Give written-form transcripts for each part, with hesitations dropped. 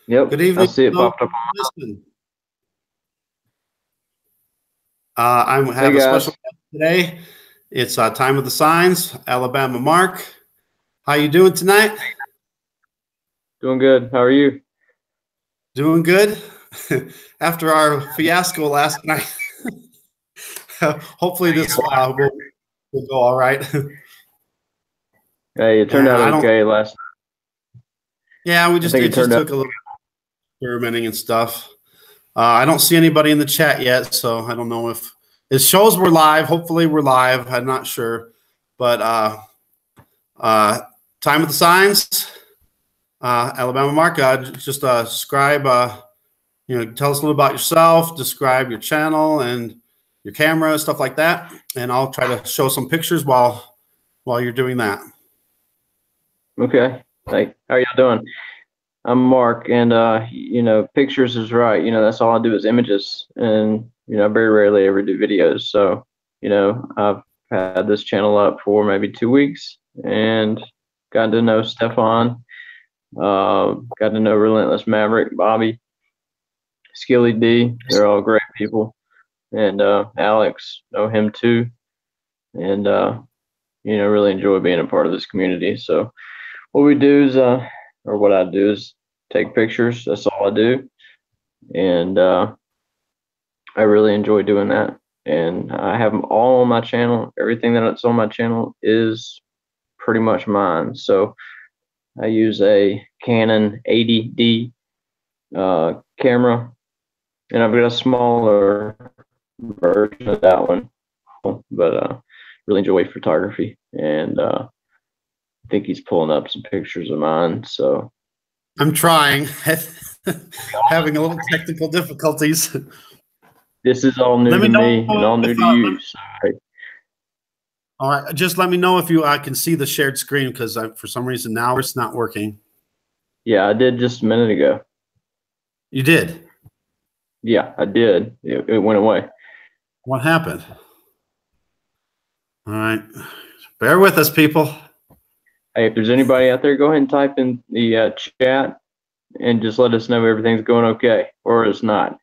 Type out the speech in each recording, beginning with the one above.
Yep, Good I evening. see it Hello, popped up. listen. I Hey have a special guys, guest today. It's Time of the Signs, Alabama Mark. How you doing tonight? doing good. How are you? Doing good. After our fiasco last night, hopefully this will go all right. Hey, it turned And out I don't. okay last. Yeah, I think it it just turned out. took a little experimenting and stuff. I don't see anybody in the chat yet, so I don't know if it shows we're live. Hopefully we're live. I'm not sure, but uh, Time of the Signs. Alabama Mark, just describe, tell us a little about yourself, describe your channel and your camera, stuff like that, and I'll try to show some pictures while you're doing that. Okay. Hey, how are y'all doing? I'm Mark, and pictures is right. That's all I do is images, and I very rarely ever do videos. So, I've had this channel up for maybe 2 weeks, and got to know Stefan, got to know Relentless Maverick, Bobby, Skilly D. They're all great people, and Alex, know him too, and really enjoy being a part of this community. So what we do is, or what I do is take pictures. That's all I do, and I really enjoy doing that. And I have them all on my channel. Everything that's on my channel is pretty much mine. So I use a Canon 80D camera, and I've got a smaller version of that one, but really enjoy photography, and I think he's pulling up some pictures of mine. So I'm trying, having a little technical difficulties. this is all new Let me to know me and all new if to you. Sorry. all right. Just let me know if I can see the shared screen because for some reason now it's not working. Yeah, I did just a minute ago. You did. Yeah, I did. It went away. What happened? All right. Bear with us, people. Hey, if there's anybody out there, go ahead and type in the chat and just let us know everything's going okay or it's not.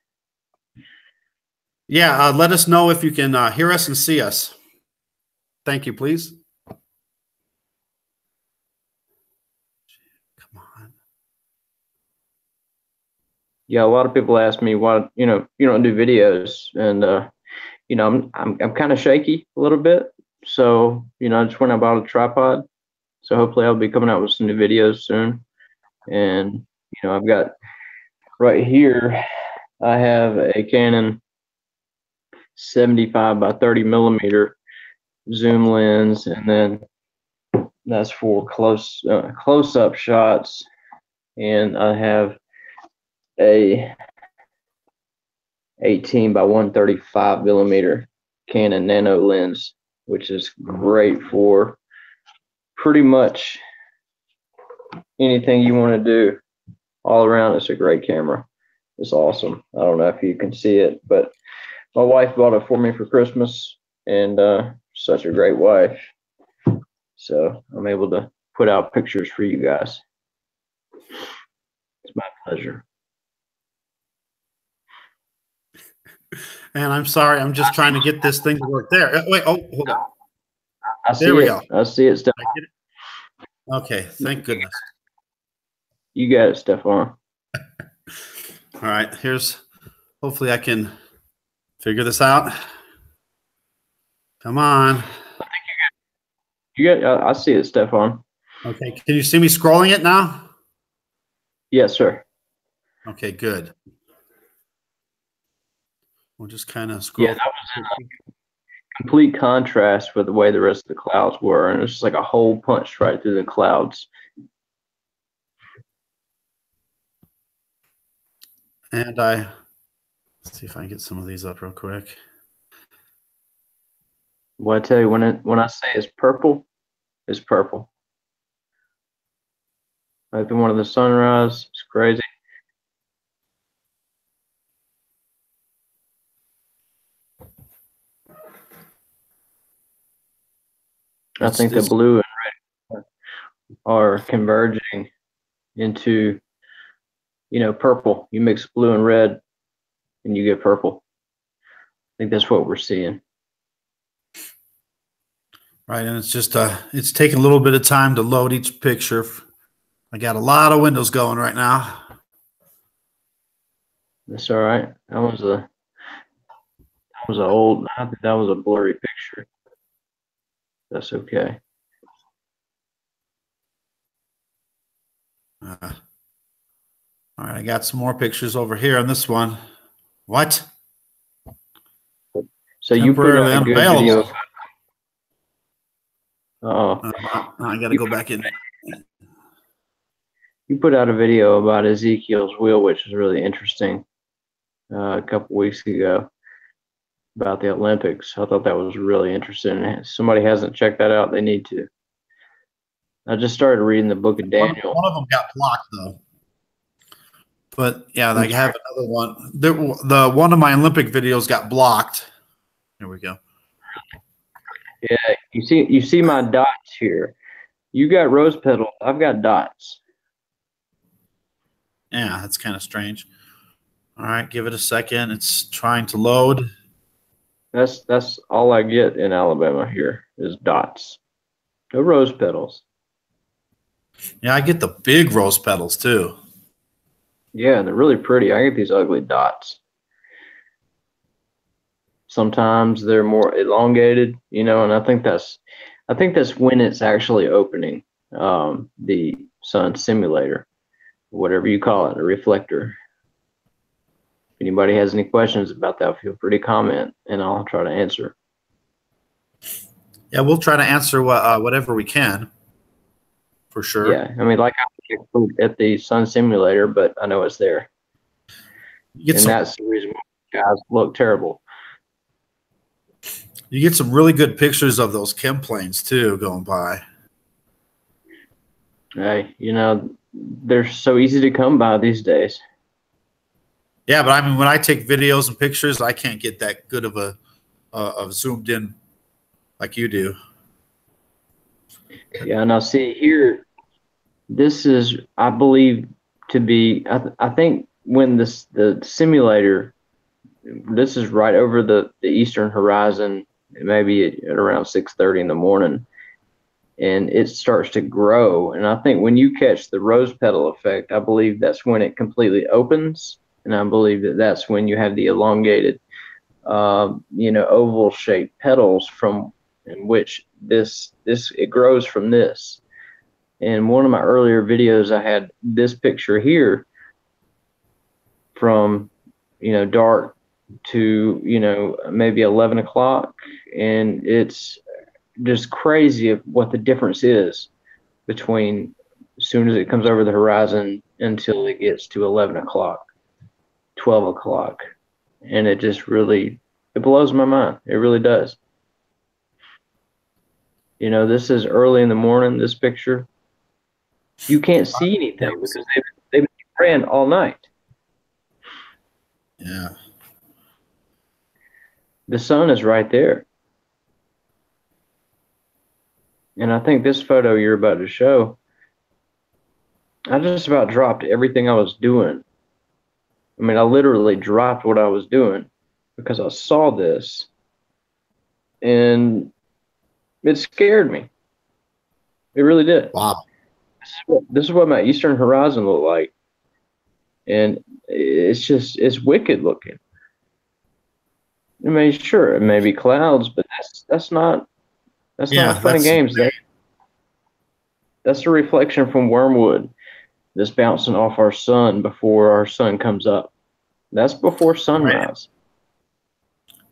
Yeah, let us know if you can hear us and see us. Thank you, please. Come on. Yeah, a lot of people ask me why you don't do videos, and I'm kind of shaky a little bit, so I just went and bought a tripod. So hopefully I'll be coming out with some new videos soon. And I've got right here, I have a Canon 75 by 30 millimeter zoom lens, and then that's for close-up shots. And I have a 18 by 135 millimeter Canon nano lens, which is great for pretty much anything you want to do. All around, it's a great camera. It's awesome. I don't know if you can see it, but my wife bought it for me for Christmas, and such a great wife. So I'm able to put out pictures for you guys. It's my pleasure. And I'm sorry, I'm just trying to get this thing to work. There. Wait, hold on. There we go. I see it, Stefan. Okay, thank goodness. You got it, Stefan. All right, hopefully I can figure this out. Come on. I see it, Stefan. Okay, can you see me scrolling it now? Yes, sir. Okay, good. We'll just kind of scroll. Yeah, that was in complete contrast with the way the rest of the clouds were, and it's just like a hole punched right through the clouds. And let's see if I can get some of these up real quick. Well, I tell you, when I say it's purple, it's purple. Like the one of the sunrise, it's crazy. I think the blue and red are converging into purple. You mix blue and red, and you get purple. I think that's what we're seeing. Right, and it's just it's taking a little bit of time to load each picture. I got a lot of windows going right now. That's all right. That was old. I think that was a blurry picture. That's okay. All right, I got some more pictures over here on this one. What? So you put out a good video. I got to go back in. You put out a video about Ezekiel's wheel, which is really interesting, a couple weeks ago about the Olympics. I thought that was really interesting. If somebody hasn't checked that out, they need to. I just started reading the book of Daniel. One of them got blocked, though. But, yeah, I have another one. The one of my Olympic videos got blocked. Here we go. Yeah, you see my dots here. You got rose petals. I've got dots. Yeah, that's kind of strange. All right, give it a second. It's trying to load. That's all I get in Alabama here is dots. No rose petals. Yeah, I get the big rose petals too. Yeah, they're really pretty. I get these ugly dots. Sometimes they're more elongated, and I think that's when it's actually opening the sun simulator, whatever you call it, a reflector. If anybody has any questions about that, feel free to comment, and I'll try to answer. Yeah, we'll try to answer whatever we can, for sure. Yeah, I mean, like I look at the sun simulator, but I know it's there, and that's the reason why guys look terrible. You get some really good pictures of those chem planes too going by. Hey, they're so easy to come by these days. Yeah, but I mean, when I take videos and pictures, I can't get that good of a zoomed in like you do. Yeah, now see here, this is, I believe, to be, I think when the simulator, this is right over the eastern horizon, maybe at around 6:30 in the morning, and it starts to grow. And I think when you catch the rose petal effect, I believe that's when it completely opens. And I believe that's when you have the elongated, oval shaped petals from in which it grows from this. In one of my earlier videos, I had this picture here from, dark to, maybe 11 o'clock. And it's just crazy of what the difference is between as soon as it comes over the horizon until it gets to 11 o'clock. 12 o'clock, and it just really, it blows my mind. It really does. This is early in the morning, this picture. You can't see anything because they've been praying all night. Yeah. The sun is right there. And I think this photo you're about to show, I just about dropped everything I was doing. I mean, I literally dropped what I was doing because I saw this, and it scared me. It really did. Wow. This is what my eastern horizon looked like, and it's wicked looking. I mean, sure, it may be clouds, but that's not fun and games. That's a reflection from wormwood that's bouncing off our sun before our sun comes up. That's before sunrise.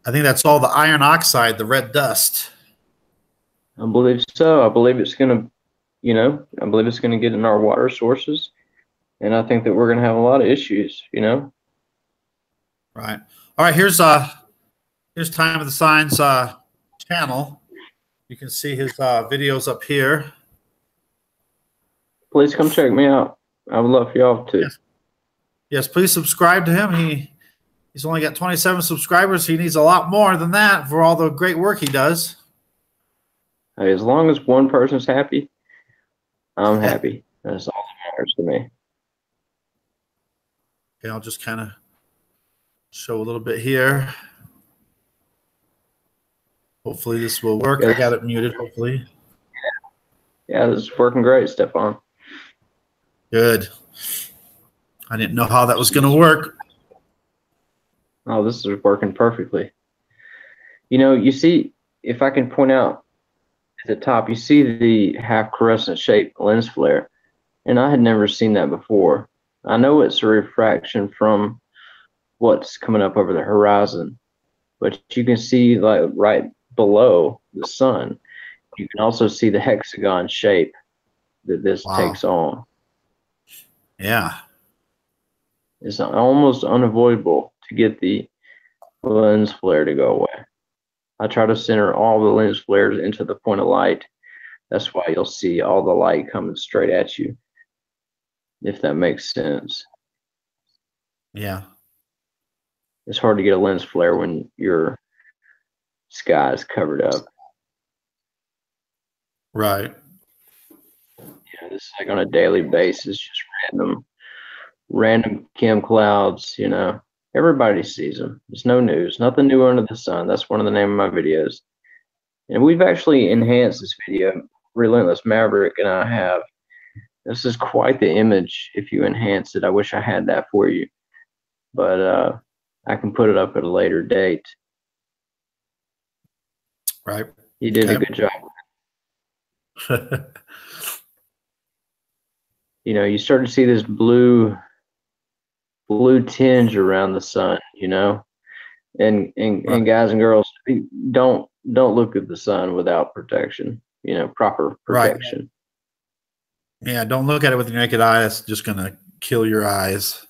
I think that's all the iron oxide, the red dust. I believe so. I believe it's going to, I believe it's going to get in our water sources. And I think that we're going to have a lot of issues, Right. All right. Here's Time of the Signs channel. You can see his videos up here. Please come check me out. I would love for y'all to. Yes, please subscribe to him. He's only got 27 subscribers. He needs a lot more than that for all the great work he does. Hey, as long as one person's happy, I'm happy. That's all that matters to me. Okay, I'll just kind of show a little bit here. Hopefully this will work. Yeah. I got it muted, hopefully. Yeah, this is working great, Stefan. Good. I didn't know how that was going to work. Oh, this is working perfectly. You know, you see, if I can point out at the top, you see the half crescent shaped lens flare, and I had never seen that before. I know it's a refraction from what's coming up over the horizon, but you can see like right below the sun, you can also see the hexagon shape that this takes on. Yeah. It's almost unavoidable to get the lens flare to go away. I try to center all the lens flares into the point of light. That's why you'll see all the light coming straight at you, if that makes sense. Yeah. It's hard to get a lens flare when your sky is covered up. Right. Yeah, this is like on a daily basis, just random chem clouds, you know. Everybody sees them. It's no news. Nothing new under the sun. That's one of the name of my videos. And we've actually enhanced this video. Relentless Maverick and I have. This is quite the image if you enhance it. I wish I had that for you. But I can put it up at a later date. Right. You did a good job. You know, you start to see this blue tinge around the sun, you know. And guys and girls, don't look at the sun without protection, you know, proper protection. Right. Yeah, don't look at it with your naked eye. That's just gonna kill your eyes.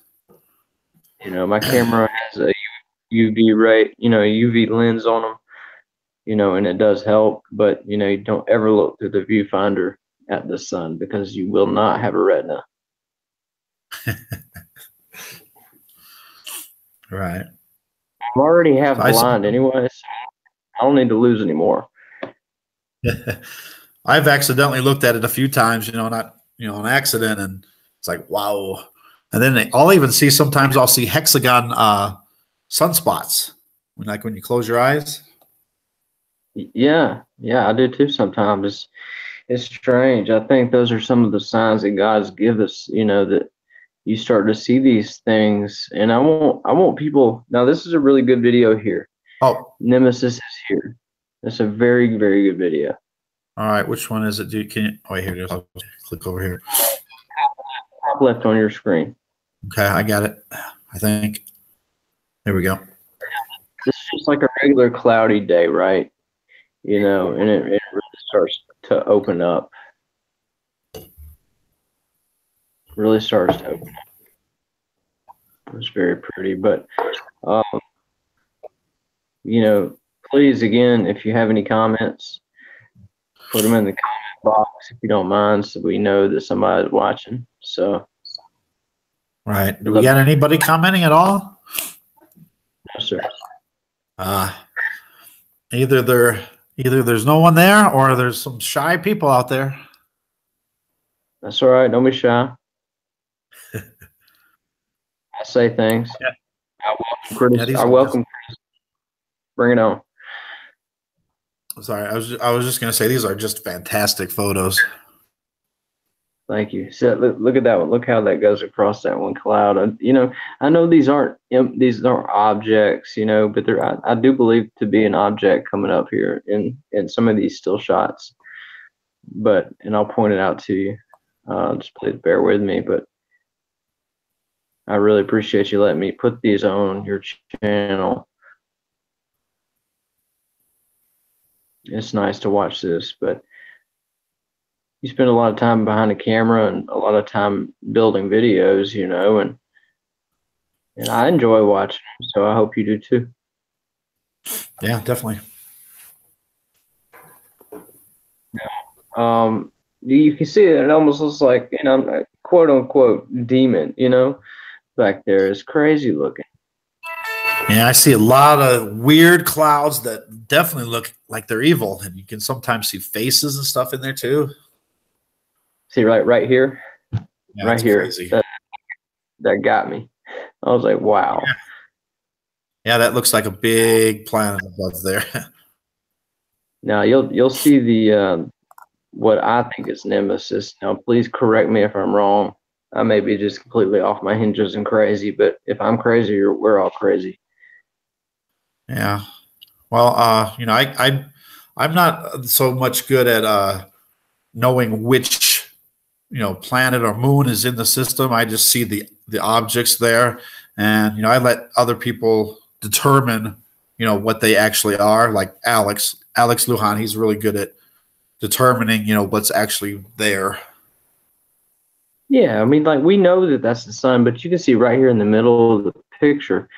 You know, my camera has a UV ray, you know, UV lens on them, you know, and it does help, but you know, you don't ever look through the viewfinder at the sun because you will not have a retina. Right. I'm already half blind anyway, so I don't need to lose anymore. I've accidentally looked at it a few times, you know, not, you know, on accident, and it's like, wow. And then I'll even see, sometimes I'll see hexagon sunspots when you close your eyes. Yeah, I do too sometimes. It's strange. I think those are some of the signs that God's give us, you know, that you start to see these things. And I want people, now this is a really good video here. Oh, Nemesis is here. It's a very, very good video. All right, which one is it? Oh, here it is. I'll click over here. Top left on your screen. Okay, I got it. I think. There we go. This is just like a regular cloudy day, right? You know, and it really starts to open up. Really starts to open up. It's very pretty, but you know, please, again, if you have any comments, put them in the comment box if you don't mind, so we know that somebody's watching. So, right. Do we got anybody commenting at all? No, sir. Either there's no one there, or there's some shy people out there. That's all right. Don't be shy. I say things. Yeah. I welcome criticism. I welcome criticism. Bring it on. Sorry, I was just gonna say, these are just fantastic photos. Thank you. So look at that one. Look how that goes across that one cloud. You know, I know these aren't objects, you know, but I do believe to be an object coming up here in some of these still shots. And I'll point it out to you. Just please bear with me, but I really appreciate you letting me put these on your channel. It's nice to watch this, but you spend a lot of time behind the camera and a lot of time building videos, you know, and I enjoy watching them, so I hope you do too. Yeah, definitely. You can see it almost looks like, you know, a quote unquote demon, you know, back there. It's crazy looking. Yeah, I see a lot of weird clouds that definitely look like they're evil, and you can sometimes see faces and stuff in there too. See right here, yeah, right here. That got me. I was like, wow. Yeah, that looks like a big planet above there. Now you'll see the what I think is Nemesis. Now, please correct me if I'm wrong. I may be just completely off my hinges and crazy, but if I'm crazy, we're all crazy. Yeah. Well, you know, I'm not so much good at knowing which, you know, planet or moon is in the system. I just see the objects there, and you know, I let other people determine, you know, what they actually are. Like Alex Lujan, he's really good at determining, you know, what's actually there. Yeah, I mean, like we know that that's the sun, but you can see right here in the middle of the picture.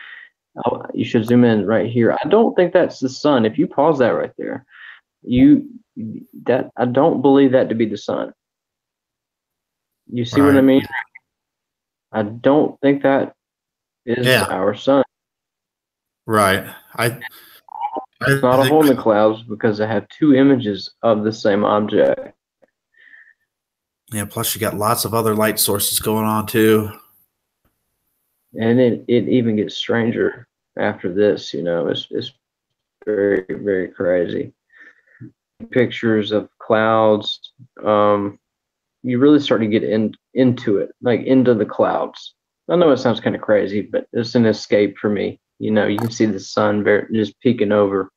Oh, you should zoom in right here. I don't think that's the sun. If you pause that right there, you that I don't believe that to be the sun. You see what I Right. mean? I don't think that is Yeah. our sun. Right. It's I not a hole think. in the clouds because I have two images of the same object. Yeah. Plus, you got lots of other light sources going on too. And it even gets stranger after this, you know, it's very, very crazy. Pictures of clouds, you really start to get into it, like into the clouds. I know it sounds kind of crazy, but it's an escape for me. You know, you can see the sun just peeking over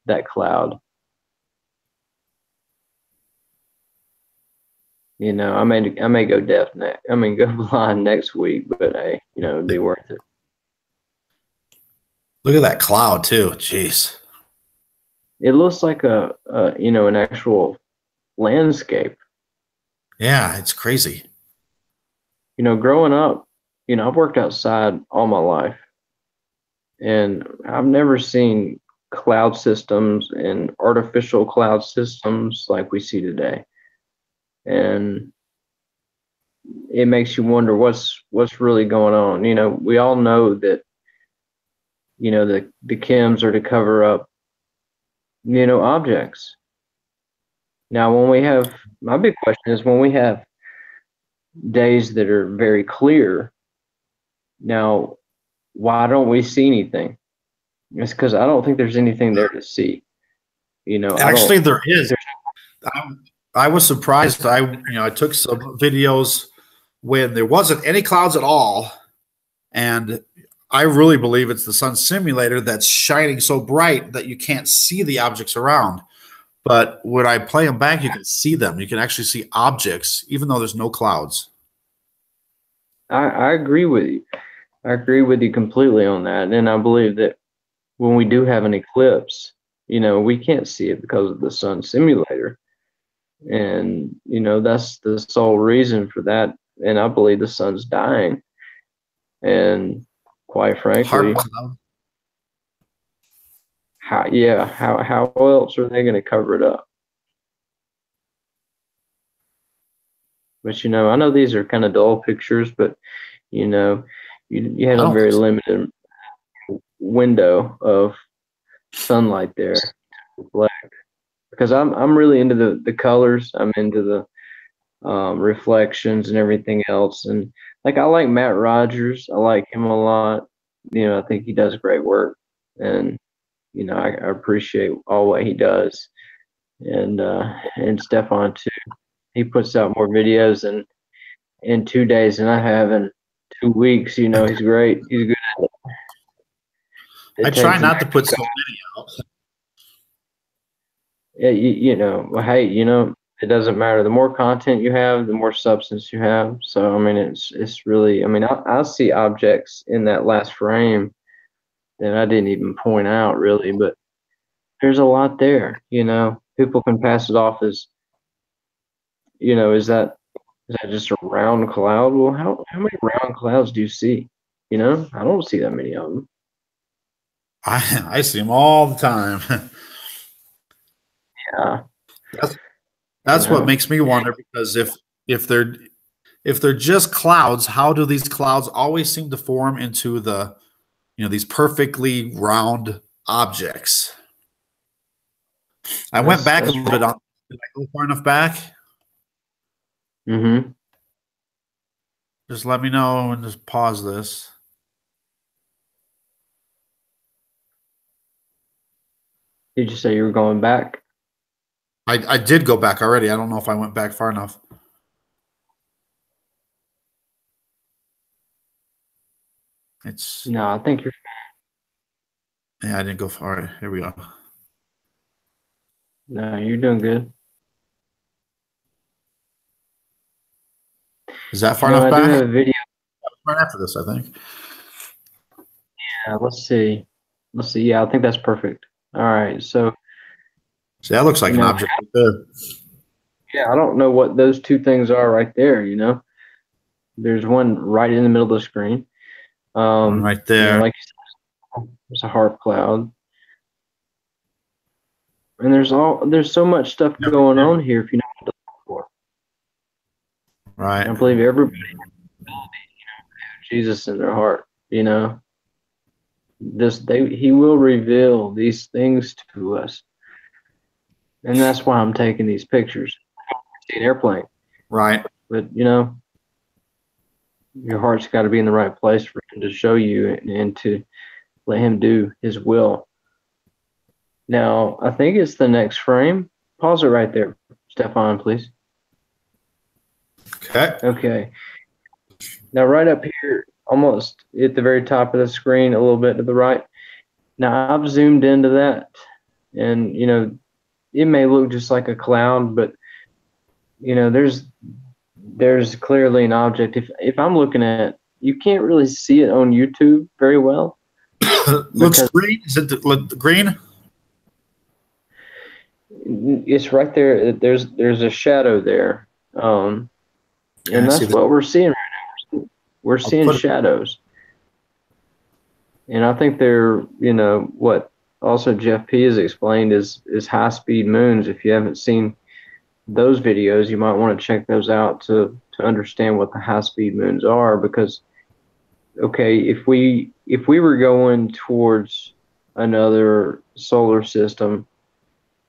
that cloud. You know, I may go deaf next. I mean, go blind next week, but hey, you know, it'd be worth it. Look at that cloud too. Jeez. It looks like a you know, an actual landscape. Yeah, it's crazy. You know, growing up, you know, I've worked outside all my life, and I've never seen cloud systems and artificial cloud systems like we see today. And it makes you wonder what's really going on. You know, we all know that, you know, the chems are to cover up, you know, objects. Now, when we have, my big question is when we have days that are very clear, now, why don't we see anything? It's because I don't think there's anything there to see. You know, I Actually, don't. there is. I, I was surprised. I took some videos when there wasn't any clouds at all, and I really believe it's the sun simulator that's shining so bright that you can't see the objects around. But when I play them back, you can see them. You can actually see objects, even though there's no clouds. I agree with you. I agree with you completely on that. And I believe that when we do have an eclipse, you know, we can't see it because of the sun simulator. And, you know, that's the sole reason for that. And I believe the sun's dying. And quite Heart frankly, cloud. how else are they going to cover it up? But, you know, I know these are kind of dull pictures, but, you know, you have I a don't very think so. limited window of sunlight there to reflect. Because I'm really into the colors. I'm into the reflections and everything else. And like I like Matt Rogers. I like him a lot. You know, I think he does great work, and you know I appreciate all what he does. And Stefan too. He puts out more videos in 2 days than I have in 2 weeks. You know, he's great. He's good at it. I It try takes him. not to put so many out. Yeah, you know, well, hey, you know, it doesn't matter. The more content you have, the more substance you have. So, I mean, it's really, I mean, I see objects in that last frame that I didn't even point out really, but there's a lot there. You know, people can pass it off as, you know, is that just a round cloud? Well, how many round clouds do you see? You know, I don't see that many of them. I see them all the time. Yeah, that's, you that's what know, makes me wonder because if they're if they're just clouds, how do these clouds always seem to form into these perfectly round objects? I went back a that's little bit on. Did I go far enough back? mm-hmm. Just let me know and just pause this. Did you say you were going back? I did go back already. I don't know if I went back far enough. It's No, I think you're. yeah, I didn't go far. Here we go. No, you're doing good. Is that far You know, enough I do back? have a video. Right after this, I think. Yeah, let's see. Let's see. Yeah, I think that's perfect. All right. So, See, that looks like you an know, object right there. yeah, I don't know what those two things are right there. You know, there's one right in the middle of the screen. One right You know, there. like you said, there's a harp cloud, and there's so much stuff going on here if you know what to look for. Right. I believe everybody has Jesus in their heart. You know, he will reveal these things to us, and that's why I'm taking these pictures. See an airplane, Right. but you know, your heart's got to be in the right place for him to show you and to let him do his will. Now, I think it's the next frame. Pause it right there, Stefan, please. Okay. Okay. Now, right up here, almost at the very top of the screen, a little bit to the right. Now, I've zoomed into that, and you know, it may look just like a cloud, but you know, there's clearly an object. If I'm looking at, you can't really see it on YouTube very well. Looks green. Is it the green? It's right there. There's a shadow there, and that's what we're seeing right now. We're seeing shadows, and I think they're, you know, what also Jeff P has explained is high speed moons. If you haven't seen those videos, you might want to check those out to understand what the high speed moons are. Because okay, if we were going towards another solar system,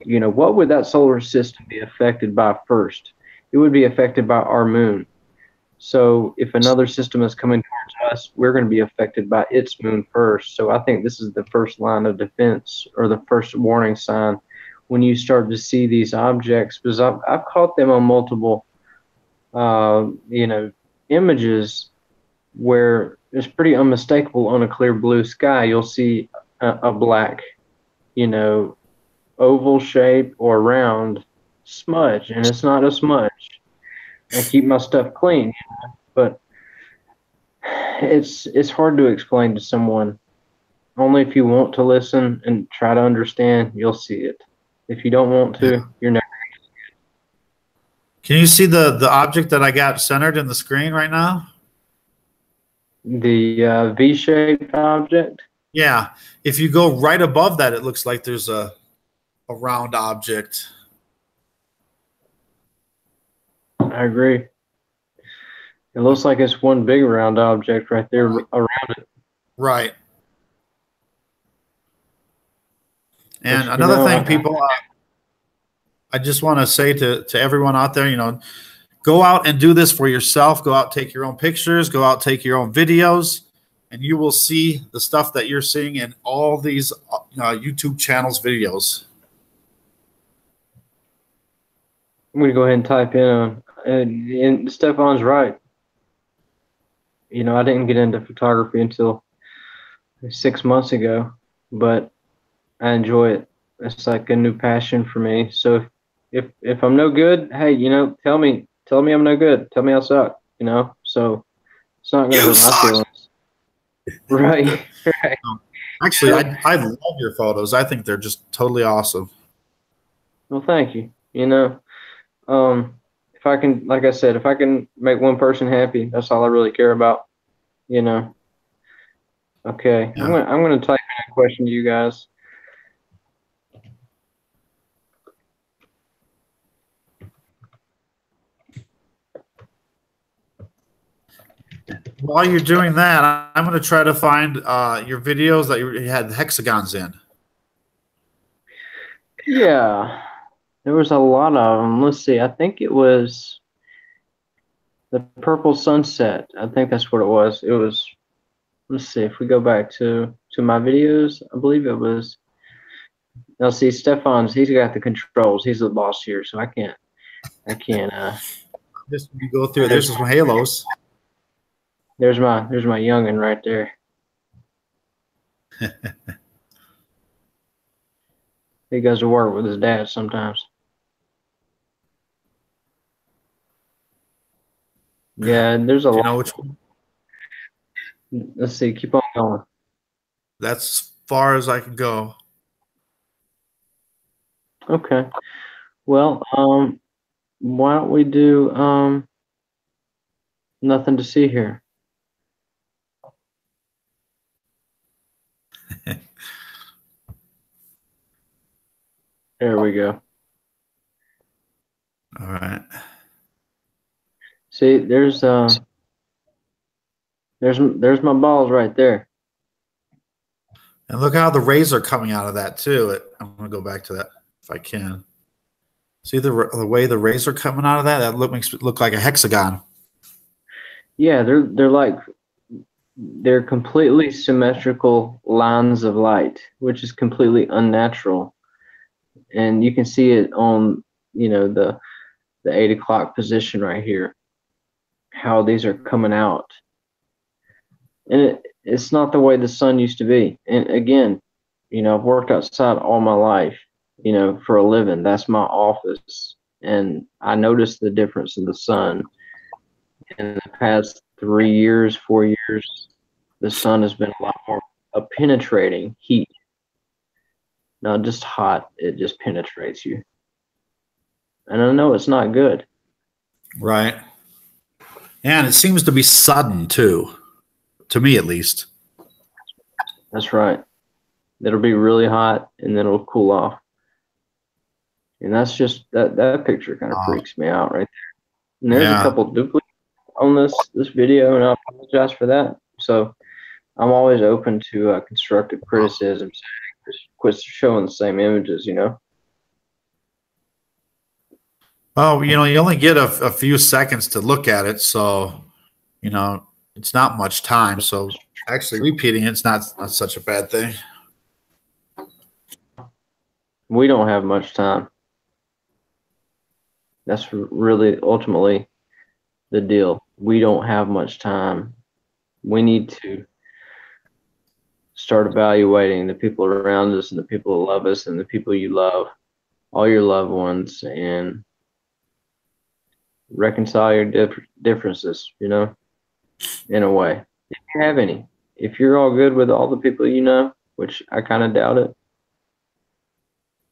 you know, what would that solar system be affected by first? It would be affected by our moon. So if another system is coming towards us, we're going to be affected by its moon first. So I think this is the first line of defense, or the first warning sign when you start to see these objects, because I've caught them on multiple, you know, images where it's pretty unmistakable on a clear blue sky. You'll see a black, you know, oval shape or round smudge, and it's not a smudge. I keep my stuff clean, but it's hard to explain to someone. Only if you want to listen and try to understand, you'll see it. If you don't want to, you're never. Can you see the object that I got centered in the screen right now? The V-shaped object? Yeah. If you go right above that, it looks like there's a round object. I agree. It looks like it's one big round object right there around it. Right. And another thing, people, I just want to say to everyone out there, you know, go out and do this for yourself. Go out, take your own pictures. Go out, take your own videos, and you will see the stuff that you're seeing in all these YouTube channels videos. I'm going to go ahead and type in, and Stefan's right. You know, I didn't get into photography until 6 months ago, but I enjoy it. It's like a new passion for me. So if I'm no good, hey, you know, tell me I'm no good. Tell me I suck, you know? So it's not going to hurt my feelings. Right. Right. Actually, I love your photos. I think they're just totally awesome. Well, thank you. You know, if I can, like I said, if I can make one person happy, that's all I really care about, you know? Okay. Yeah. I'm gonna type in a question to you guys. While you're doing that, I'm going to try to find your videos that you had hexagons in. Yeah, there was a lot of them. Let's see. I think it was the purple sunset. I think that's what it was. It was. Let's see. If we go back to my videos, I believe it was Now see, he's got the controls. He's the boss here, so I can't. Just when you go through, there's some halos. There's my youngin right there. He goes to work with his dad sometimes. Yeah, there's a lot. You know which one? Let's see, keep on going. That's as far as I can go. Okay. Well, why don't we do nothing to see here? There we go. All right. See, there's my balls right there. And look how the rays are coming out of that too. I'm going to go back to that if I can. See the way the rays are coming out of that? That makes it look like a hexagon. Yeah, they're completely symmetrical lines of light, which is completely unnatural. And you can see it on, the 8 o'clock position right here, how these are coming out. And it's not the way the sun used to be. And again, I've worked outside all my life, for a living. That's my office. And I noticed the difference in the sun. In the past 3 years, 4 years, the sun has been a lot more penetrating heat. Not just hot, it just penetrates you. And I know it's not good. Right. And it seems to be sudden too, to me at least. That's right. It'll be really hot and then it'll cool off. And that's just that picture kind of freaks me out right there. And there's a couple duplicates on this video, and I apologize for that. So I'm always open to constructive criticism. Quit showing the same images, Well, you only get a few seconds to look at it, so it's not much time. So actually repeating it's not such a bad thing. We don't have much time. That's really ultimately the deal. We don't have much time. We need to start evaluating the people around us and the people who love us and the people you love, all your loved ones, and reconcile your differences, in a way. If you have any. If you're all good with all the people which I kind of doubt it,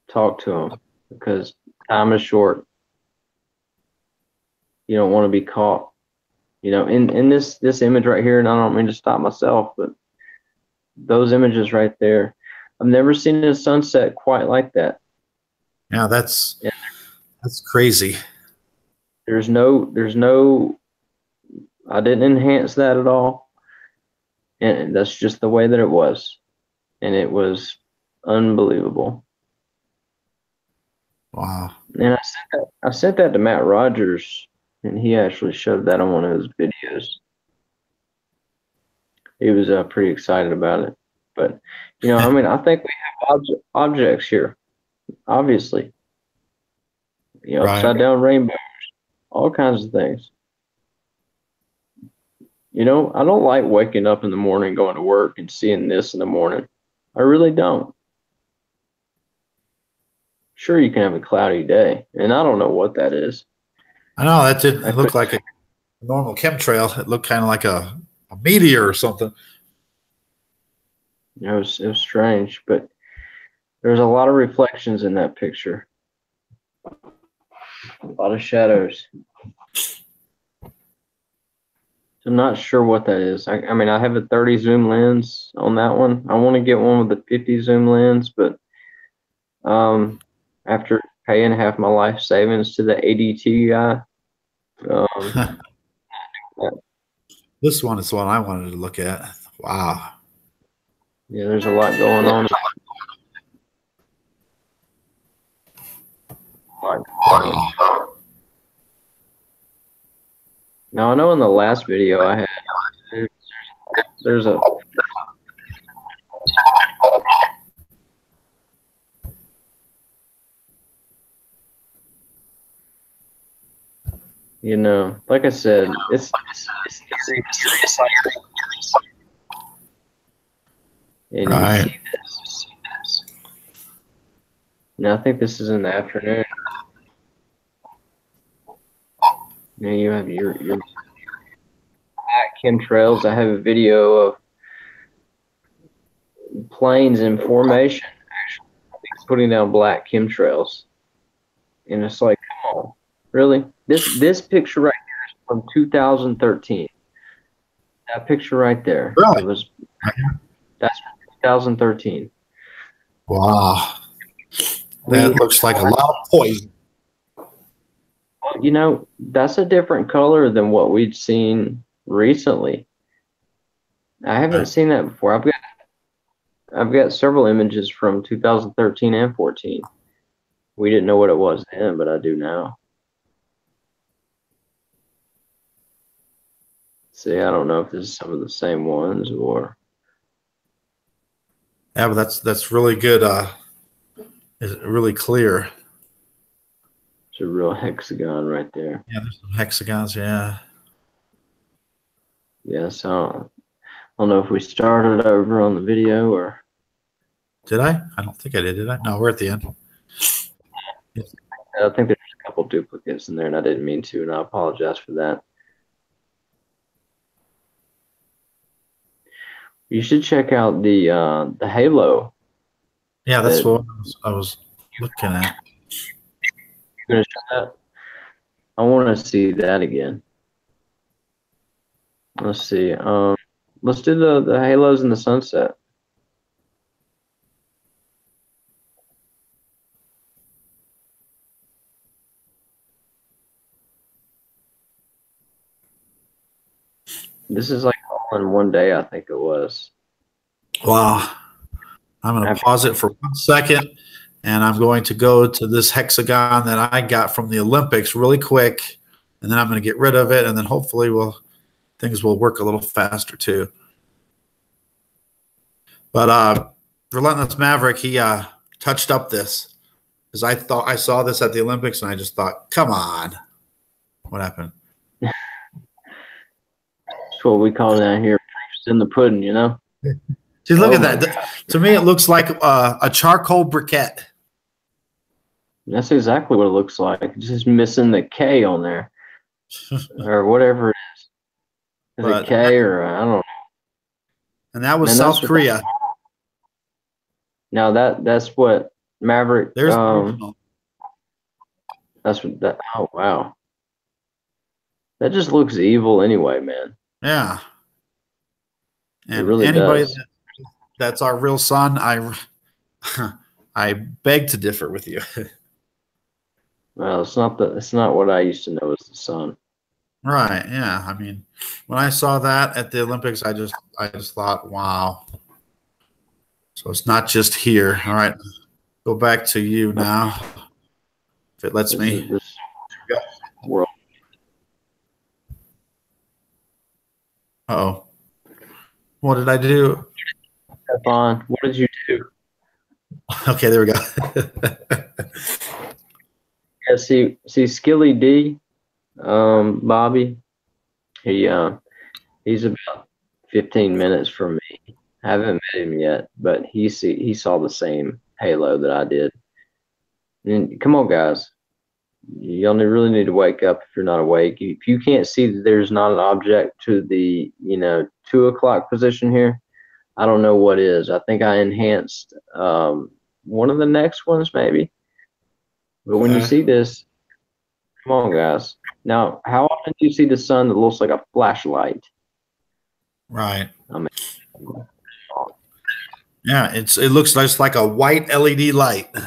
talk to them, because time is short. You don't want to be caught. In this image right here, and I don't mean to stop myself, but those images right there, I've never seen a sunset quite like that. Yeah, that's crazy. There's no, I didn't enhance that at all. And that's just the way that it was. And it was unbelievable. Wow. And I sent that to Matt Rogers, and he actually showed that on one of his videos. He was pretty excited about it. But, I think we have objects here, obviously. Right. Upside down rainbows, all kinds of things. I don't like waking up in the morning, going to work, and seeing this in the morning. I really don't. Sure, you can have a cloudy day, and I don't know what that is. I know that didn't look like a normal chemtrail. It looked kind of like a meteor or something. It was strange, but there's a lot of reflections in that picture. A lot of shadows. I'm not sure what that is. I mean, I have a 30 zoom lens on that one. I want to get one with a 50 zoom lens, but after paying half my life savings to the ADT guy, this one is the one I wanted to look at. Wow. Yeah, there's a lot going on. Now, I know in the last video I had, there's a You know, like I said, it's eerie to see this, and you Right. see this. Now I think this is in the afternoon. Now you have your black chemtrails. I have a video of planes in formation putting down black chemtrails, and it's like, come on, really? This picture right here is from 2013. That picture right there, it Really? was that's from 2013. Wow. We, That looks like a lot of poison. you know, that's a different color than what we'd seen recently. I haven't Right. seen that before. I've got several images from 2013 and 14. We didn't know what it was then, but I do now. See, I don't know if this is some of the same ones or Yeah, but that's really good. Is really clear. it's a real hexagon right there. Yeah, there's some hexagons. Yeah. Yeah, so I don't know if we started over on the video or Did I? I don't think I did. Did I? No, we're at the end. I think there's a couple duplicates in there and I didn't mean to, and I apologize for that. You should check out the Halo. Yeah, that's That what I was looking at. you're gonna show that. I want to see that again. Let's see. Let's do the halos in the sunset. This is like all in one day, I think it was. Wow. I'm going to After, pause it for 1 second, and I'm going to go to this hexagon that I got from the Olympics really quick, and then I'm going to get rid of it, and then hopefully things will work a little faster too. But Relentless Maverick, he touched up this because I thought I saw this at the Olympics, and I just thought, come on, what happened? it's what we call down here, proofs in the pudding, you know? See, look Oh at my that. God. To me, it looks like a charcoal briquette. That's exactly what it looks like. It's just missing the K on there or whatever it is. Is it But K or I don't know. and that was Man, that's South what Korea. now that's what Maverick There's the original. that's what that oh wow. That just looks evil anyway, man. Yeah. It And really anybody does. that's our real son, I beg to differ with you. Well, it's not what I used to know as the sun. Right. Yeah. I mean, when I saw that at the Olympics, I just thought, wow. So it's not just here. All right. Go back to you now. If it lets This me. is this world. Oh. What did I do? Stefan, what did you do? Okay, there we go. Yeah, see Skilly D, Bobby, he's about 15 minutes from me. I haven't met him yet, but he saw the same halo that I did. And come on, guys, y'all really need to wake up if you're not awake. If you can't see that there's not an object to the 2 o'clock position here, I don't know what is. I think I enhanced one of the next ones maybe. But when you Okay. see this, come on, guys. Now, how often do you see the sun that looks like a flashlight? Right. I mean, Yeah, it looks just like a white LED light. it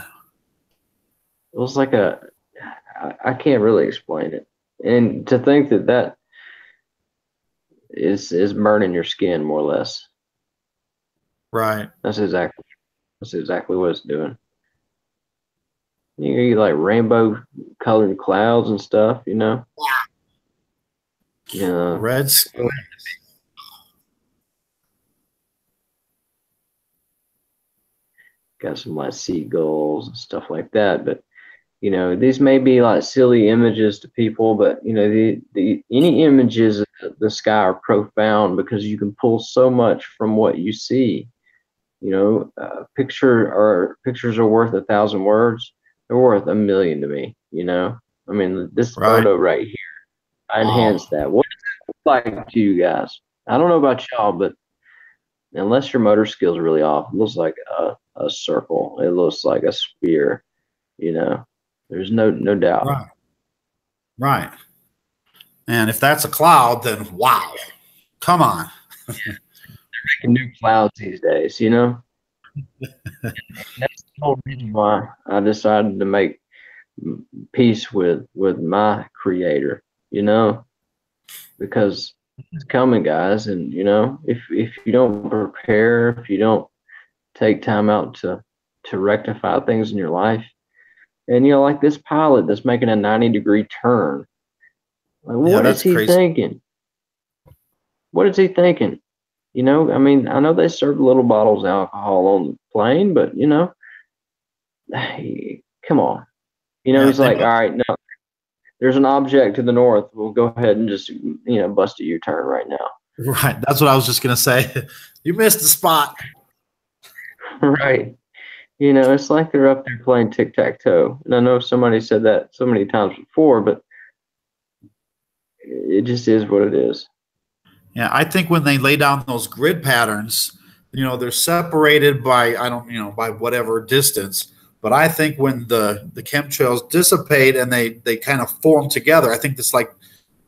looks like I can't really explain it. And to think that is burning your skin more or less. Right. That's exactly what it's doing. You get like rainbow colored clouds and stuff, you know. Yeah, Red sky. got some like seagulls and stuff like that. But You know, these may be like silly images to people, but you know, any images of the sky are profound because you can pull so much from what you see. You know, pictures are worth 1,000 words. They're worth a million to me. You know, I mean, this Right. photo right here, I Oh, enhanced that. What does it look like to you guys? I don't know about y'all, but unless your motor skills are really off, it looks like a circle. It looks like a sphere. You know, there's no doubt. right. Right. And if that's a cloud, then wow. Come on. Making new clouds these days, you know. And that's the whole reason why I decided to make peace with my creator, you know, because it's coming, guys, and you know, if you don't prepare, if you don't take time out to rectify things in your life, and you know, like this pilot that's making a 90-degree turn, like Yeah, what is that's he crazy. thinking? What is he thinking? You know, I mean, I know they serve little bottles of alcohol on the plane, but you know, come on. You know, Yeah, he's they like, all must. right, no, there's an object to the north. We'll go ahead and just, you know, bust a U-turn right now. Right. That's what I was just gonna say. You missed the spot. Right. You know, it's like they're up there playing tic-tac-toe. And I know somebody said that so many times before, but it just is what it is. Yeah, I think when they lay down those grid patterns, they're separated by I don't, by whatever distance. But I think when the chemtrails dissipate and they kind of form together, I think it's like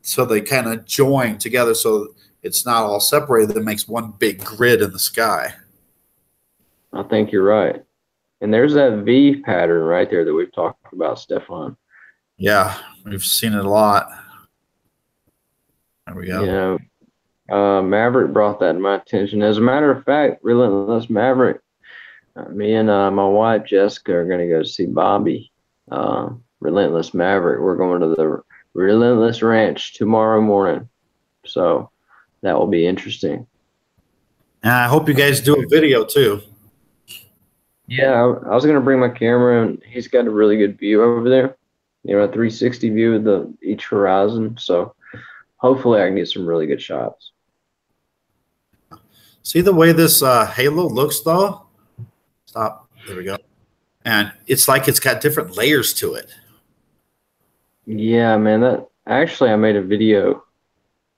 so they kind of join together so it's not all separated. It makes one big grid in the sky. I think you're right. And there's that V pattern right there that we've talked about, Stefan. Yeah, we've seen it a lot. There we You go. know, Maverick brought that to my attention. As a matter of fact, Relentless Maverick, me and my wife Jessica are going to go see Bobby, Relentless Maverick. We're going to the Relentless Ranch tomorrow morning, so that will be interesting. And I hope you guys do a video too. Yeah, I was going to bring my camera, and he's got a really good view over there. You know, a 360 view of each horizon. So hopefully, I can get some really good shots. See the way this halo looks though? Stop. There we go. And it's like it's got different layers to it. Yeah, man. That actually, I made a video,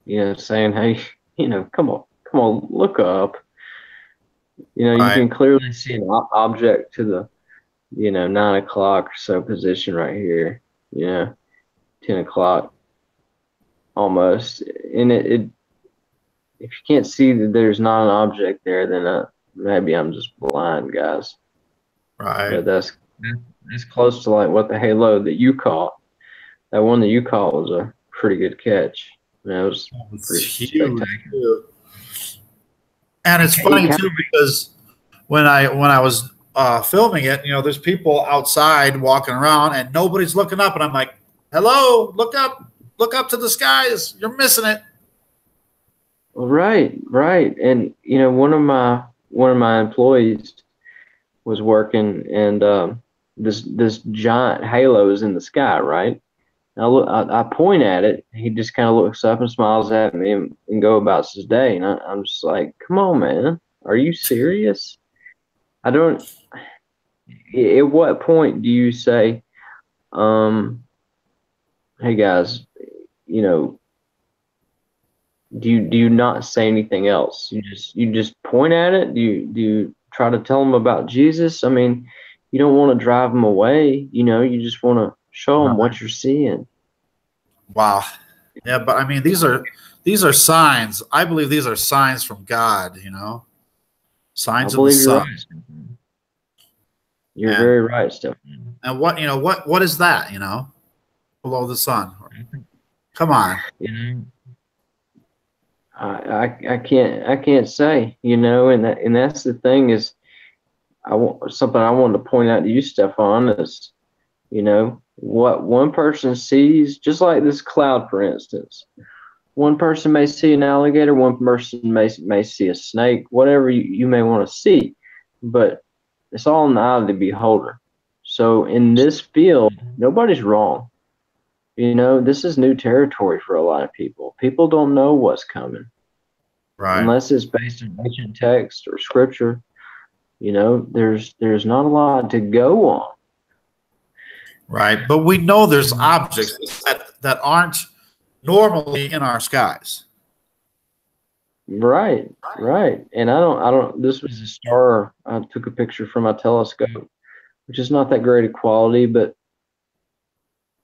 you know, saying, "Hey, you know, come on, look up." You know, you Right. can clearly see an object to the, you know, 9 o'clock or so position right here. You know, 10 o'clock almost, and it if you can't see that there's not an object there, then maybe I'm just blind, guys. Right. But that's close to like what the halo that you caught. That one that you caught was a pretty good catch. It was It's pretty huge spectacular. too. And it's It funny kind too because when I was filming it, there's people outside walking around and nobody's looking up, and I'm like, "Hello, look up to the skies. You're missing it." right, right, and you know one of my employees was working, and this giant halo is in the sky, right? I point at it. He just kind of looks up and smiles at me and go about his day. And I'm just like, come on, man. Are you serious? I don't. At what point do you say, um, hey guys, you know, do you not say anything else? You just point at it. Do you try to tell them about Jesus? I mean, you don't want to drive them away. You know, you just want to show them Right. what you're seeing. Wow. Yeah, but I mean, these are signs. I believe these are signs from God. I Signs in the believe you're sun. right. You're And very right, Steph. what is that? Below the sun. Come on. You know, I can't say, you know, and that's the thing is something I wanted to point out to you, Stefan, is you know what one person sees, just like this cloud, for instance. One person may see an alligator, one person may see a snake, whatever you may want to see, but it's all in the eye of the beholder. So in this field, nobody's wrong. You know, this is new territory for a lot of people. People don't know what's coming Right. unless it's based on ancient text or scripture. You know, there's not a lot to go on. Right. But we know there's objects that aren't normally in our skies. Right, right. And I don't. This was a star. I took a picture from my telescope, which is not that great a quality, but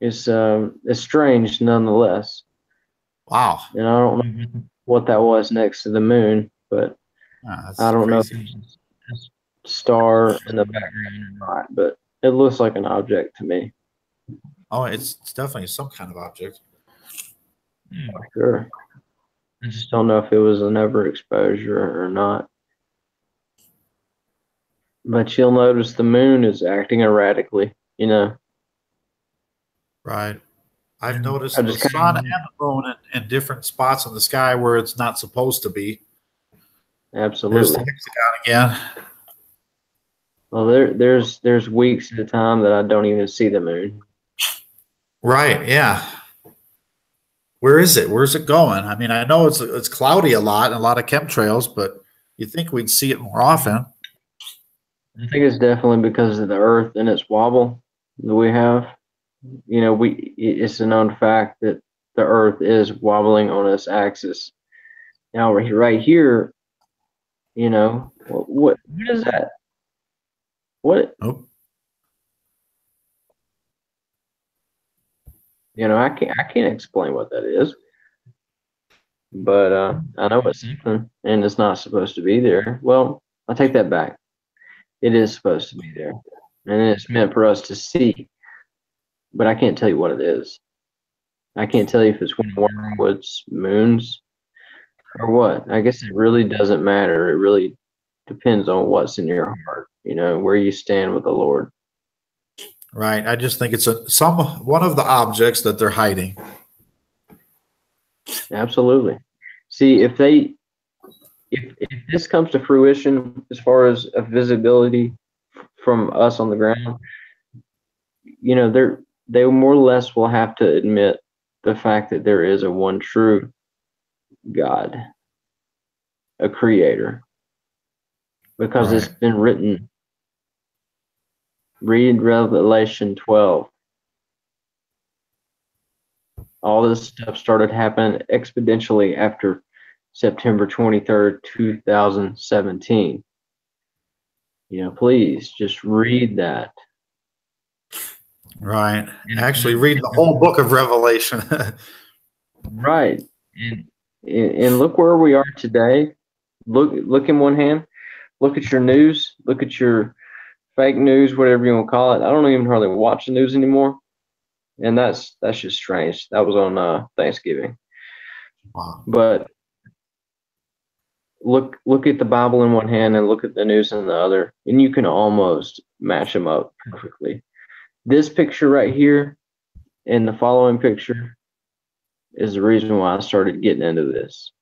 it's strange nonetheless. Wow. And I don't know what that was next to the moon, but That's I don't know if crazy. there's a star in the background or not. But it looks like an object to me. Oh, it's definitely some kind of object. Sure. I just don't know if it was an overexposure or not. But you'll notice the moon is acting erratically, you know. Right. I've I noticed the just sun kind and the moon in different spots in the sky where it's not supposed to be. of There's the absolutely. hexagon again. Well, there's weeks at a time that I don't even see the moon. Right. Yeah. Where is it? Where's it going? I mean, I know it's cloudy a lot and a lot of chemtrails, but you think we'd see it more often. I think it's definitely because of the Earth and its wobble that we have. You know, it's a known fact that the Earth is wobbling on its axis. Now, right here, you know, what is that? What, Oh, you know, I can't explain what that is, but I know it's something, and it's not supposed to be there. Well, I take that back. It is supposed to be there, and it's meant for us to see, but I can't tell you what it is. I can't tell you if it's one of wormwoods, moons, or what. I guess it really doesn't matter. It really depends on what's in your heart, you know, where you stand with the Lord. right. I just think it's one of the objects that they're hiding. Absolutely. See, if this comes to fruition as far as a visibility from us on the ground, you know, they more or less will have to admit the fact that there is a one true God, a creator, because it's Right. been written. Read Revelation 12. All this stuff started happening exponentially after September 23rd, 2017. You know, please just read that. Right. Actually, read the whole book of Revelation. Right. And look where we are today. Look in one hand, look at your news, look at your fake news, whatever you want to call it. I don't even hardly watch the news anymore. And that's just strange. That was on Thanksgiving. Wow. But look at the Bible in one hand and look at the news in the other, and you can almost match them up perfectly. This picture right here and the following picture is the reason why I started getting into this.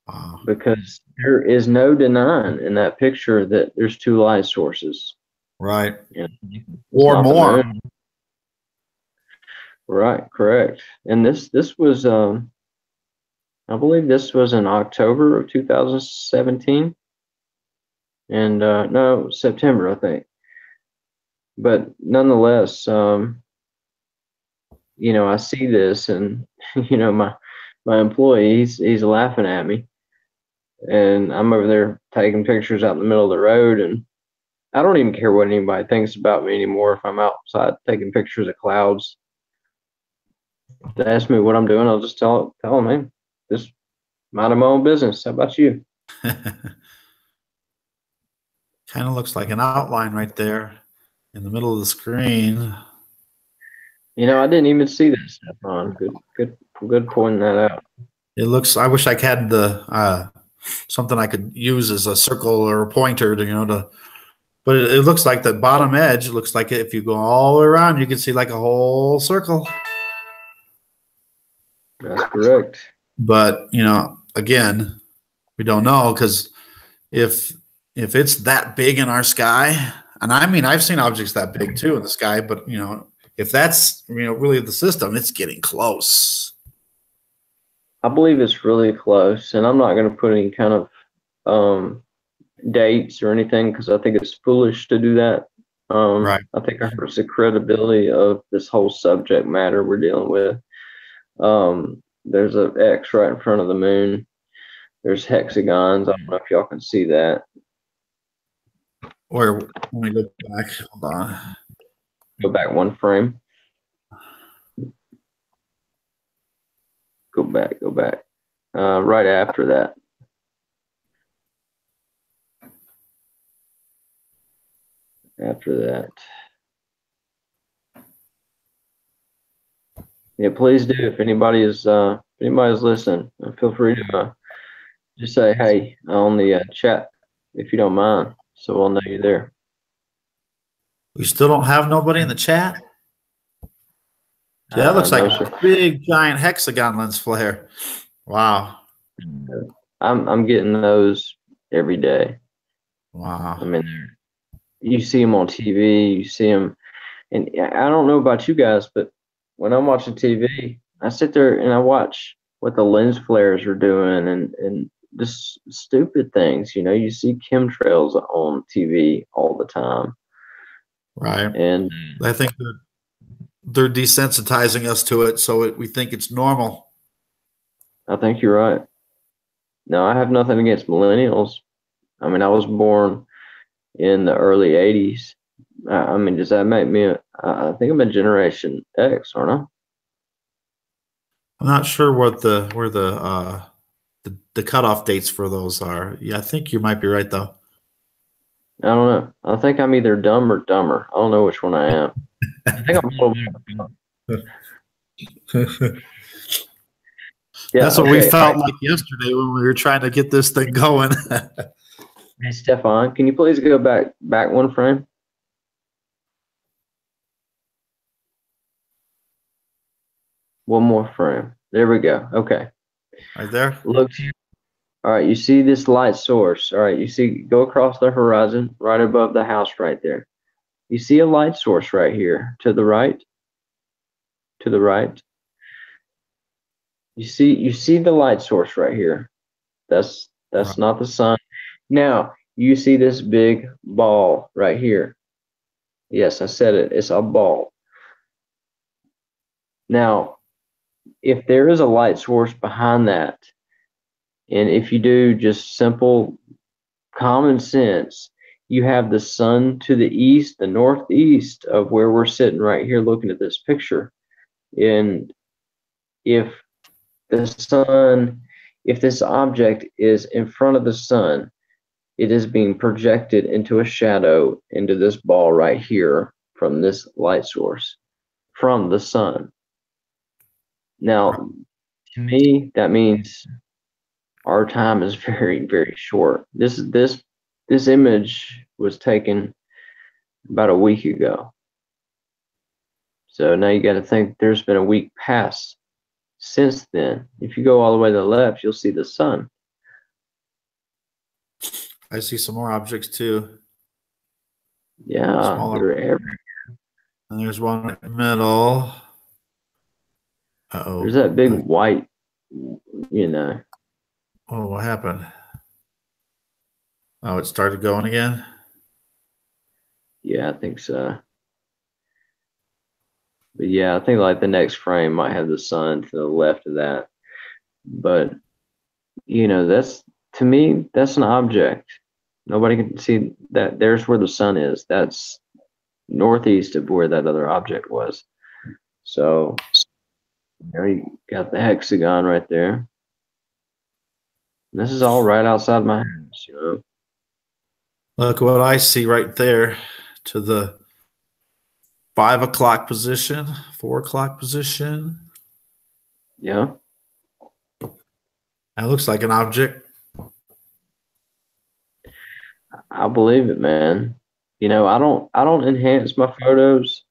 Wow. Because there is no denying in that picture that there's two light sources. Right. You know, Or more. Right, correct. And this was I believe this was in October of 2017. And no, September, I think. But nonetheless, you know, I see this, and you know, my employee, he's laughing at me, and I'm over there taking pictures out in the middle of the road, and I don't even care what anybody thinks about me anymore. If I'm outside taking pictures of clouds, if they ask me what I'm doing, I'll just tell them, hey, just minding my own business. How about you? Kind of looks like an outline right there in the middle of the screen. You know, I didn't even see that, Stefan. Good pointing that out. It looks. I wish I had the something I could use as a circle or a pointer to But it looks like the bottom edge looks like if you go all the way around, you can see like a whole circle. That's correct. But again, we don't know because if it's that big in our sky, And I mean, I've seen objects that big too in the sky, but if that's really the system, it's getting close. I believe it's really close, and I'm not going to put any kind of dates or anything because I think it's foolish to do that. Right. I think it hurts the credibility of this whole subject matter we're dealing with. There's an X right in front of the moon. There's hexagons. I don't know if y'all can see that. Or let me go back. Hold on. Go back one frame. Go back. Go back. Right after that. After that. Yeah, please do. If anybody is listening, feel free to just say hey on the chat if you don't mind, so we'll know you're there. We still don't have nobody in the chat. Yeah, that looks like a big giant hexagon lens flare. Wow. I'm getting those every day. Wow. I mean, you see them on TV, you see them, and I don't know about you guys, but when I'm watching TV, I sit there and I watch what the lens flares are doing and just stupid things. You see chemtrails on TV all the time. Right. And I think they're desensitizing us to it, so we think it's normal. I think you're right. No, I have nothing against millennials. I mean, I was born in the early 80s. I mean, does that make me I think I'm a Generation X, aren't I? I'm not sure where the cutoff dates for those are. Yeah, I think you might be right though. I don't know. I think I'm either dumb or dumber. I don't know which one I am. I think I'm a little bit. Yeah, that's what we felt like yesterday when we were trying to get this thing going. Hey, Stefan, can you please go back one frame? One more frame. There we go. Okay. Right there. Look. All right. You see this light source. All right. You see, go across the horizon right above the house right there. You see a light source right here to the right. To the right. You see the light source right here. That's right. Not the sun. Now, you see this big ball right here. Yes, I said it. It's a ball. Now, if there is a light source behind that, and if you do just simple common sense, you have the sun to the east, the northeast of where we're sitting right here looking at this picture. And if this object is in front of the sun, it is being projected into a shadow into this ball right here from this light source, from the sun. Now, to me, that means our time is very, very short. This image was taken about a week ago. So now you got to think there's been a week past since then. If you go all the way to the left, you'll see the sun. I see some more objects too. Yeah, they're everywhere. And there's one in the middle. Uh-oh. There's that big white, Oh, what happened? Oh, it started going again? Yeah, I think so. But yeah, I think like the next frame might have the sun to the left of that. But, that's, to me, that's an object. Nobody can see that. There's where the sun is. That's northeast of where that other object was. So, you got the hexagon right there. This is all right outside my house, Look what I see right there to the 5 o'clock position, 4 o'clock position. Yeah. That looks like an object. I believe it, man. I don't enhance my photos.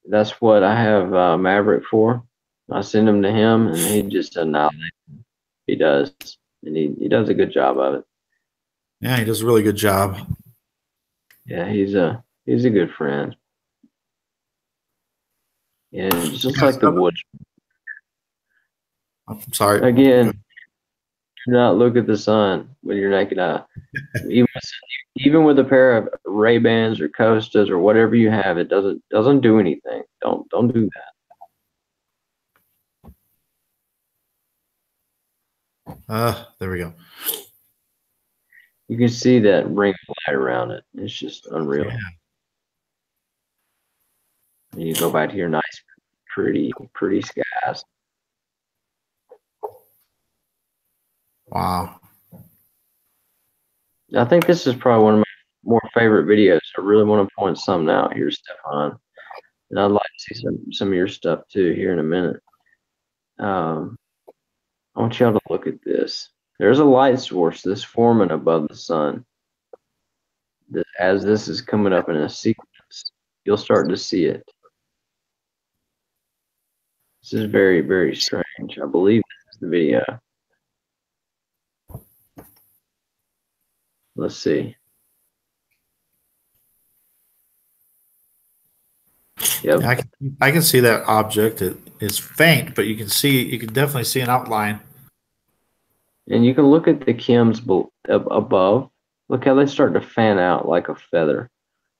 That's what I have Maverick for. I send them to him, and he just annihilates them. He does, and he does a good job of it. Yeah, he does a really good job. Yeah, he's a good friend. And it's just Yes. like the woods. I'm sorry. Again, do not look at the sun with your naked eye. Even even with a pair of Ray-Bans or Costas or whatever you have, it doesn't do anything. Don't do that. There we go. You can see that ring of light around it. It's just unreal. Yeah. And you go back to your nice, pretty skies. Wow. I think this is probably one of my more favorite videos. I really want to point something out here, Stefan. And I'd like to see some of your stuff too here in a minute. I want y'all to look at this. There's a light source that's forming above the sun. As this is coming up in a sequence, you'll start to see it. This is very, very strange. I believe this is the video. Let's see. Yep. Yeah, I can see that object. It's faint, but you can definitely see an outline. And you can look at the chems above. Look how they start to fan out like a feather.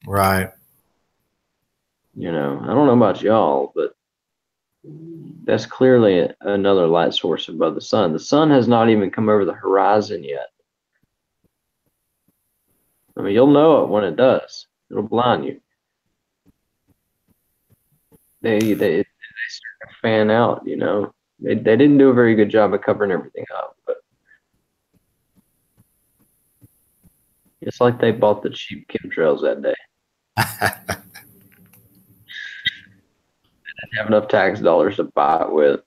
Right. You know, I don't know about y'all, but that's clearly another light source above the sun. The sun has not even come over the horizon yet. I mean, you'll know it when it does. It'll blind you. They start to fan out, you know. They didn't do a very good job of covering everything up, but it's like they bought the cheap chemtrails that day. They didn't have enough tax dollars to buy it with.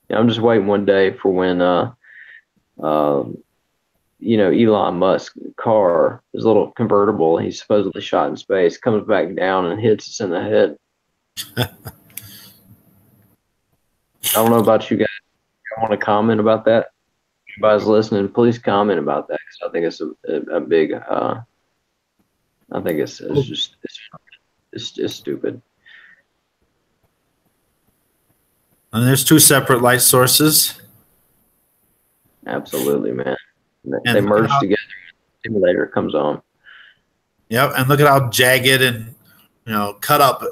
Yeah, I'm just waiting one day for when you know, Elon Musk's car, his little convertible, he's supposedly shot in space, comes back down and hits us in the head. I don't know about you guys. I want to comment about that. If anybody's listening, please comment about that because I think it's a big. I think it's just stupid. And there's two separate light sources. Absolutely, man. They merge together. The simulator comes on. Yep, and look at how jagged and cut up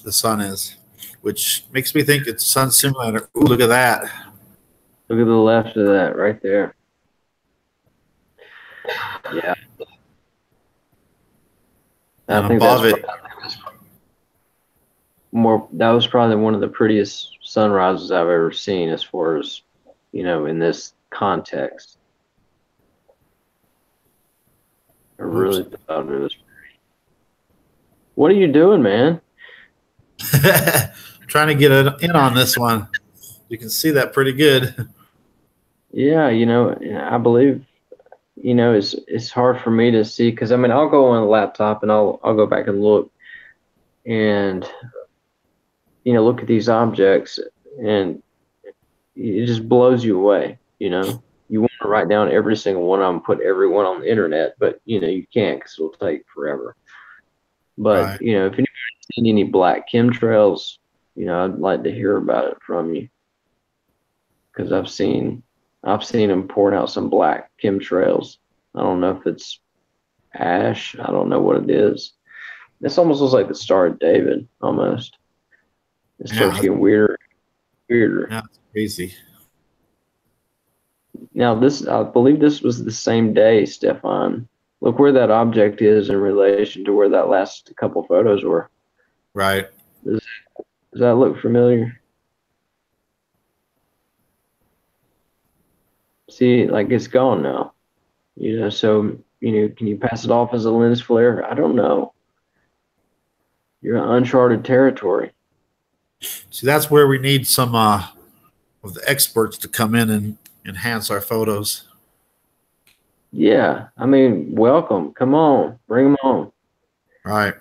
the sun is, which makes me think it's sun simulator. Ooh, look at that. Look at the left of that right there. Yeah. And I think above it. That was probably one of the prettiest sunrises I've ever seen as far as, you know, in this context. I really thought it was pretty. What are you doing, man? Trying to get in on this one. You can see that pretty good. Yeah, you know, I believe, you know, it's hard for me to see because I mean I'll go on a laptop and I'll go back and look and you know look at these objects and it just blows you away, you know. You want to write down every single one of them, put every one on the internet, but you know you can't because it'll take forever. But Right. you know, if anybody's seen any black chemtrails, you know, I'd like to hear about it from you because I've seen them pouring out some black chemtrails. I don't know if it's ash. I don't know what it is. This almost looks like the Star of David, almost. It starts getting weirder. Yeah, it's crazy. Now, I believe this was the same day, Stefan. Look where that object is in relation to where that last couple photos were. Right. Does that look familiar? See, like it's gone now. You know, so, you know, can you pass it off as a lens flare? I don't know. You're in uncharted territory. See, that's where we need some of the experts to come in and enhance our photos. Yeah, I mean, welcome. Come on, bring them on. Right.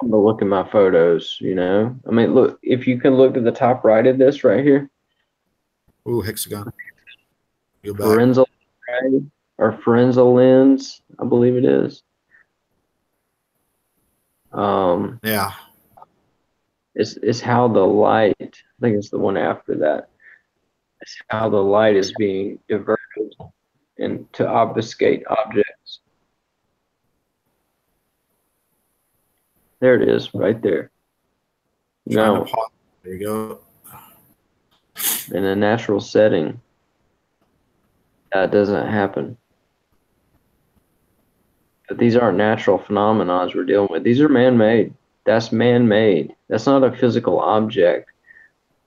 I'm gonna look at my photos. You know, I mean, look. If you can look to the top right of this right here. Ooh, hexagon. Lorenzo, or Forenza lens, I believe it is. Yeah. It's how the light, I think it's the one after that. It's how the light is being diverted and to obfuscate objects. There it is, right there. Trying to No, pause. There you go. in a natural setting, that doesn't happen. But these aren't natural phenomena we're dealing with. These are man-made. That's man-made. That's not a physical object.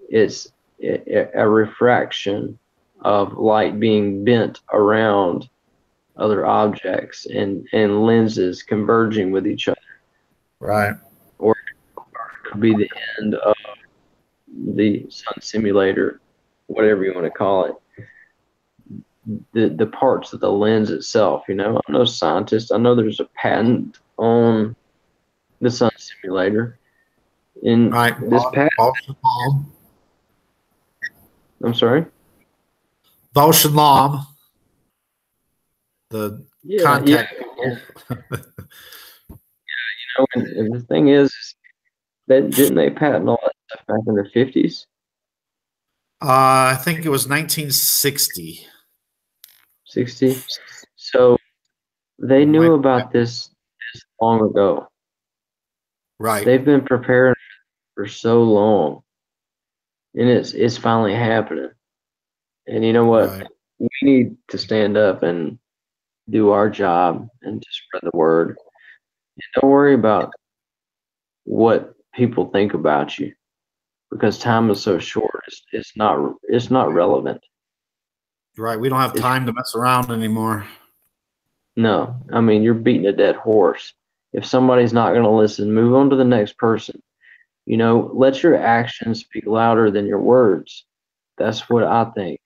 It's a refraction of light being bent around other objects and lenses converging with each other. Right. Or it could be the end of the sun simulator, whatever you want to call it. The parts of the lens itself, I'm no scientist. I know there's a patent on the sun simulator. In Right. this patent, I'm sorry? Bausch and Lomb, the contact. Yeah. And the thing is that didn't they patent all that stuff back in the 50s? I think it was 1960. 60? So they knew about this long ago. Right. They've been preparing for so long, and it's finally happening. And you know what? Right. We need to stand up and do our job and to spread the word. And don't worry about what people think about you, because time is so short. It's not relevant. Right. We don't have time to mess around anymore. No, I mean, you're beating a dead horse. If somebody's not going to listen, move on to the next person. Let your actions speak louder than your words. That's what I think.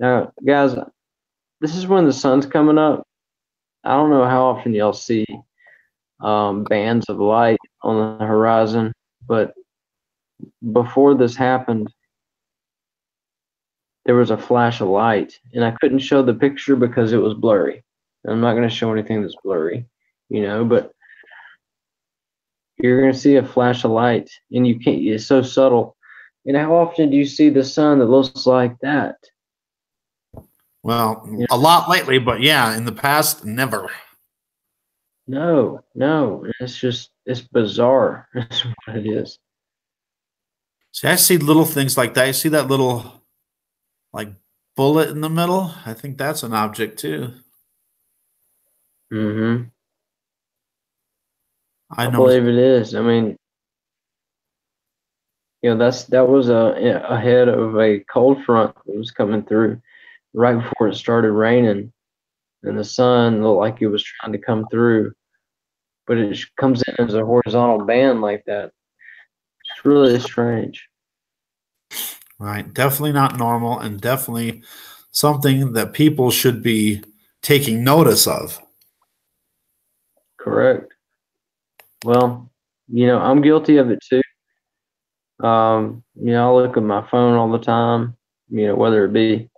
Now, guys, this is when the sun's coming up. I don't know how often y'all see bands of light on the horizon, but before this happened, there was a flash of light, and I couldn't show the picture because it was blurry. I'm not going to show anything that's blurry, but you're going to see a flash of light, and you can't, it's so subtle. And how often do you see the sun that looks like that? Well, a lot lately, but yeah, in the past, never. No. It's bizarre. That's what it is. See, I see little things like that. You see that little, like, bullet in the middle? I think that's an object, too. Mm-hmm. I know. Believe it is. I mean, that was ahead of a cold front that was coming through right before it started raining, and the sun looked like it was trying to come through, but it comes in as a horizontal band like that. It's really strange. Right. Definitely not normal, and definitely something that people should be taking notice of. Correct. Well, I'm guilty of it too. I look at my phone all the time, whether it be,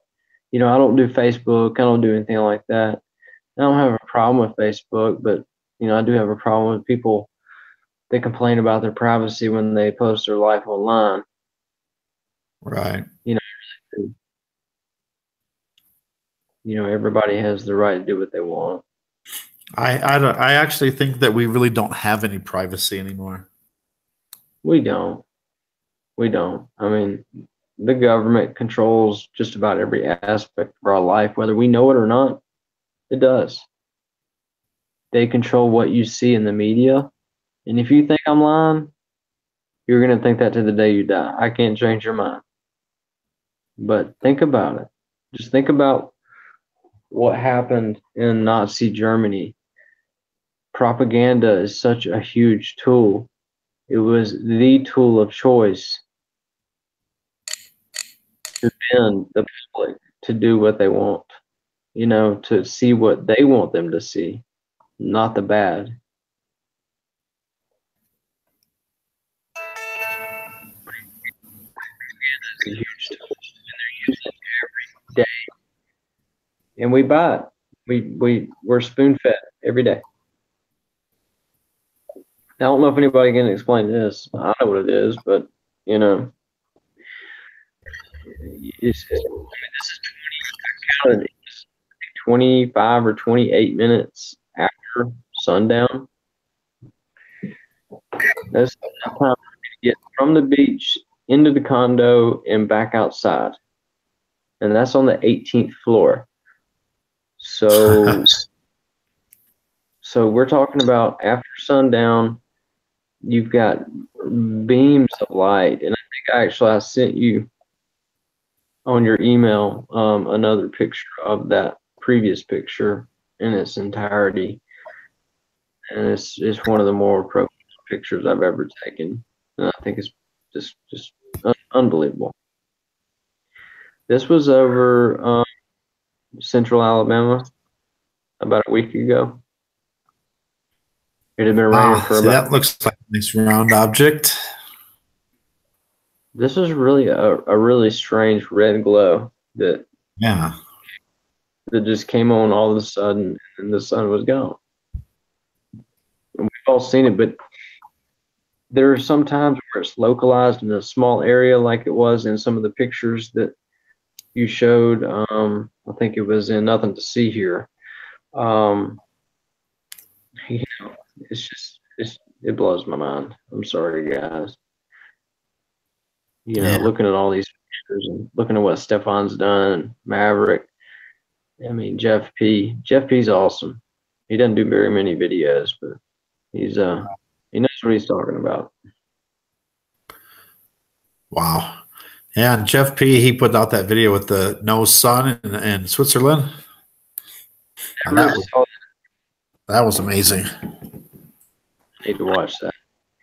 I don't do Facebook, I don't do anything like that. I don't have a problem with Facebook, but, I do have a problem with people that complain about their privacy when they post their life online. Right. Everybody has the right to do what they want. I actually think that we really don't have any privacy anymore. We don't. I mean, the government controls just about every aspect of our life, whether we know it or not. It does. They control what you see in the media. And if you think I'm lying, you're going to think that to the day you die. I can't change your mind. But think about it. Just think about what happened in Nazi Germany. Propaganda is such a huge tool. It was the tool of choice to bend the public to do what they want, to see what they want them to see, not the bad. It's a huge tool, and they're using it every day, and we buy it. We're spoon fed every day. I don't know if anybody can explain this. I know what it is, but you know, this is counted 25 or 28 minutes after sundown. That's enough time to get from the beach into the condo and back outside. And that's on the 18th floor. So we're talking about after sundown, you've got beams of light. And I think I sent you on your email another picture of that previous picture in its entirety. And it's one of the more professional pictures I've ever taken. And I think it's just unbelievable. This was over Central Alabama about a week ago. It had been raining for about. That looks like a nice round object. This is really a really strange red glow that just came on all of a sudden, and the sun was gone. And we've all seen it, but there are some times where it's localized in a small area, like it was in some of the pictures that you showed. I think it was in Nothing to See Here. You know, it blows my mind. I'm sorry, guys. You know, looking at all these pictures and looking at what Stefan's done, Maverick. I mean, Jeff P. Jeff P's awesome. He doesn't do very many videos, but he's he knows what he's talking about. Wow. Yeah, and Jeff P, he put out that video with the no sun in Switzerland. And that was amazing. I need to watch that.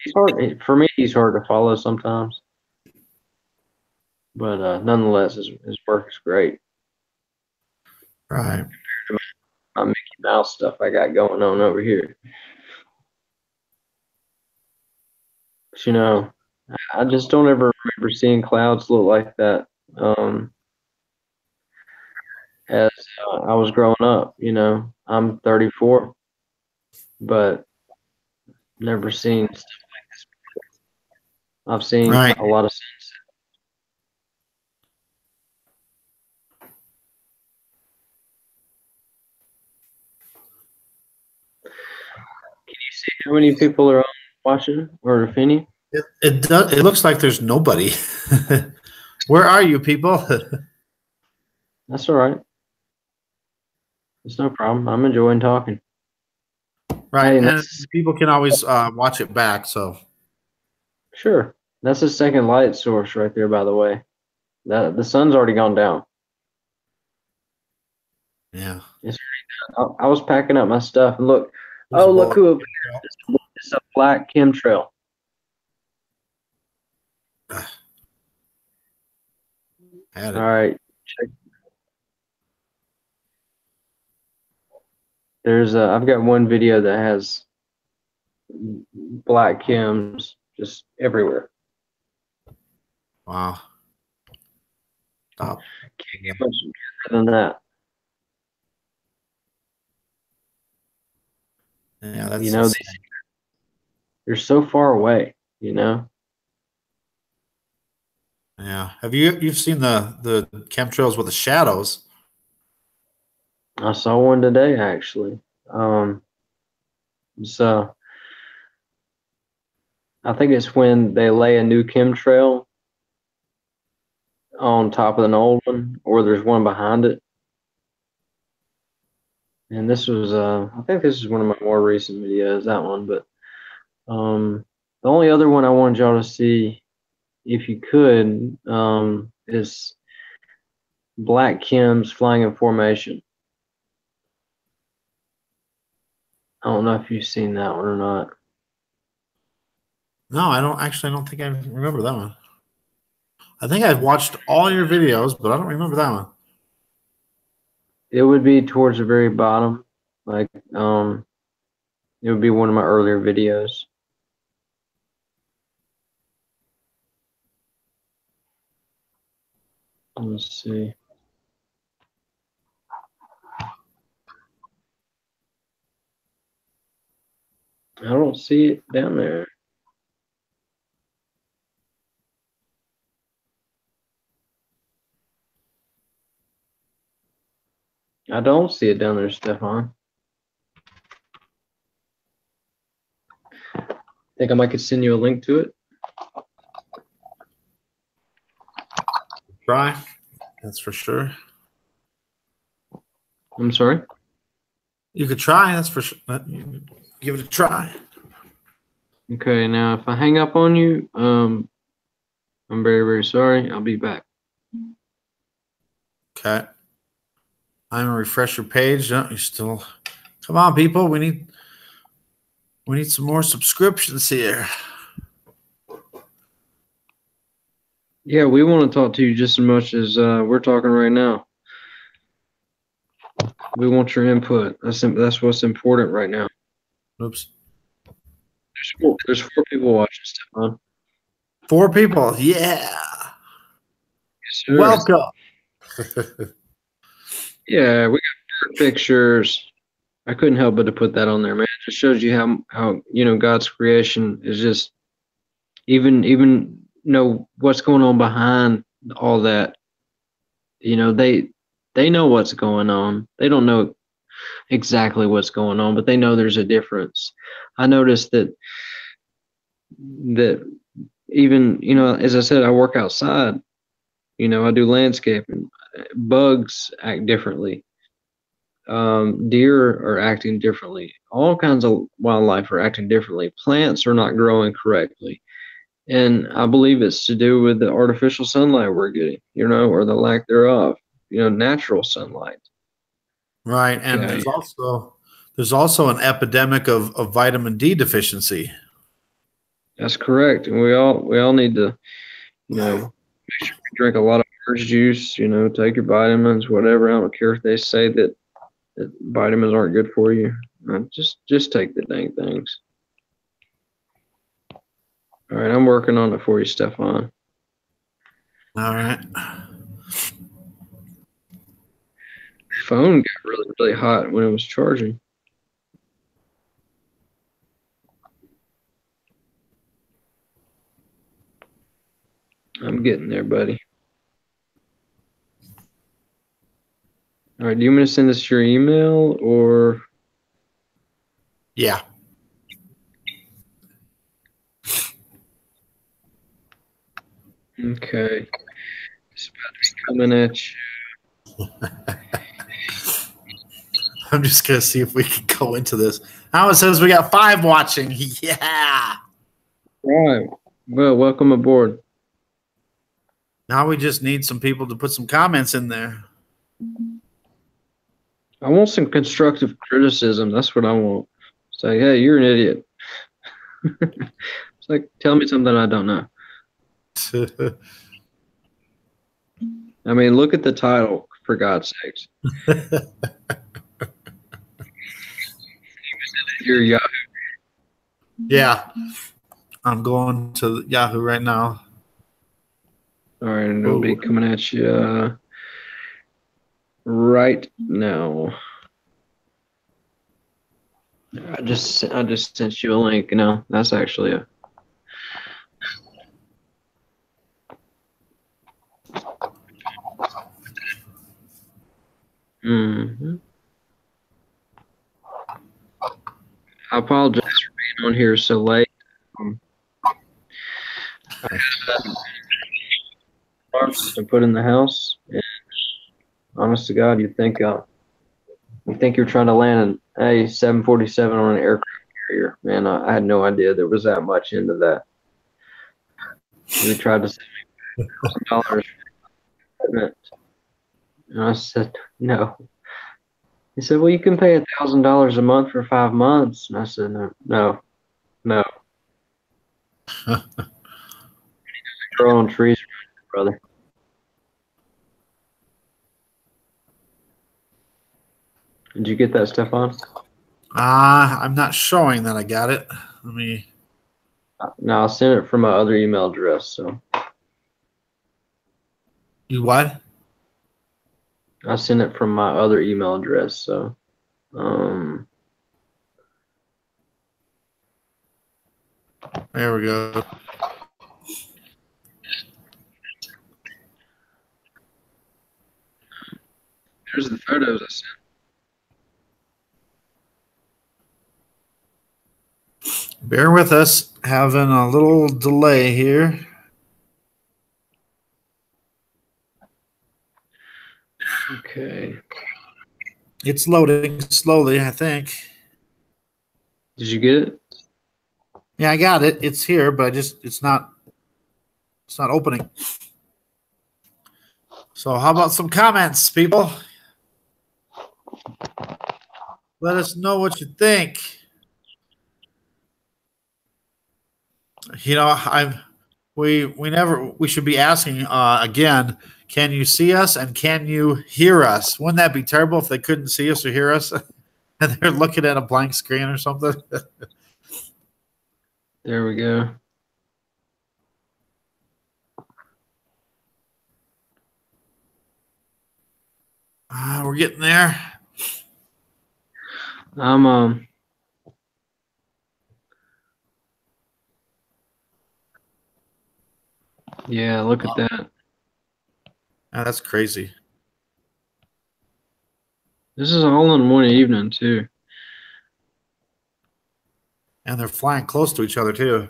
He's hard for me. He's hard to follow sometimes, but nonetheless, his work is great. Right. My Mickey Mouse stuff I got going on over here. But, you know, I just don't ever remember seeing clouds look like that as I was growing up. You know, I'm 34, but never seen stuff like this before. I've seen a lot of sunsets. Can you see how many people are watching, or if any? It does. It looks like there's nobody. Where are you, people? That's all right. It's no problem. I'm enjoying talking. Right, and people can always watch it back. So sure, that's a second light source right there. By the way, the sun's already gone down. Yeah, it's already done. I was packing up my stuff and look. Look who over here. It's a black chemtrail. All right, check. I've got one video that has black chems just everywhere. Wow. Stop. Can't get much better than that. Yeah, that's, you know, they're so far away, you know. Yeah. Have you've seen the chemtrails with the shadows? I saw one today actually. So I think it's when they lay a new chemtrail on top of an old one, or there's one behind it. And this was I think this is one of my more recent videos, that one, but the only other one I wanted y'all to see, if you could, is black chems flying in formation. I don't know if you've seen that one or not. No, I don't think I remember that one. I think I've watched all your videos, but I don't remember that one. It would be towards the very bottom, like it would be one of my earlier videos. Let's see. I don't see it down there. I don't see it down there, Stefan. Think I might could send you a link to it? Try. That's for sure. I'm sorry? You could try. That's for sure. Give it a try. Okay, now if I hang up on you, I'm very, very sorry. I'll be back. Okay. I'm gonna refresh your page. No, you still. Come on, people. We need some more subscriptions here. Yeah, we want to talk to you just as much as we're talking right now. We want your input. That's what's important right now. Oops. There's four people watching, Stefan. 4 people. Yeah. Yes, sir. Welcome. Yeah, we got bird pictures. I couldn't help but to put that on there, man. It just shows you how God's creation is just even what's going on behind all that. They know what's going on. They don't know exactly what's going on, but they know there's a difference. I noticed that even, as I said, I work outside. I do landscaping. Bugs act differently. Deer are acting differently. All kinds of wildlife are acting differently. Plants are not growing correctly. And I believe it's to do with the artificial sunlight we're getting, or the lack thereof, natural sunlight. Right. And there's also an epidemic of vitamin D deficiency. That's correct. And we all need to, make sure we drink a lot of orange juice, take your vitamins, whatever. I don't care if they say that vitamins aren't good for you. Just take the dang things. All right, I'm working on it for you, Stefan. All right. Phone got really, really hot when it was charging. I'm getting there, buddy. All right, do you want me to send this to your email or? Yeah. Okay. It's about to be coming at you. I'm just going to see if we can go into this. Now it says we got 5 watching. Yeah. All right. Well, welcome aboard. Now we just need some people to put some comments in there. I want some constructive criticism. That's what I want. Say, hey, you're an idiot. It's like, tell me something I don't know. I mean, look at the title, for God's sakes. You're Yahoo. Yeah. I'm going to Yahoo right now. All right, and it'll be coming at you right now. I just sent you a link. No, that's actually a. Mm-hmm. I apologize for being on here so late. I had to put in the house, and honest to God, you think you're trying to land an A747 on an aircraft carrier. Man, I had no idea there was that much into that. We tried to send me $1,000 for equipment, and I said no. He said, "Well, you can pay $1,000 a month for 5 months." And I said, "No." Grow on trees, brother. Did you get that, Stefan? I'm not showing that I got it. Let me. No, I'll send it from my other email address. So. You what? I sent it from my other email address. So. There we go. Here's the photos I sent. Bear with us, having a little delay here. Okay. It's loading slowly, I think. Did you get it? Yeah, I got it. It's here, but it's not opening. So how about some comments, people? Let us know what you think. You know, we should be asking again, can you see us and can you hear us? Wouldn't that be terrible if they couldn't see us or hear us and they're looking at a blank screen or something? There we go. We're getting there. I'm yeah, look at that. That's crazy. This is all in one evening too. And they're flying close to each other too.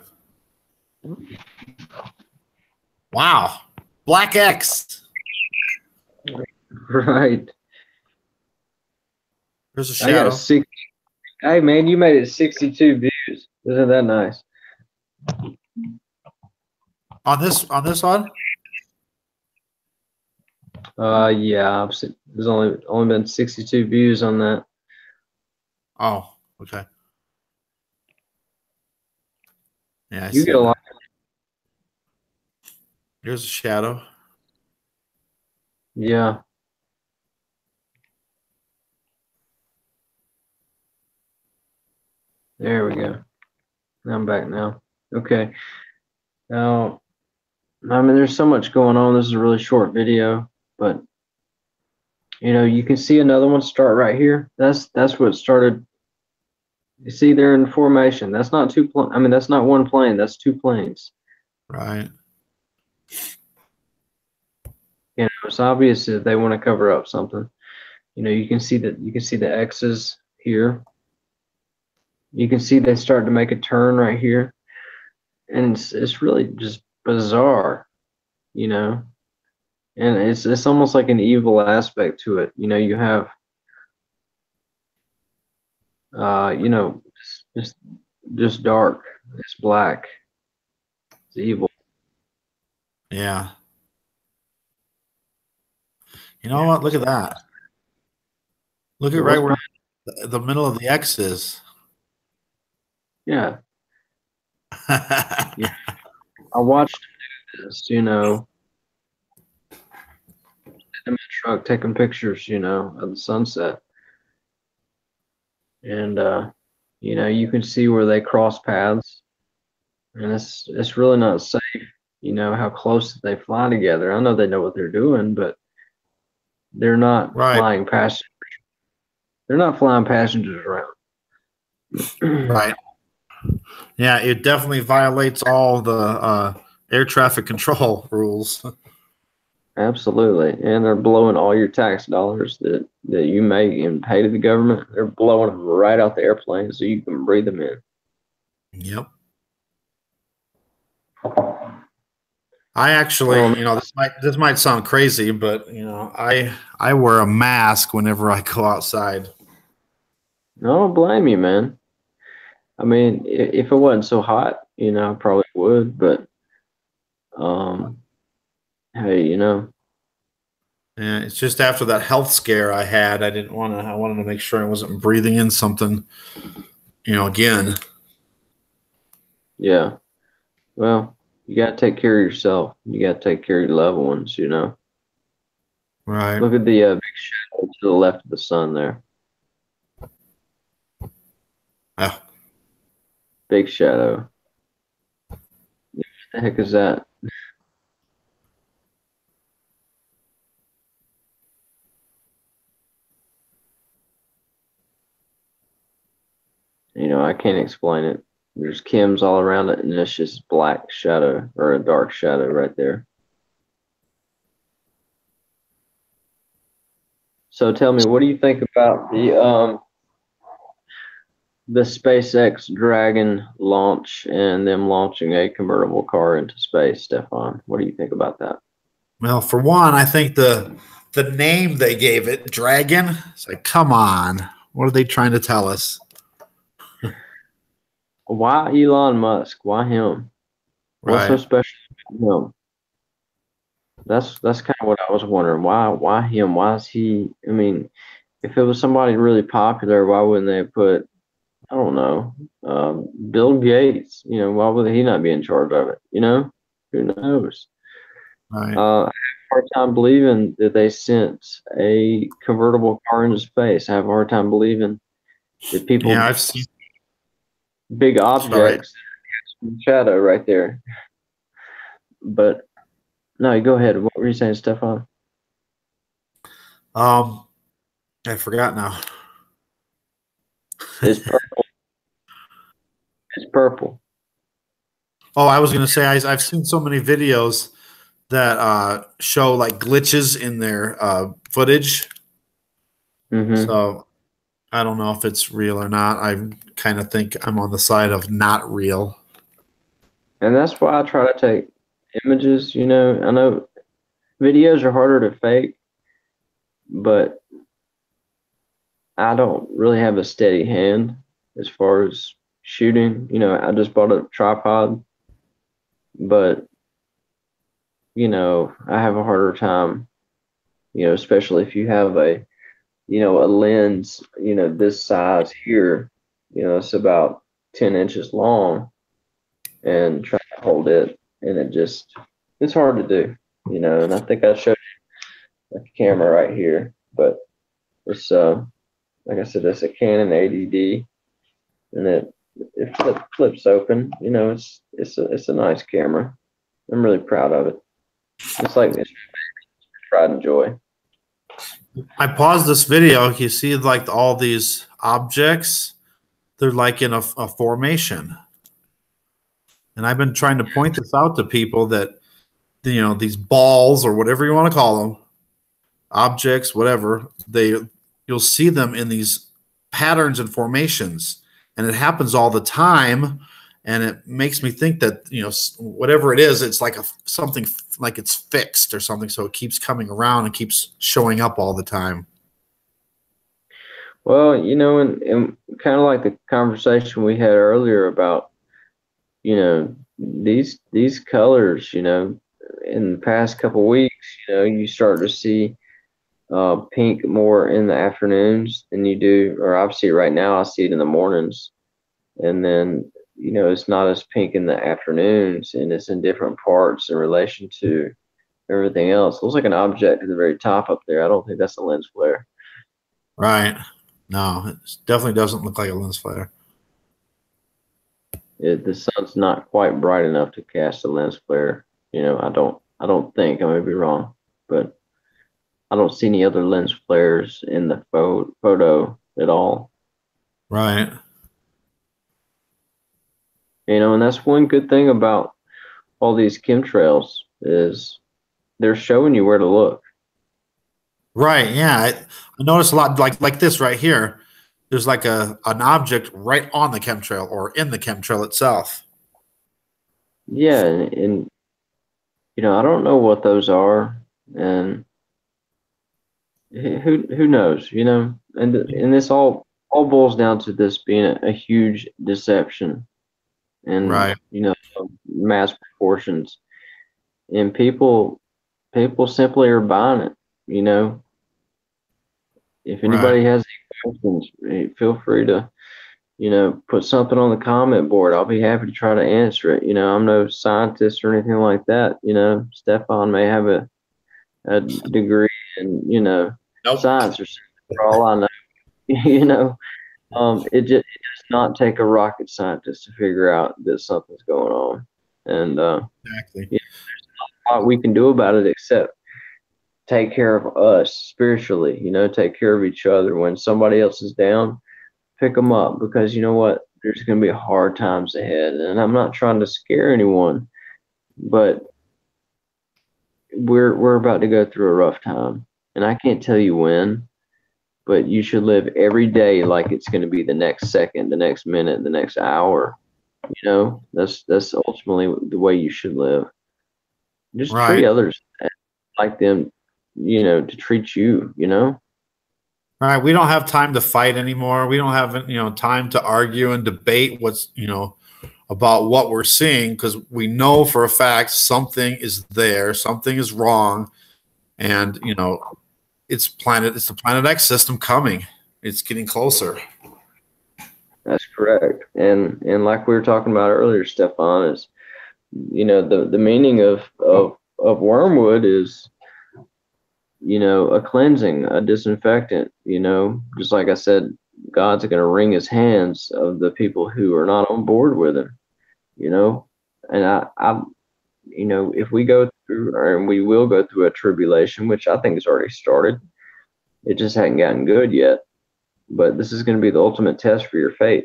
Wow. Black X. Right. There's a I got shadow. 60. Hey man, you made it 62 views. Isn't that nice? On this one? Yeah, there's only been 62 views on that. Oh, okay. Yeah, I You see get a lot. Here's a shadow. Yeah. There we go. I'm back now. Okay. Now, I mean, there's so much going on. This is a really short video, but you can see another one start right here. That's what started. You see, they're in formation. That's not two. I mean, that's not one plane. That's two planes. Right. It's obvious that they want to cover up something. You can see the X's here. You can see they start to make a turn right here, and it's really just bizarre, and it's almost like an evil aspect to it. You have just just dark. It's black. It's evil. Yeah. You know what? Look at that. Look at right where the middle of the X is. Yeah. Yeah. I watched him do this, in a truck taking pictures, of the sunset. And you can see where they cross paths. And it's really not safe, how close they fly together. I know they know what they're doing, but they're not flying passengers. They're not flying passengers around. Right. Yeah, it definitely violates all the air traffic control rules. Absolutely. And they're blowing all your tax dollars that you make and pay to the government. They're blowing them right out the airplane so you can breathe them in. Yep. I actually, this might sound crazy, but I wear a mask whenever I go outside. I don't blame you, man. I mean, if it wasn't so hot, I probably would, but hey, Yeah, it's just after that health scare I had, I wanted to make sure I wasn't breathing in something, again. Yeah. Well, you got to take care of yourself. You got to take care of your loved ones, Right. Look at the big shadow to the left of the sun there. Yeah. Big shadow. What the heck is that? I can't explain it. There's chems all around it, and it's just black shadow or a dark shadow right there. So tell me, what do you think about the SpaceX Dragon launch and them launching a convertible car into space, Stefan? What do you think about that? Well, for one, I think the name they gave it, Dragon, it's like, come on. What are they trying to tell us? Why Elon Musk? Why him? What's so Right. special about him? That's kind of what I was wondering. Why him? Why is he? I mean, if it was somebody really popular, why wouldn't they put, I don't know, Bill Gates? You know, why would he not be in charge of it? You know, who knows? Right. I have a hard time believing that they sent a convertible car into space. I have a hard time believing that Yeah, people, I've seen. big Sorry. objects, shadow right there. But no, go ahead. What were you saying, Stefan? Um, I forgot now. It's purple. It's purple. Oh, I was gonna say I've seen so many videos that show like glitches in their footage. Hmm. So I don't know if it's real or not. I kind of think I'm on the side of not real. And that's why I try to take images. You know, I know videos are harder to fake, but I don't really have a steady hand as far as shooting. You know, I just bought a tripod, but you know, I have a harder time, you know, especially if you have a, you know, a lens, you know, this size here, you know, it's about 10 inches long, and try to hold it, and it's hard to do, you know, and I think I showed you a camera right here, but it's, like I said, it's a Canon 80D, and it flips open, you know, it's a nice camera. I'm really proud of it. It's pride and joy. I paused this video. You see, like all these objects, they're like in a formation. And I've been trying to point this out to people that these balls or whatever you want to call them, objects, whatever, you'll see them in these patterns and formations, and it happens all the time. And it makes me think that whatever it is, it's like something like it's fixed or something, so it keeps coming around and keeps showing up all the time. Well, you know, and kind of like the conversation we had earlier about, you know, these colors, you know, in the past couple weeks, you know, you start to see pink more in the afternoons than you do, or obviously right now I see it in the mornings, and then you know it's not as pink in the afternoons, and it's in different parts in relation to everything else. It looks like an object at the very top up there. I don't think that's a lens flare. Right. No, it definitely doesn't look like a lens flare. The sun's not quite bright enough to cast a lens flare. You know, I don't think, I may be wrong, but I don't see any other lens flares in the photo at all. Right. You know, and that's one good thing about all these chemtrails is they're showing you where to look. Right. Yeah. I noticed a lot like this right here. There's like an object right on the chemtrail or in the chemtrail itself. Yeah, and you know, I don't know what those are, and who knows, you know, and this all boils down to this being a huge deception, and Right. you know, mass proportions, and people simply are buying it. You know, if Right. anybody has any questions, feel free to, you know, put something on the comment board. I'll be happy to try to answer it. You know, I'm no scientist or anything like that. You know, Stefan may have a degree in, you know, Nope. science or something for all I know. You know, it does not take a rocket scientist to figure out that something's going on. And Exactly. you know, what we can do about it except take care of us spiritually, you know, take care of each other. When somebody else is down, pick them up, because you know what? there's going to be hard times ahead. And I'm not trying to scare anyone, but we're about to go through a rough time. And I can't tell you when, but you should live every day like it's going to be the next second, the next minute, the next hour. You know, that's ultimately the way you should live. Just treat Right. others like them, you know, to treat you, you know? Right. We don't have time to fight anymore. We don't have, time to argue and debate about what we're seeing, because we know for a fact something is there, something is wrong, and it's the Planet X system coming. It's getting closer. That's correct. And like we were talking about earlier, Stefan, is, you know, the meaning of wormwood is, you know, a cleansing, a disinfectant, you know, just like I said, God's going to wring his hands of the people who are not on board with him, you know. And I you know, if we go through, or we will go through a tribulation, which I think has already started, it just hadn't gotten good yet. But this is going to be the ultimate test for your faith.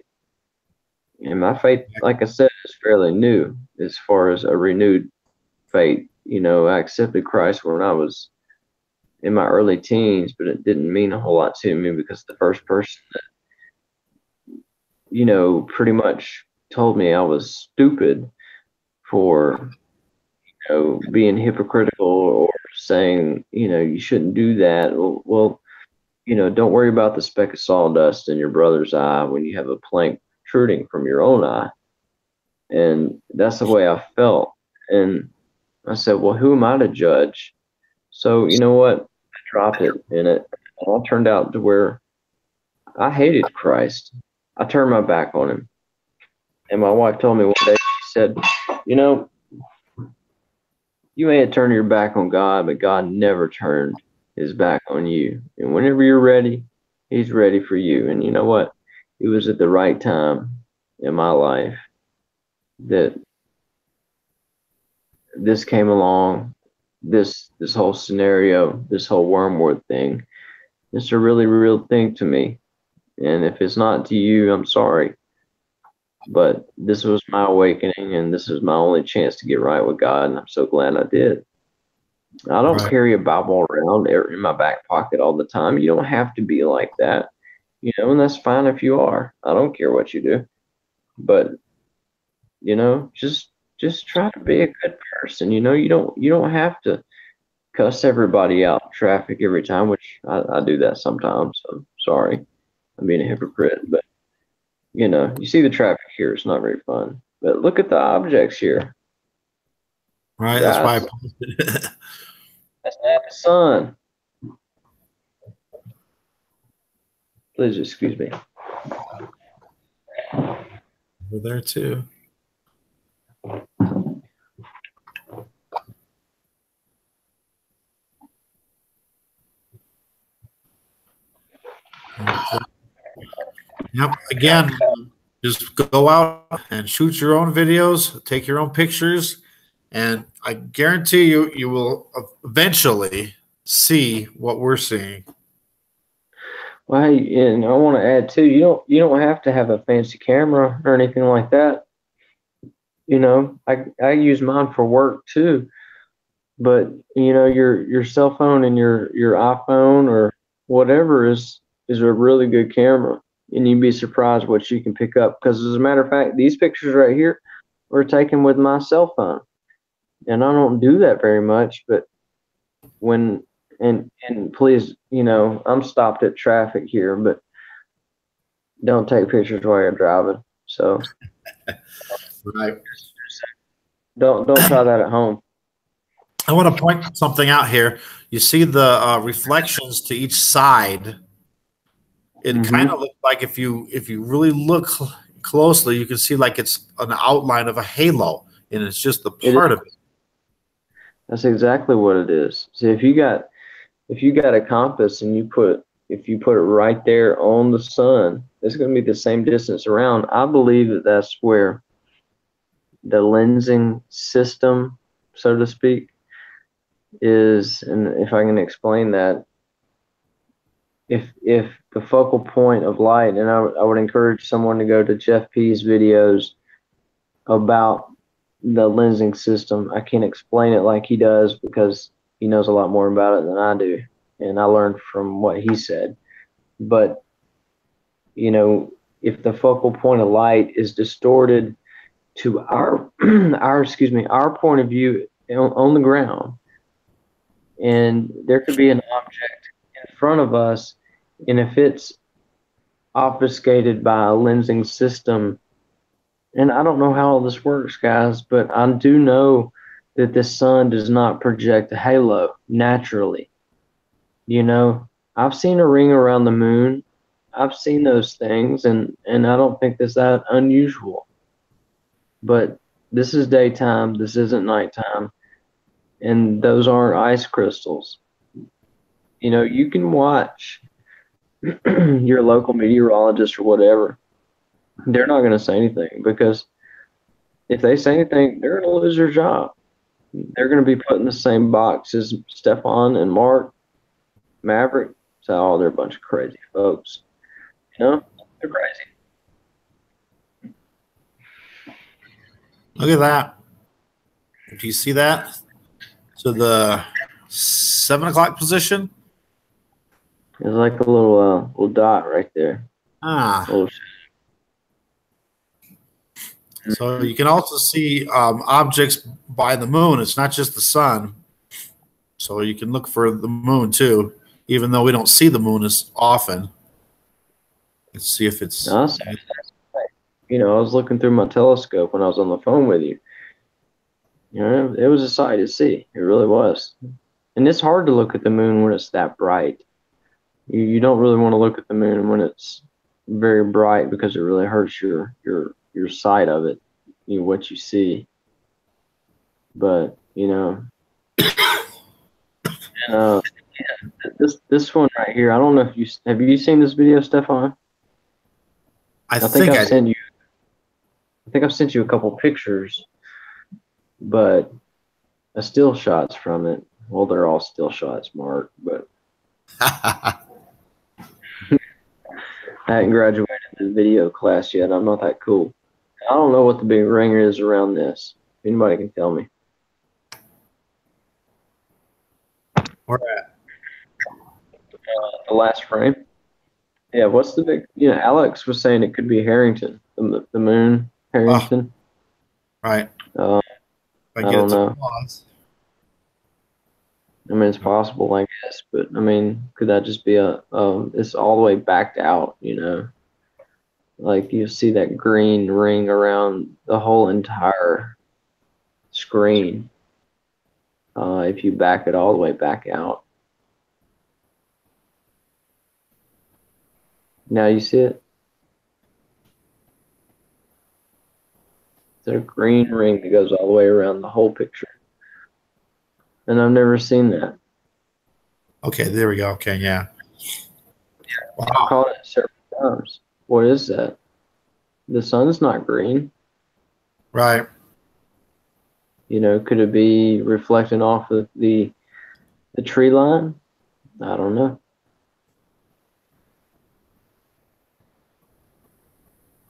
And my faith, like I said, is fairly new as far as a renewed faith. You know, I accepted Christ when I was in my early teens, but it didn't mean a whole lot to me because the first person that, you know, pretty much told me I was stupid for, you know, being hypocritical or saying, you know, you shouldn't do that. Well, you know, don't worry about the speck of sawdust in your brother's eye when you have a plank protruding from your own eye. And that's the way I felt. And I said, well, who am I to judge? So, you know what? I dropped it, and it all turned out to where I hated Christ. I turned my back on him. And my wife told me one day, she said, you know, you may have turned your back on God, but God never turned his back on you. And whenever you're ready, he's ready for you. And you know what? It was at the right time in my life that this came along, this whole scenario, this whole wormwood thing. It's a really real thing to me. And if it's not to you, I'm sorry. But this was my awakening, and this is my only chance to get right with God, and I'm so glad I did. I don't Right. carry a Bible around in my back pocket all the time. You don't have to be like that, you know, and that's fine if you are. I don't care what you do. But, you know, just try to be a good person. You know, you don't have to cuss everybody out in traffic every time, which I do that sometimes. So sorry, I'm being a hypocrite, but you know, you see the traffic here, it's not very fun. But look at the objects here, Right. That's why I guys. posted it. That's not the sun. Please excuse me. We're there too. Yep. Again, just go out and shoot your own videos, take your own pictures, and I guarantee you will eventually see what we're seeing. Well, hey, and I want to add too, you don't have to have a fancy camera or anything like that. You know, I use mine for work too. But you know, your cell phone and your iPhone or whatever is a really good camera, and you'd be surprised what you can pick up. Because as a matter of fact, these pictures right here were taken with my cell phone, and I don't do that very much. But when and please, you know, I'm stopped at traffic here, but don't take pictures while you're driving. So Right. don't try that at home. I want to point something out here. You see the reflections to each side. It kind of looks like if you really look closely, you can see like it's an outline of a halo, and it's just the It part is. of it. That's exactly what it is. See, if you got a compass and if you put it right there on the sun, it's going to be the same distance around. I believe that that's where the lensing system, so to speak, is. And if I can explain that, if the focal point of light, and I would encourage someone to go to Jeff P's videos about the lensing system. I can't explain it like he does because he knows a lot more about it than I do, and I learned from what he said. But if the focal point of light is distorted to our point of view on the ground, and there could be an object in front of us, and if it's obfuscated by a lensing system, and I don't know how all this works, guys, but I do know that the sun does not project a halo naturally. I've seen a ring around the moon. I've seen those things, and I don't think that's that unusual. But this is daytime. This isn't nighttime. And those aren't ice crystals. You can watch your local meteorologist or whatever. They're not going to say anything, because if they say anything, they're going to lose their job. They're going to be put in the same box as Stefan and Mark, Maverick. So, they're a bunch of crazy folks. They're crazy. Look at that. Do you see that? So the 7 o'clock position. It's like a little dot right there. So you can also see objects by the moon. It's not just the sun. So you can look for the moon too, even though we don't see the moon as often. Let's see if it's. Awesome. I was looking through my telescope when I was on the phone with you. It was a sight to see. It really was. And it's hard to look at the moon when it's that bright. You don't really want to look at the moon when it's very bright, because it really hurts your sight of it, what you see. But this one right here, I don't know if have you seen this video, Stefan? I think I've sent you. I think I've sent you a couple pictures, but still shots from it. Well, they're all still shots, Mark, but I hadn't graduated the video class yet. I'm not that cool. I don't know what the big ringer is around this. If anybody can tell me. Where at? The last frame. Yeah, what's the big? Alex was saying it could be Harrington, the moon, Harrington. Right. I don't know. I mean, it's possible, I guess, but I mean, could that just be it's all the way backed out, Like you see that green ring around the whole entire screen. If you back it all the way back out. Now you see it? It's a green ring that goes all the way around the whole picture. And I've never seen that. Okay, there we go. Okay, yeah. Wow. I've caught it several times. What is that? The sun's not green. Right. Could it be reflecting off of the tree line? I don't know.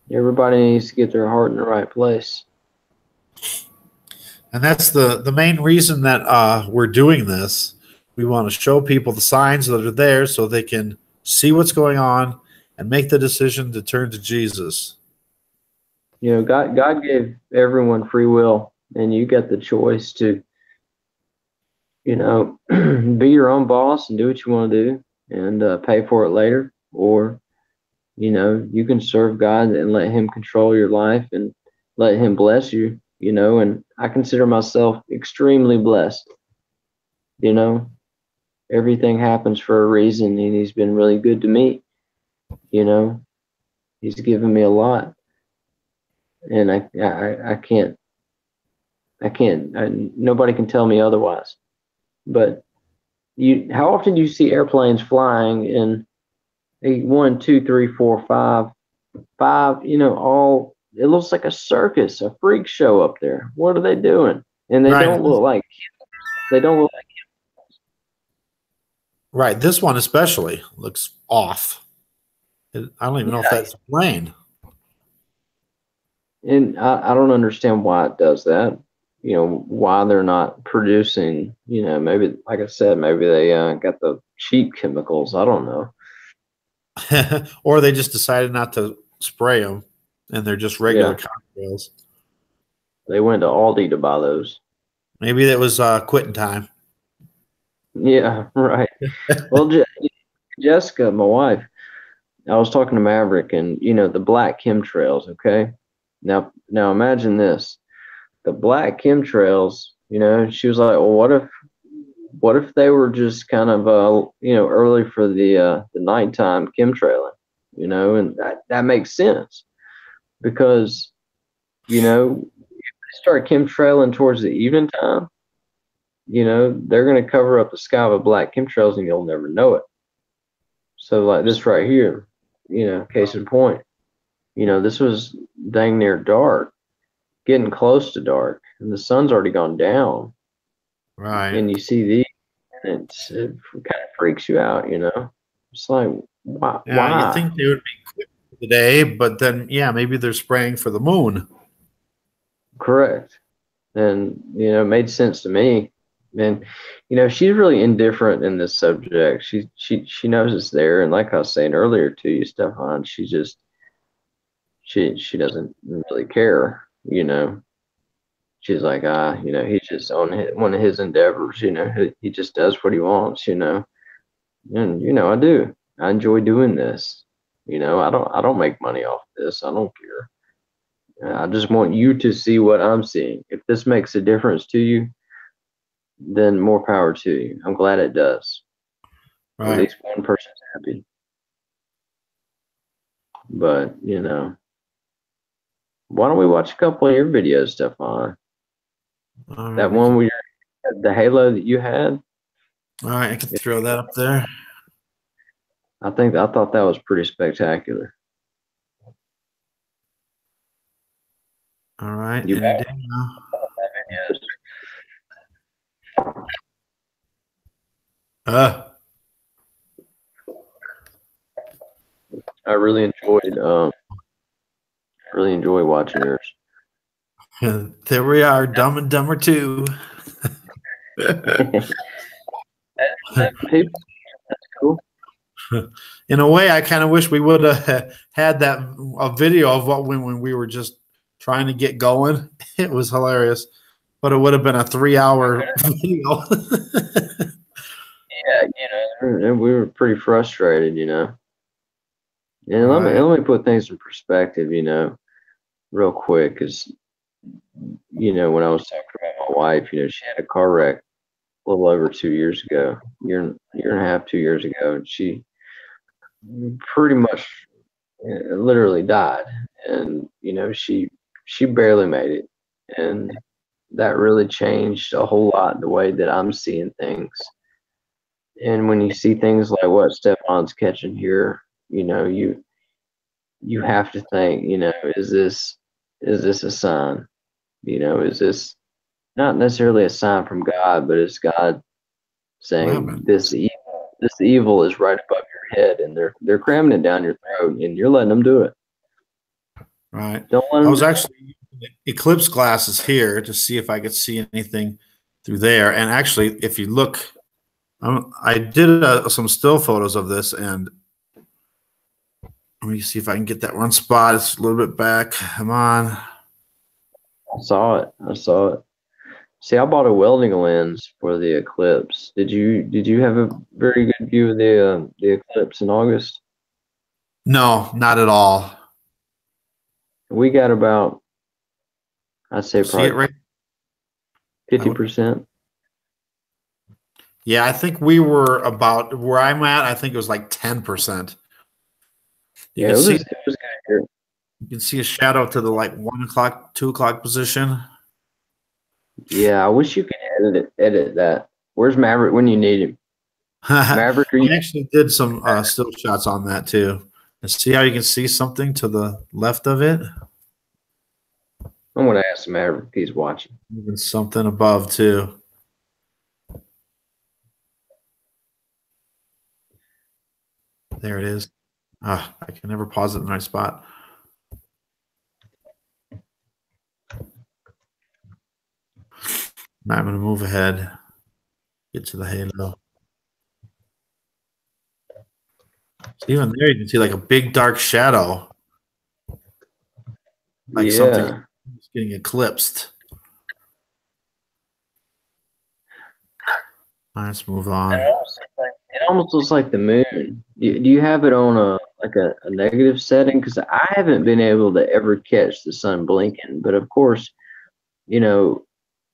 Everybody needs to get their heart in the right place. And that's the main reason that we're doing this. We want to show people the signs that are there so they can see what's going on and make the decision to turn to Jesus. God gave everyone free will, and you get the choice to, be your own boss and do what you want to do and pay for it later. Or, you can serve God and let him control your life and let him bless you, and I consider myself extremely blessed. Everything happens for a reason, and he's been really good to me. He's given me a lot, and I can't, nobody can tell me otherwise. But how often do you see airplanes flying in 1, 2, 3, 4, 5, all, it looks like a circus, a freak show up there. What are they doing? And they don't look like Right. This one especially looks off. I don't even know if that's a plane. And I don't understand why it does that. You know, why they're not producing, you know, maybe, like I said, maybe they got the cheap chemicals. I don't know. Or they just decided not to spray them, and they're just regular Yeah, cocktails. they went to Aldi to buy those. Maybe that was quitting time. Yeah, right. Well, Jessica, my wife, I was talking to Maverick, and you know the black chemtrails. Okay, now imagine this: the black chemtrails. You know, she was like, "Well, what if they were just kind of you know, early for the nighttime chemtrailing? You know, and that makes sense because you know they start chemtrailing towards the evening time. You know, they're going to cover up the sky with black chemtrails, and you'll never know it. So like this right here, you know, case in point, you know, this was dang near dark, getting close to dark, and the sun's already gone down, Right. and you see these, and it kind of freaks you out, you know. It's like, why? Yeah, you Why? think they would be quit today, but then yeah, maybe they're spraying for the moon. Correct. And you know, it made sense to me. And you know, she's really indifferent in this subject. She knows it's there, and like I was saying earlier to you, Stefan, she doesn't really care, you know. She's like, you know, he's just on one of his endeavors, you know, he just does what he wants, you know. And, you know, I do. I enjoy doing this. You know, I don't make money off this. I don't care. I just want you to see what I'm seeing. If this makes a difference to you, then more power to you. I'm glad it does. At Right. least one person's happy. But, you know, why don't we watch a couple of your videos, Stefan? All That right. one where the halo that you had, All right, I can throw that up there. I thought that was pretty spectacular. All right. You Any bet. day now. Yes. Uh, I really enjoy watching yours. there we are, Dumb and Dumber 2. People, that's cool. In a way, I kind of wish we would have had that a video of what when we were just trying to get going. It was hilarious, but it would have been a 3-hour video. Yeah, you know, and we were pretty frustrated, you know. And Right. let me put things in perspective, you know, real quick, because you know when I was talking about my wife, you know, she had a car wreck a little over 2 years ago, year and a half, 2 years ago, and she pretty much literally died, and you know she barely made it, and that really changed a whole lot the way that I'm seeing things. And when you see things like what Stefan's catching here, you know, you have to think, you know, is this a sign? You know, is this not necessarily a sign from God, but it's God What saying happened? this evil is right above your head, and they're cramming it down your throat, and you're letting them do it. Right. Don't let I them was do actually using eclipse glasses here to see if I could see anything through there. And actually, if you look, I did some still photos of this, and let me see if I can get that one spot. It's a little bit back. Come on. I saw it. I saw it. See, I bought a welding lens for the eclipse. Did you have a very good view of the eclipse in August? No, not at all. We got about, I'd say See it probably right? 50%. Yeah, I think we were about where I'm at. I think it was like 10%. You Yeah, can see it was good here. you can see a shadow to the like 1 o'clock, 2 o'clock position. Yeah, I wish you could edit that. Where's Maverick when you need him? I Maverick, are you? actually did some still shots on that too. And see how you can see something to the left of it? I'm gonna ask Maverick if he's watching. Even something above too. There it is. I can never pause it in the right spot. Now I'm going to move ahead, get to the halo. So even there, you can see like a big dark shadow, like something is getting eclipsed. Let's move on. It almost looks like the moon. Do you have it on a negative setting? Because I haven't been able to ever catch the sun blinking. But of course, you know,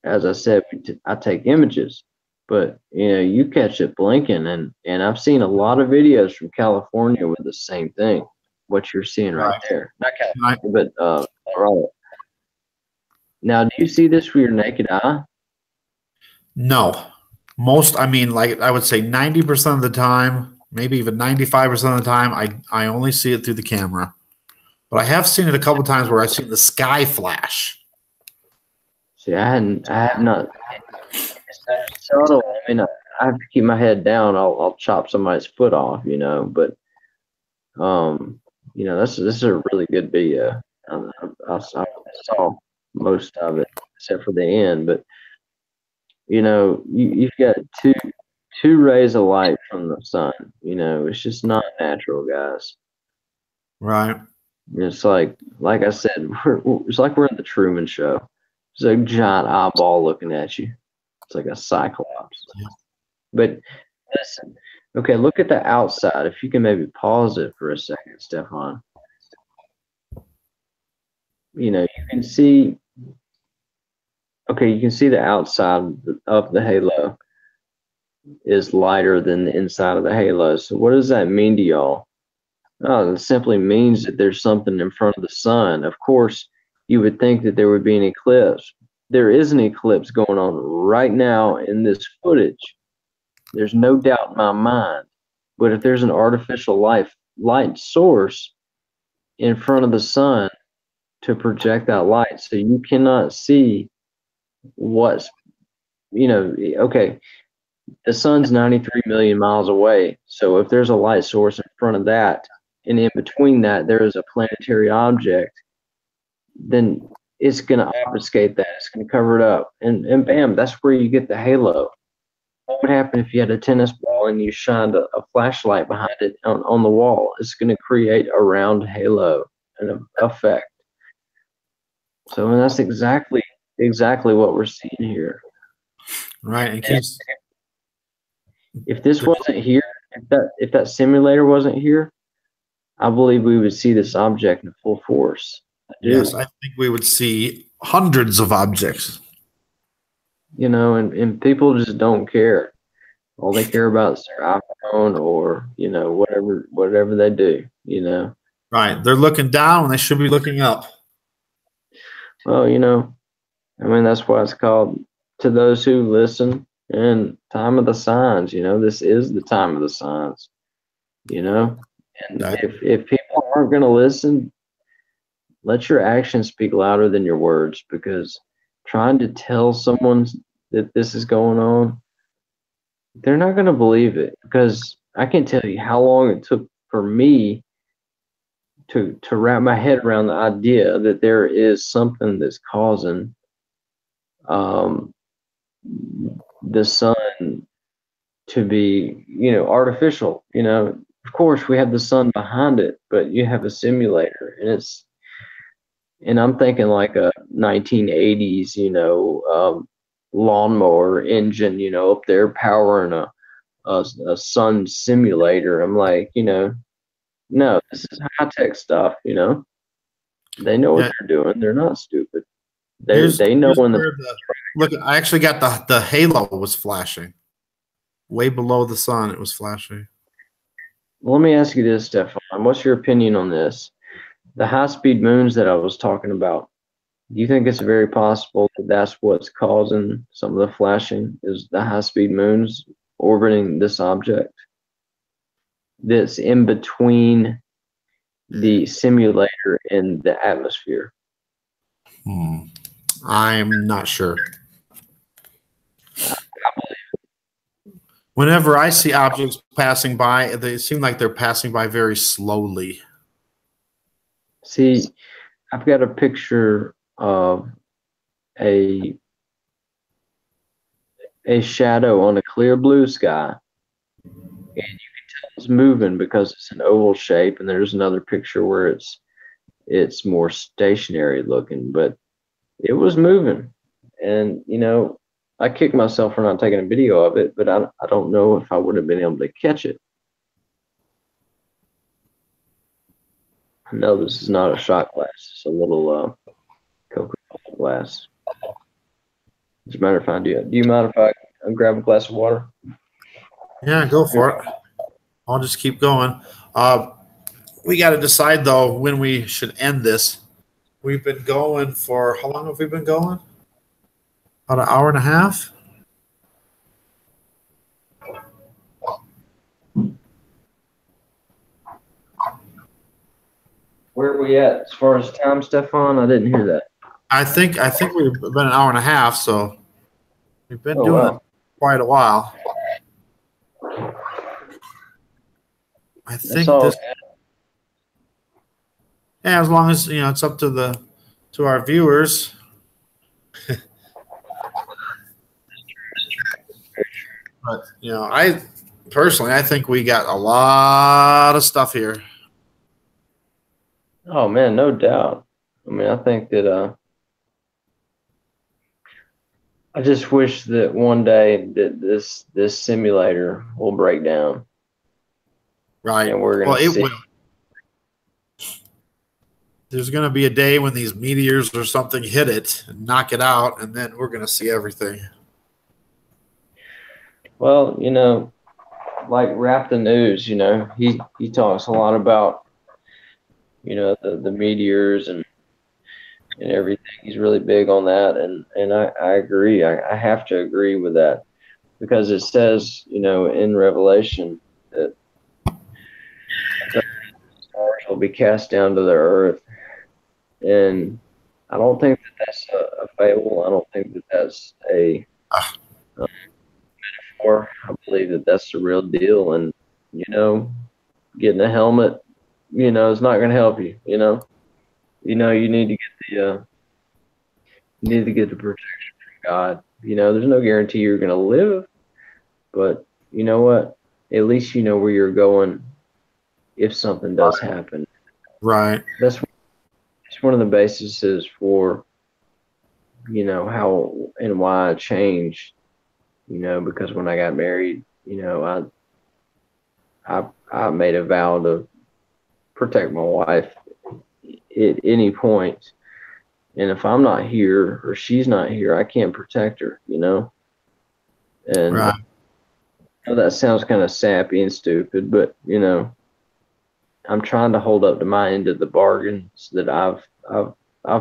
as I said, I take images, but you catch it blinking, and I've seen a lot of videos from California with the same thing. What you're seeing right there, not California, but Colorado. Now, do you see this with your naked eye? No. I mean, like I would say 90% of the time, maybe even 95% of the time, I only see it through the camera. But I have seen it a couple times where I've seen the sky flash. See, I have not. It's subtle. I mean, I have to keep my head down. I'll chop somebody's foot off, but this is a really good video. I saw most of it except for the end, but you've got two rays of light from the sun. It's just not natural, guys. Right. It's like I said, it's like we're in the Truman Show. It's a giant eyeball looking at you. It's like a cyclops. Yeah. But listen, okay, look at the outside. If you can maybe pause it for a second, Stefan. You can see. Okay, you can see the outside of the halo is lighter than the inside of the halo. So what does that mean to y'all? Oh, it simply means that there's something in front of the sun. Of course, you would think that there would be an eclipse. There is an eclipse going on right now in this footage. There's no doubt in my mind. But if there's an artificial light source in front of the sun to project that light, so you cannot see what's, okay, the sun's 93 million miles away. So if there's a light source in front of that, and in between that there is a planetary object, then it's going to obfuscate that. It's going to cover it up. And bam, that's where you get the halo. What would happen if you had a tennis ball and you shined a flashlight behind it on the wall? It's going to create a round halo, an effect. So and that's exactly what we're seeing here. Right. If this wasn't here, if that simulator wasn't here, I believe we would see this object in full force. Yes, I think we would see hundreds of objects. And people just don't care. All they care about is their iPhone or, whatever they do, Right. They're looking down when they should be looking up. Well, that's why it's called To Those Who Listen and Time of the Signs. This is the time of the signs, and if people aren't going to listen, let your actions speak louder than your words, because trying to tell someone that this is going on, they're not going to believe it, because I can't tell you how long it took for me to wrap my head around the idea that there is something that's causing the sun to be, artificial. Of course we have the sun behind it, but you have a simulator, and I'm thinking like a 1980s, lawnmower engine, up there powering a sun simulator. I'm like, no, this is high tech stuff. They know what they're doing. They're not stupid. They know when look. I actually got the halo was flashing way below the sun. It was flashing. Well, let me ask you this, Stefan. What's your opinion on this? The high-speed moons that I was talking about, do you think it's very possible that that's what's causing some of the flashing, is the high-speed moons orbiting this object that's in between the simulator and the atmosphere? I'm not sure. I believe it. Whenever I see objects passing by, they seem like they're passing by very slowly. See, I've got a picture of a shadow on a clear blue sky, and it's moving because it's an oval shape, and there's another picture where it's more stationary looking, but it was moving. And I kicked myself for not taking a video of it, but I don't know if I would have been able to catch it. No, this is not a shot glass. It's a little Coca-Cola glass. As a matter of fact, do you mind if I grab a glass of water? Yeah, go for it. I'll just keep going. We got to decide, though, when we should end this. We've been going for, how long have we been going? About an hour and a half? Where are we at as far as time, Stefan? I didn't hear that. I think we've been an hour and a half, so we've been doing it quite a while. I think this. Yeah, as long as it's up to our viewers. But I personally, I think we got a lot of stuff here. Oh man, no doubt. I mean, I think that I just wish that one day that this simulator will break down. Right. And we're gonna see. Will. There's going to be a day when these meteors or something hit it and knock it out, and then we're going to see everything. Well, like Rap the News, he talks a lot about, the meteors and everything. He's really big on that, and I agree. I have to agree with that, because it says, in Revelation that the stars will be cast down to the earth. And I don't think that that's a fable. I don't think that that's a metaphor. I believe that that's the real deal. And, getting a helmet, is not going to help you, you need to get the protection from God. There's no guarantee you're going to live, but you know what? At least you know where you're going if something does happen. Right. That's one of the bases for, how and why I changed, because when I got married, I made a vow to protect my wife at any point. And if I'm not here or she's not here, I can't protect her, And right. I know that sounds kind of sappy and stupid, but, I'm trying to hold up to my end of the bargains that I've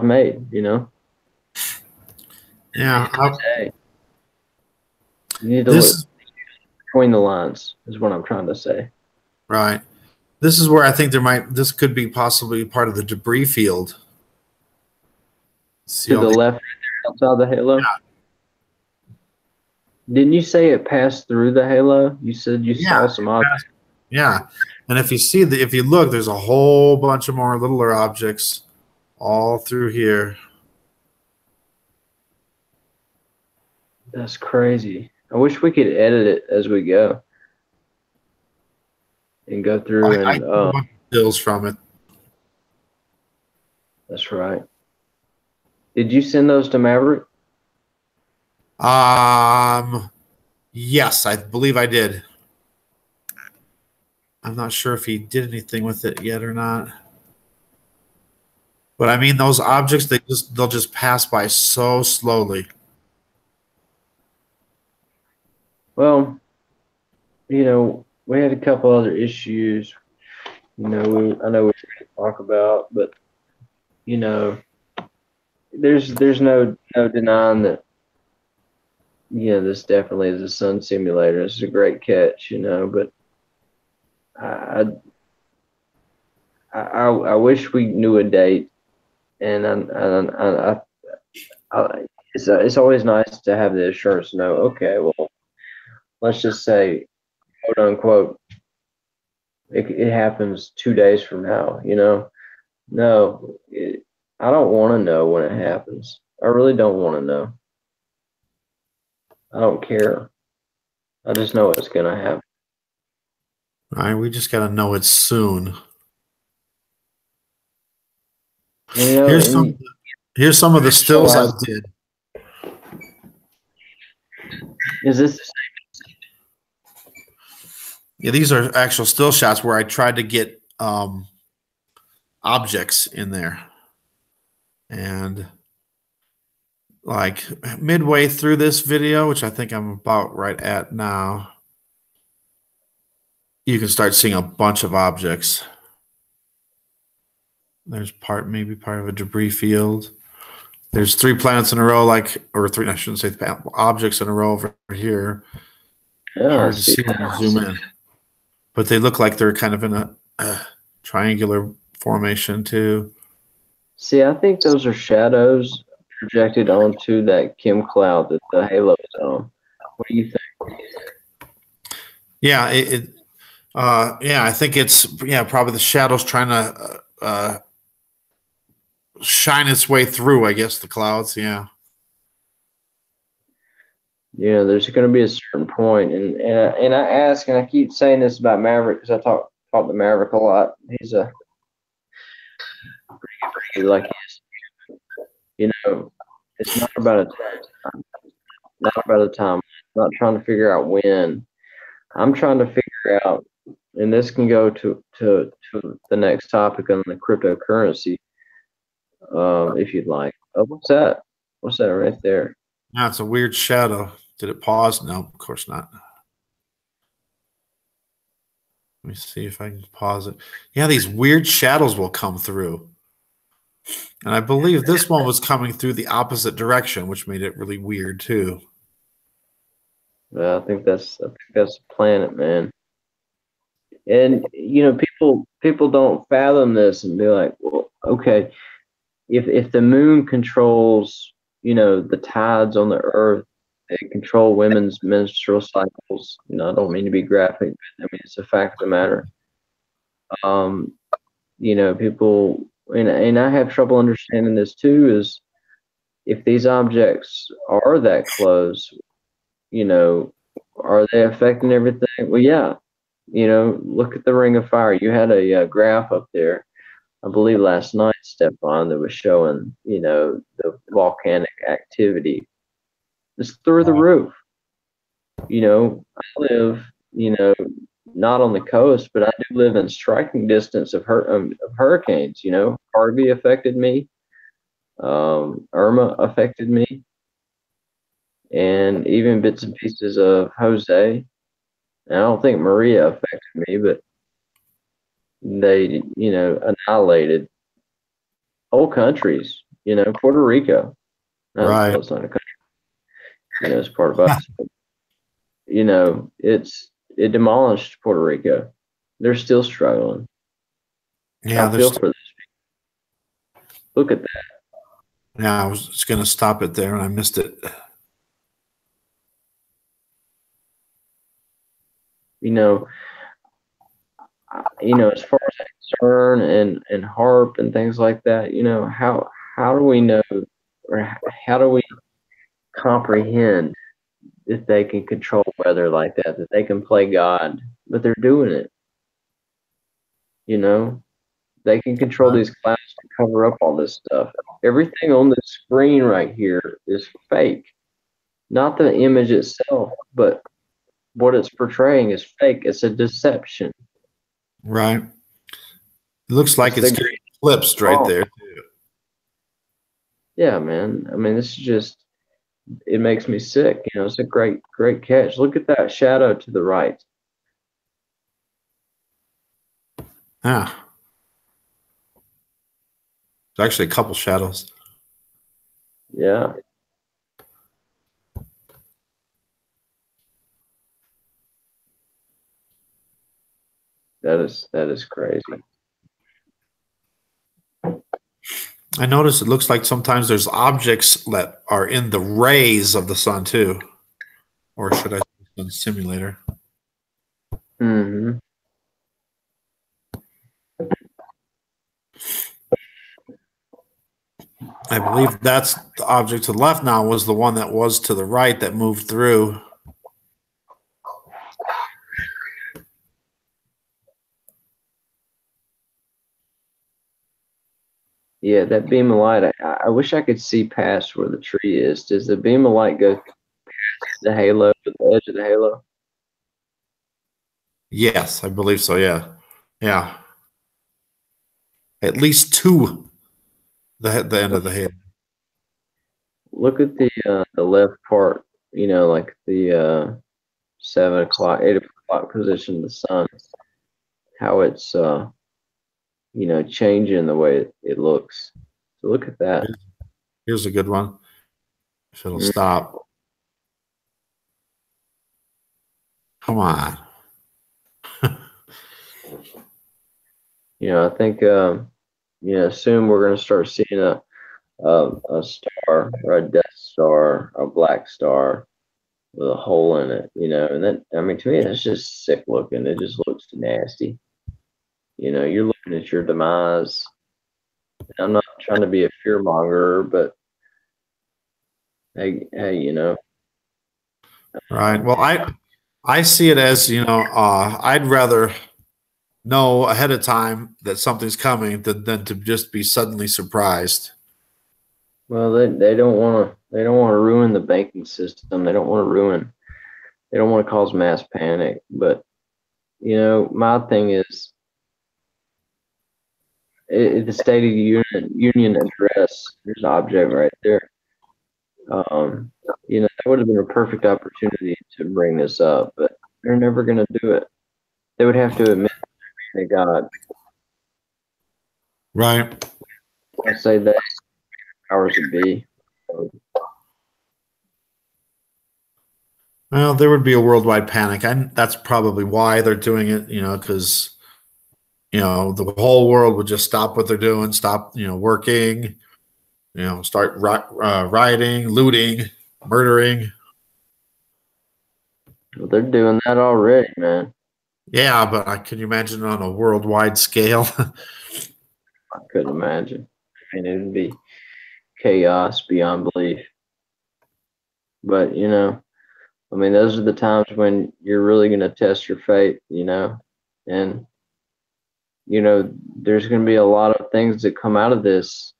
made, Yeah. You need to look between the lines is what I'm trying to say. Right. This is where I think this could be possibly part of the debris field. To the left, outside the halo? Yeah. Didn't you say it passed through the halo? You said you saw some objects. Yeah. And if you look, there's a whole bunch of more littler objects all through here. That's crazy. I wish we could edit it as we go and go through and stills from it. That's right. Did you send those to Maverick? Yes, I believe I did. I'm not sure if he did anything with it yet or not. But I mean, those objects, they'll just pass by so slowly. Well, we had a couple other issues, I know we were going to talk about, but, there's no denying that, this definitely is a sun simulator. It's a great catch, but I wish we knew a date, and it's always nice to have the assurance to know, okay, well, let's just say, quote unquote, it happens 2 days from now, you know? No, I don't want to know when it happens. I really don't want to know. I don't care. I just know it's going to happen. All right, we just got to know it soon. You know, here's some of the stills I did. Is this the same? Yeah, these are actual still shots where I tried to get objects in there. And like midway through this video, which I think I'm about right at now, you can start seeing a bunch of objects. There's maybe part of a debris field. There's 3 planets in a row, or 3, I shouldn't say objects in a row over here. Yeah, hard to see when you zoom in. But they look like they're kind of in a triangular formation too. See, I think those are shadows projected onto that Kim cloud that the halo is on. What do you think? Yeah, I think it's probably the shadows trying to shine its way through, I guess, the clouds. Yeah. You know, there's going to be a certain point, and I ask, and I keep saying this about Maverick because I talk to Maverick a lot. He's a pretty like you know, it's not about a time, not trying to figure out when. I'm trying to figure out, and this can go to the next topic on the cryptocurrency, if you'd like. Oh, what's that? What's that right there? No, it's a weird shadow. Did it pause? No, of course not. Let me see if I can pause it. Yeah, these weird shadows will come through. And I believe this one was coming through the opposite direction, which made it really weird too. I think that's the planet, man. And you know, people don't fathom this and be like, well, okay, if the moon controls, you know, the tides on the earth, they control women's menstrual cycles. You know, I don't mean to be graphic, but I mean it's a fact of the matter. You know, people, and I have trouble understanding this too, is if these objects are that close, you know, are they affecting everything? Well, yeah. You know, look at the Ring of Fire. You had a graph up there, I believe last night, Stefan, that was showing, you know, the volcanic activity. It's through the roof. You know, I live, you know, not on the coast, but I do live in striking distance of hurricanes. You know, Harvey affected me. Irma affected me. And even bits and pieces of Jose. And I don't think Maria affected me, but they, you know, annihilated whole countries. You know, Puerto Rico. No, right. it's not a country. You know, it's part of us. But, you know, it demolished Puerto Rico. They're still struggling. Yeah, I feel for this people. Look at that. Yeah, I was just going to stop it there, and I missed it. You know, as far as CERN and HARP and things like that, you know, how do we know, or how do we comprehend if they can control weather like that they can play God, but they're doing it. You know, they can control these clouds to cover up all this stuff. Everything on the screen right here is fake. Not the image itself, but what it's portraying is fake. It's a deception. Right. It looks like it's getting eclipsed right there too. Yeah, man. I mean, this is just, it makes me sick. You know, it's a great catch. Look at that shadow to the right. Yeah. There's actually a couple shadows. Yeah. That is crazy. I noticed it looks like sometimes there's objects that are in the rays of the sun too. Or should I say on simulator. Mm-hmm. I believe that's the object to the left now was the one that was to the right that moved through. Yeah, that beam of light. I wish I could see past where the tree is. Does the beam of light go past the halo, to the edge of the halo? Yes, I believe so. Yeah. Yeah. At least to the end of the head. Look at the left part. You know, like the 7 o'clock, 8 o'clock position of the sun. How it's changing the way it looks. So look at that. Here's a good one. If it'll Mm. stop. Come on. I think soon we're gonna start seeing a star or a Death Star, a black star with a hole in it. And that, I mean, to me, that's just sick looking. It just looks nasty. You're looking at your demise. I'm not trying to be a fear monger, but hey, Right. Well, I see it as, I'd rather know ahead of time that something's coming than to just be suddenly surprised. well, they don't want to ruin the banking system. They don't want to cause mass panic. But my thing is, the State of the Union address. There's an object right there. That would have been a perfect opportunity to bring this up, but they're never going to do it. They would have to admit to God. Right. I say that powers that be. Well, there would be a worldwide panic. That's probably why they're doing it, because, the whole world would just stop what they're doing, stop, working, start rioting, looting, murdering. Well, they're doing that already, man. Yeah, but can you imagine on a worldwide scale? I couldn't imagine. I mean, it would be chaos beyond belief. But I mean, those are the times when you're really going to test your faith, and there's going to be a lot of things that come out of this.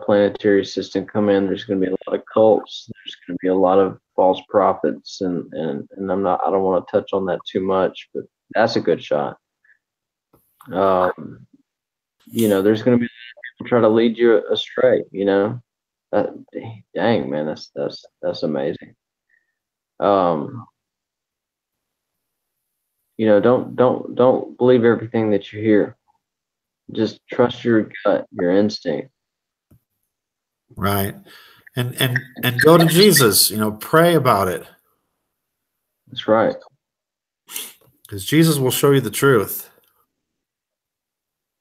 Planetary system come in. There's going to be a lot of cults. There's going to be a lot of false prophets, and I don't want to touch on that too much, but that's a good shot. There's going to be people try to lead you astray. That, dang man, that's amazing. Don't believe everything that you hear. Just trust your gut, your instinct. Right. And go to Jesus, pray about it. That's right. Because Jesus will show you the truth.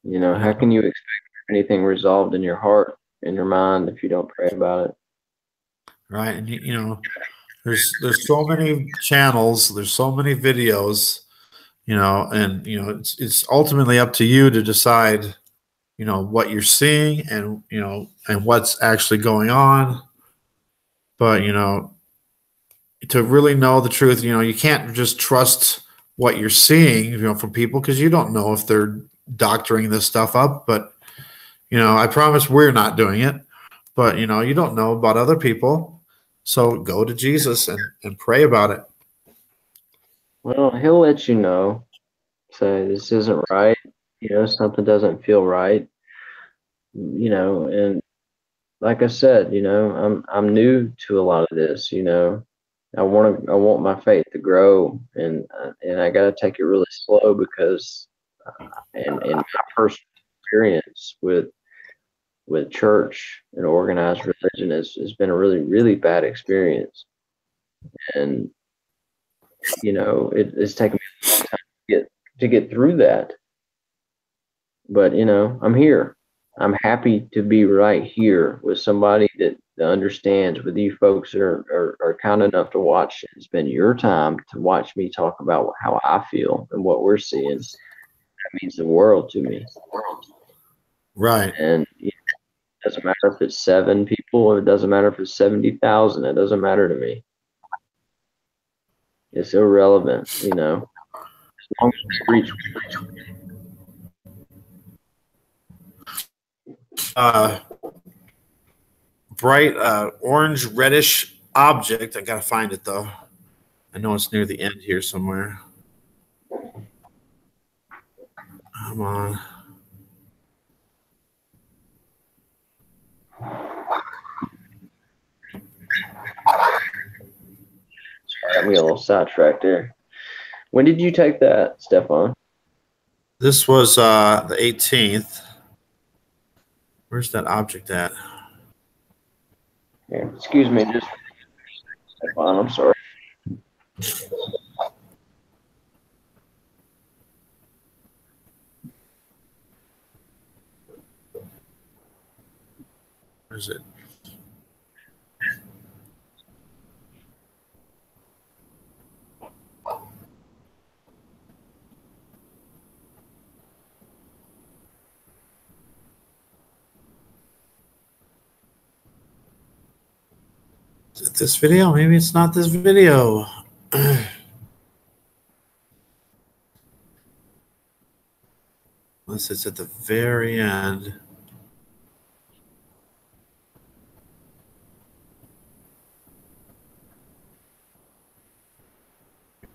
How can you expect anything resolved in your heart, in your mind, if you don't pray about it? Right. And there's so many channels, there's so many videos, and it's ultimately up to you to decide, what you're seeing and and what's actually going on. But to really know the truth, you can't just trust what you're seeing, from people, because you don't know if they're doctoring this stuff up. But I promise we're not doing it. But you don't know about other people, so go to Jesus and pray about it. Well, he'll let you know. Say this isn't right. Something doesn't feel right. And like I said, I'm new to a lot of this. I want my faith to grow, and I got to take it really slow because, in my personal experience with church and organized religion has been a really, really bad experience. And, it's taken me a long time to get through that. But, I'm here. I'm happy to be right here with somebody that that understands, with you folks that are kind enough to watch and spend your time to watch me talk about how I feel and what we're seeing, that means the world to me. Right. And it doesn't matter if it's 7 people, it doesn't matter if it's 70,000, it doesn't matter to me. It's irrelevant, you know, as long as we reach. Bright orange reddish object. I gotta find it though. I know it's near the end here somewhere. Come on. Sorry, I'm getting a little sidetracked there. When did you take that, Stefan? This was the 18th. Where's that object at? Yeah, excuse me, just Stefan, I'm sorry. Where's it? Is it this video? Maybe it's not this video. Unless it's at the very end.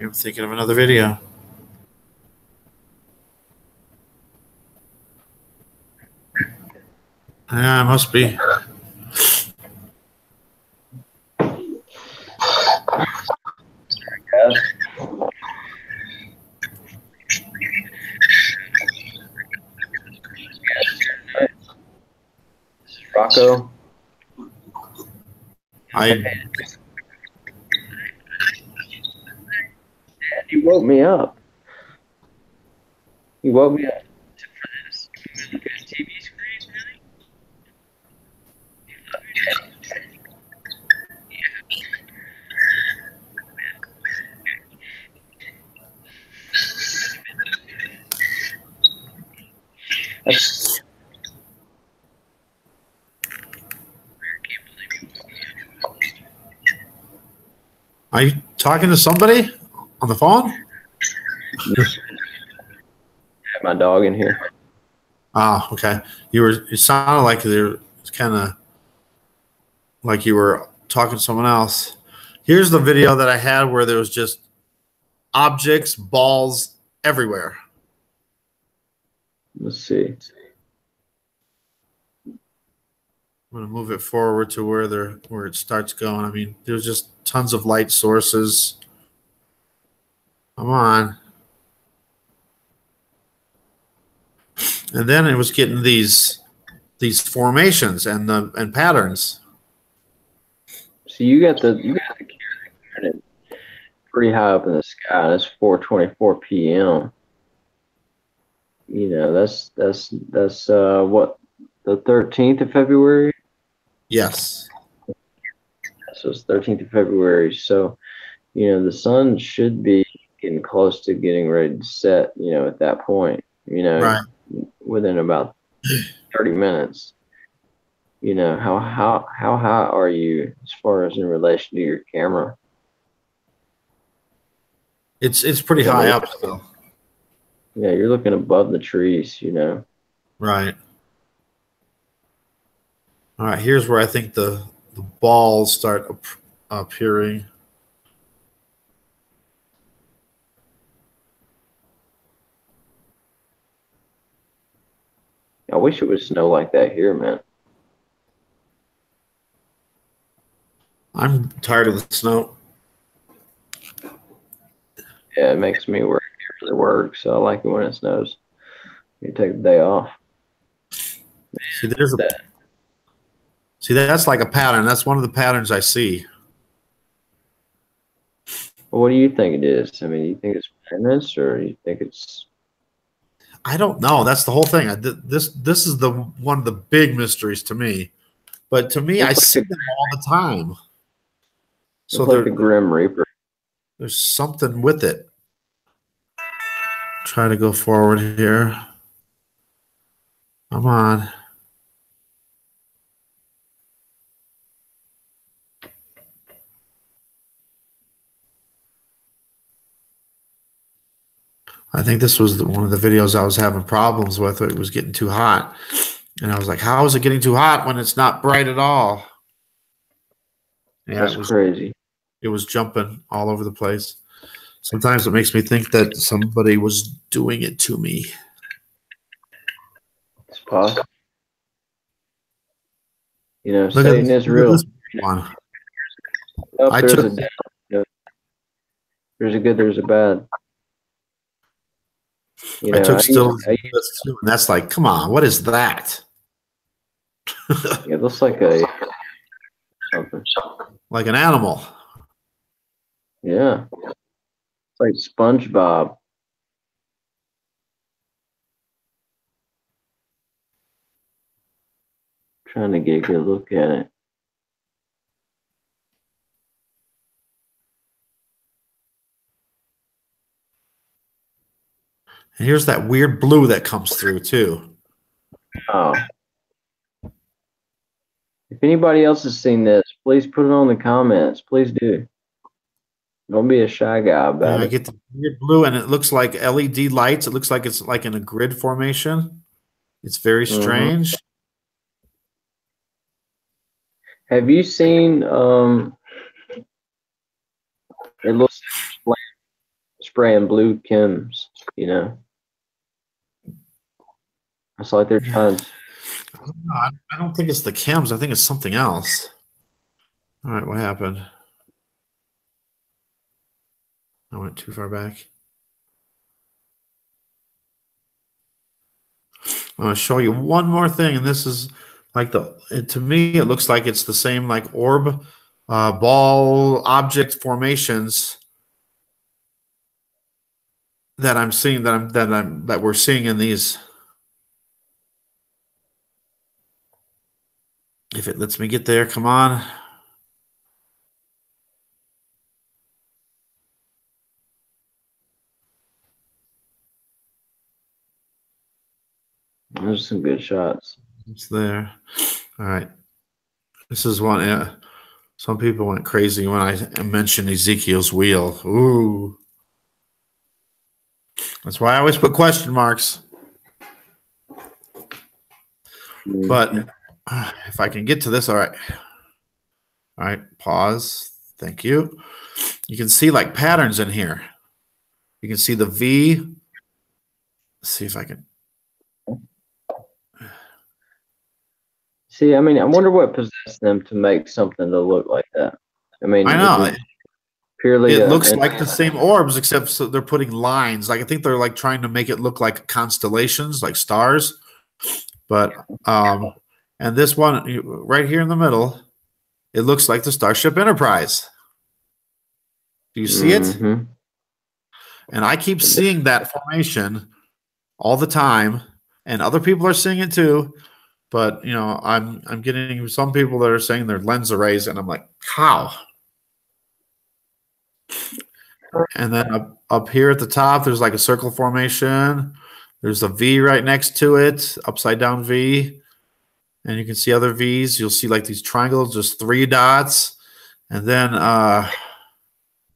I'm thinking of another video. Yeah, it must be. This is Rocco. You woke me up. You woke me up for this. Look at the TV screen, really? Are you talking to somebody on the phone? I have my dog in here. Ah, okay. You sounded like there was kind of like you were talking to someone else. Here's the video that I had where there was just objects, balls everywhere. Let's see. I'm gonna move it forward to where it starts going. I mean, there's just tons of light sources. Come on. And then it was getting these formations and patterns. So you got the camera pretty high up in the sky, and it's 4:24 p.m. You know, that's what, the 13th of February? Yes. So it's 13th of February. So, you know, the sun should be getting close to getting ready to set, you know, at that point, you know, right, within about 30 minutes. You know, how high are you as far as in relation to your camera? It's pretty high up still. Yeah, you're looking above the trees, you know. Right. All right, here's where I think the balls start appearing. I wish it would snow like that here, man. I'm tired of the snow. Yeah, it makes me work really work, so I like it when it snows. You take the day off. See, that's like a pattern. That's one of the patterns I see. Well, what do you think it is? I mean, do you think it's planets, or you think it's? I don't know. That's the whole thing. This is one of the big mysteries to me. But to me, I Looks see like them all the time. So looks like the Grim Reaper. there's something with it. Try to go forward here. Come on. I think this was one of the videos I was having problems with. It was getting too hot. And I was like, how is it getting too hot when it's not bright at all? Yeah, That's crazy. it was jumping all over the place. Sometimes it makes me think that somebody was doing it to me. It's possible. You know, Look Satan is real. this one. Up I there's took- a down. You know, there's a good, there's a bad. You know, I took still I this too, and that's like, come on, what is that? it looks like a something. Like an animal. Yeah, it's like SpongeBob. Trying to get a good look at it. And here's that weird blue that comes through too. Oh. If anybody else has seen this, please put it on the comments. Please do. Don't be a shy guy about And I it. get the weird blue, and it looks like LED lights. It looks like it's like in a grid formation. It's very strange. Have you seen it looks like spraying blue chems, you know? It's like they're trying. I don't think it's the chems. I think it's something else. All right, what happened? I went too far back. I'm going to show you one more thing, and this is like to me, it looks like it's the same like orb, ball, object formations that I'm seeing that we're seeing in these. If it lets me get there, come on. Those are some good shots. It's there. All right. This is one. Yeah. Some people went crazy when I mentioned Ezekiel's wheel. Ooh. That's why I always put question marks. But if I can get to this, all right. All right, pause. Thank you. You can see like patterns in here. You can see the V. Let's see if I can. See, I mean, I wonder what possessed them to make something to look like that. I mean, I know. Purely, it looks like the same orbs, except so they're putting lines. Like I think they're like trying to make it look like constellations, like stars. But and this one right here in the middle, it looks like the Starship Enterprise. Do you see it? And I keep seeing that formation all the time, and other people are seeing it too. But you know, I'm getting some people that are saying they're lens arrays, and I'm like, how? And then up here at the top, there's like a circle formation. There's a V right next to it, upside down V. And you can see other V's. You'll see like these triangles, just 3 dots. And then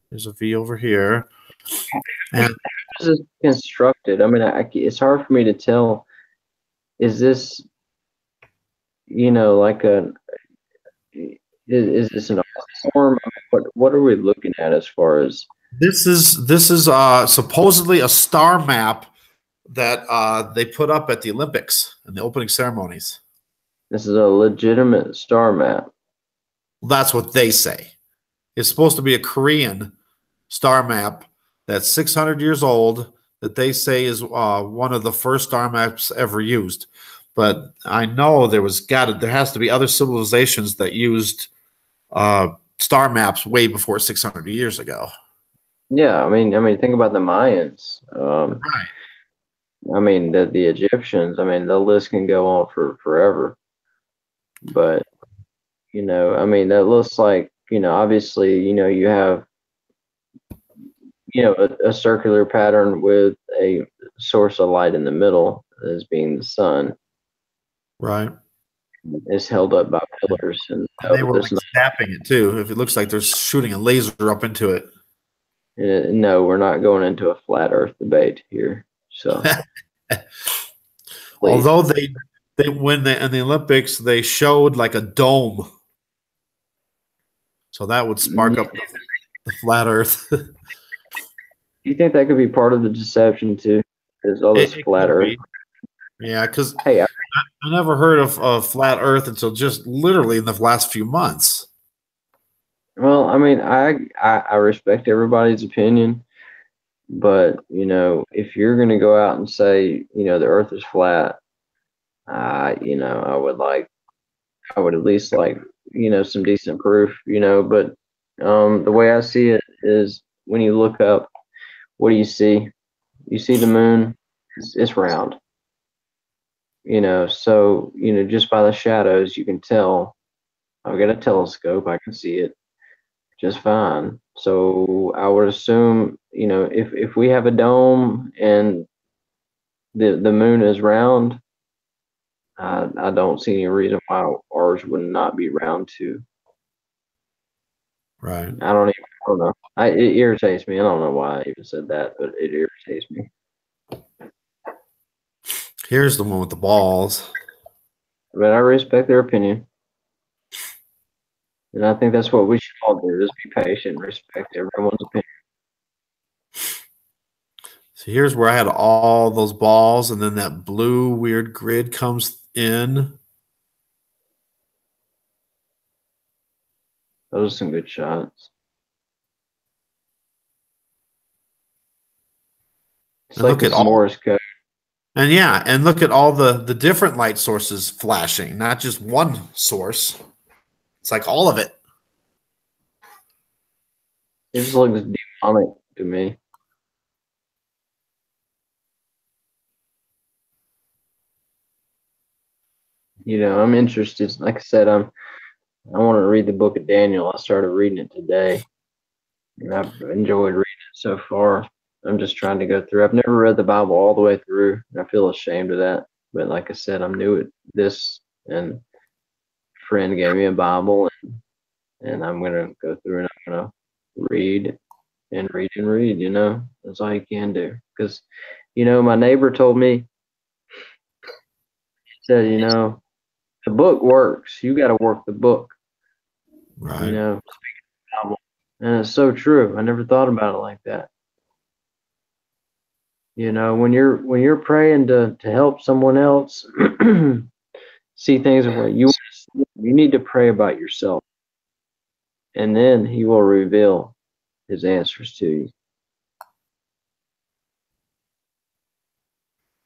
there's a V over here. And this is constructed. I mean, it's hard for me to tell. Is this, you know, like is this an art form? What are we looking at as far as? This is supposedly a star map that they put up at the Olympics and the opening ceremonies. This is a legitimate star map. That's what they say. It's supposed to be a Korean star map that's 600 years old that they say is one of the first star maps ever used. But I know there has to be other civilizations that used star maps way before 600 years ago. Yeah, I mean, think about the Mayans. Right. I mean, the Egyptians. I mean, the list can go on for forever. But I mean, that looks like, obviously, you have, a circular pattern with a source of light in the middle as being the sun. Right. Is held up by pillars, and And they were that's like snapping it too. If it looks like they're shooting a laser up into it. no, we're not going into a flat Earth debate here. So, please. Although they when they in the Olympics they showed like a dome, so that would spark up the flat Earth. Do you think that could be part of the deception too? Is all this It flat could Earth? be. Yeah, because Hey, I never heard of flat Earth until just literally in the last few months. well, I mean, I respect everybody's opinion, but if you're going to go out and say, the Earth is flat, I would at least like, some decent proof, but the way I see it is when you look up, what do you see? You see the moon, it's round, so, just by the shadows, you can tell. I've got a telescope, I can see it just fine. So I would assume, if we have a dome and the moon is round, I don't see any reason why ours would not be round too. Right. I don't know. It irritates me. I don't know why I even said that, but it irritates me. Here's the one with the balls. But I respect their opinion. And I think that's what we should all do, is be patient, respect everyone's opinion. So here's where I had all those balls, and then that blue weird grid comes in. Those are some good shots. It's And like look at this all, Morse code. and yeah, and look at all the different light sources flashing, not just one source. It's like all of it. It just looks demonic to me. I'm interested. Like I said, I want to read the book of Daniel. I started reading it today, and I've enjoyed reading it so far. I'm just trying to go through. I've never read the Bible all the way through, and I feel ashamed of that. But like I said, I'm new at this, and a friend gave me a Bible, and I'm gonna go through and I'm gonna read and read and read. That's all you can do. Because, my neighbor told me, he said, the book works. You got to work the book. Right. And it's so true. I never thought about it like that. When you're praying to help someone else see things the way you need to pray about yourself, and then He will reveal His answers to you.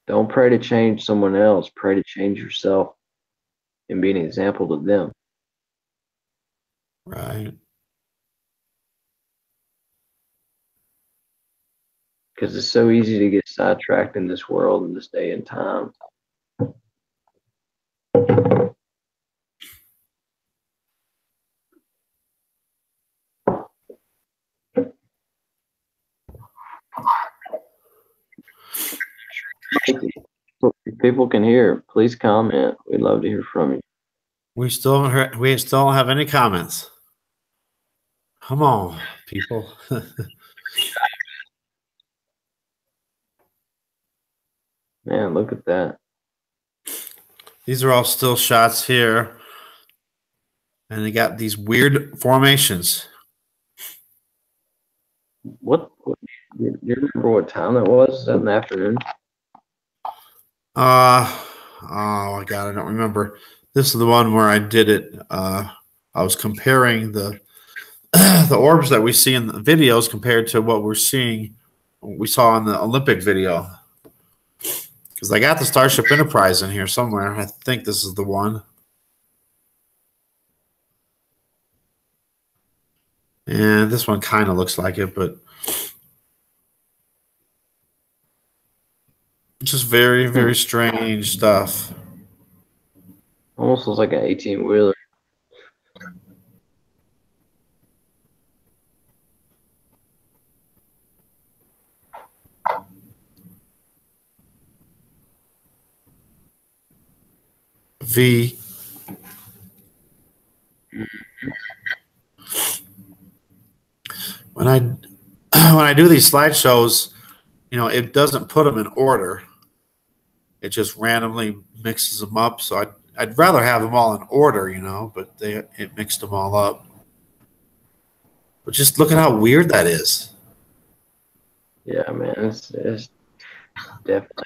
Don't pray to change someone else. Pray to change yourself and be an example to them. Right. Because it's so easy to get sidetracked in this world in this day and time. If people can hear, please comment. We'd love to hear from you. We still don't have any comments. Come on, people. Man, look at that. These are all still shots here. And they got these weird formations. What do you remember what time that was? Is that in the afternoon? Oh my God, I don't remember. This is the one where I did it. I was comparing the the orbs that we see in the videos compared to what we saw in the Olympic video. Because I got the Starship Enterprise in here somewhere. I think this is the one. And this one kind of looks like it, but just very, very strange stuff. Almost looks like an 18-wheeler. V. When I when I do these slideshows, you know, it doesn't put them in order. It just randomly mixes them up. So I'd rather have them all in order, you know, but it mixed them all up. But just look at how weird that is. Yeah, man, it's definitely.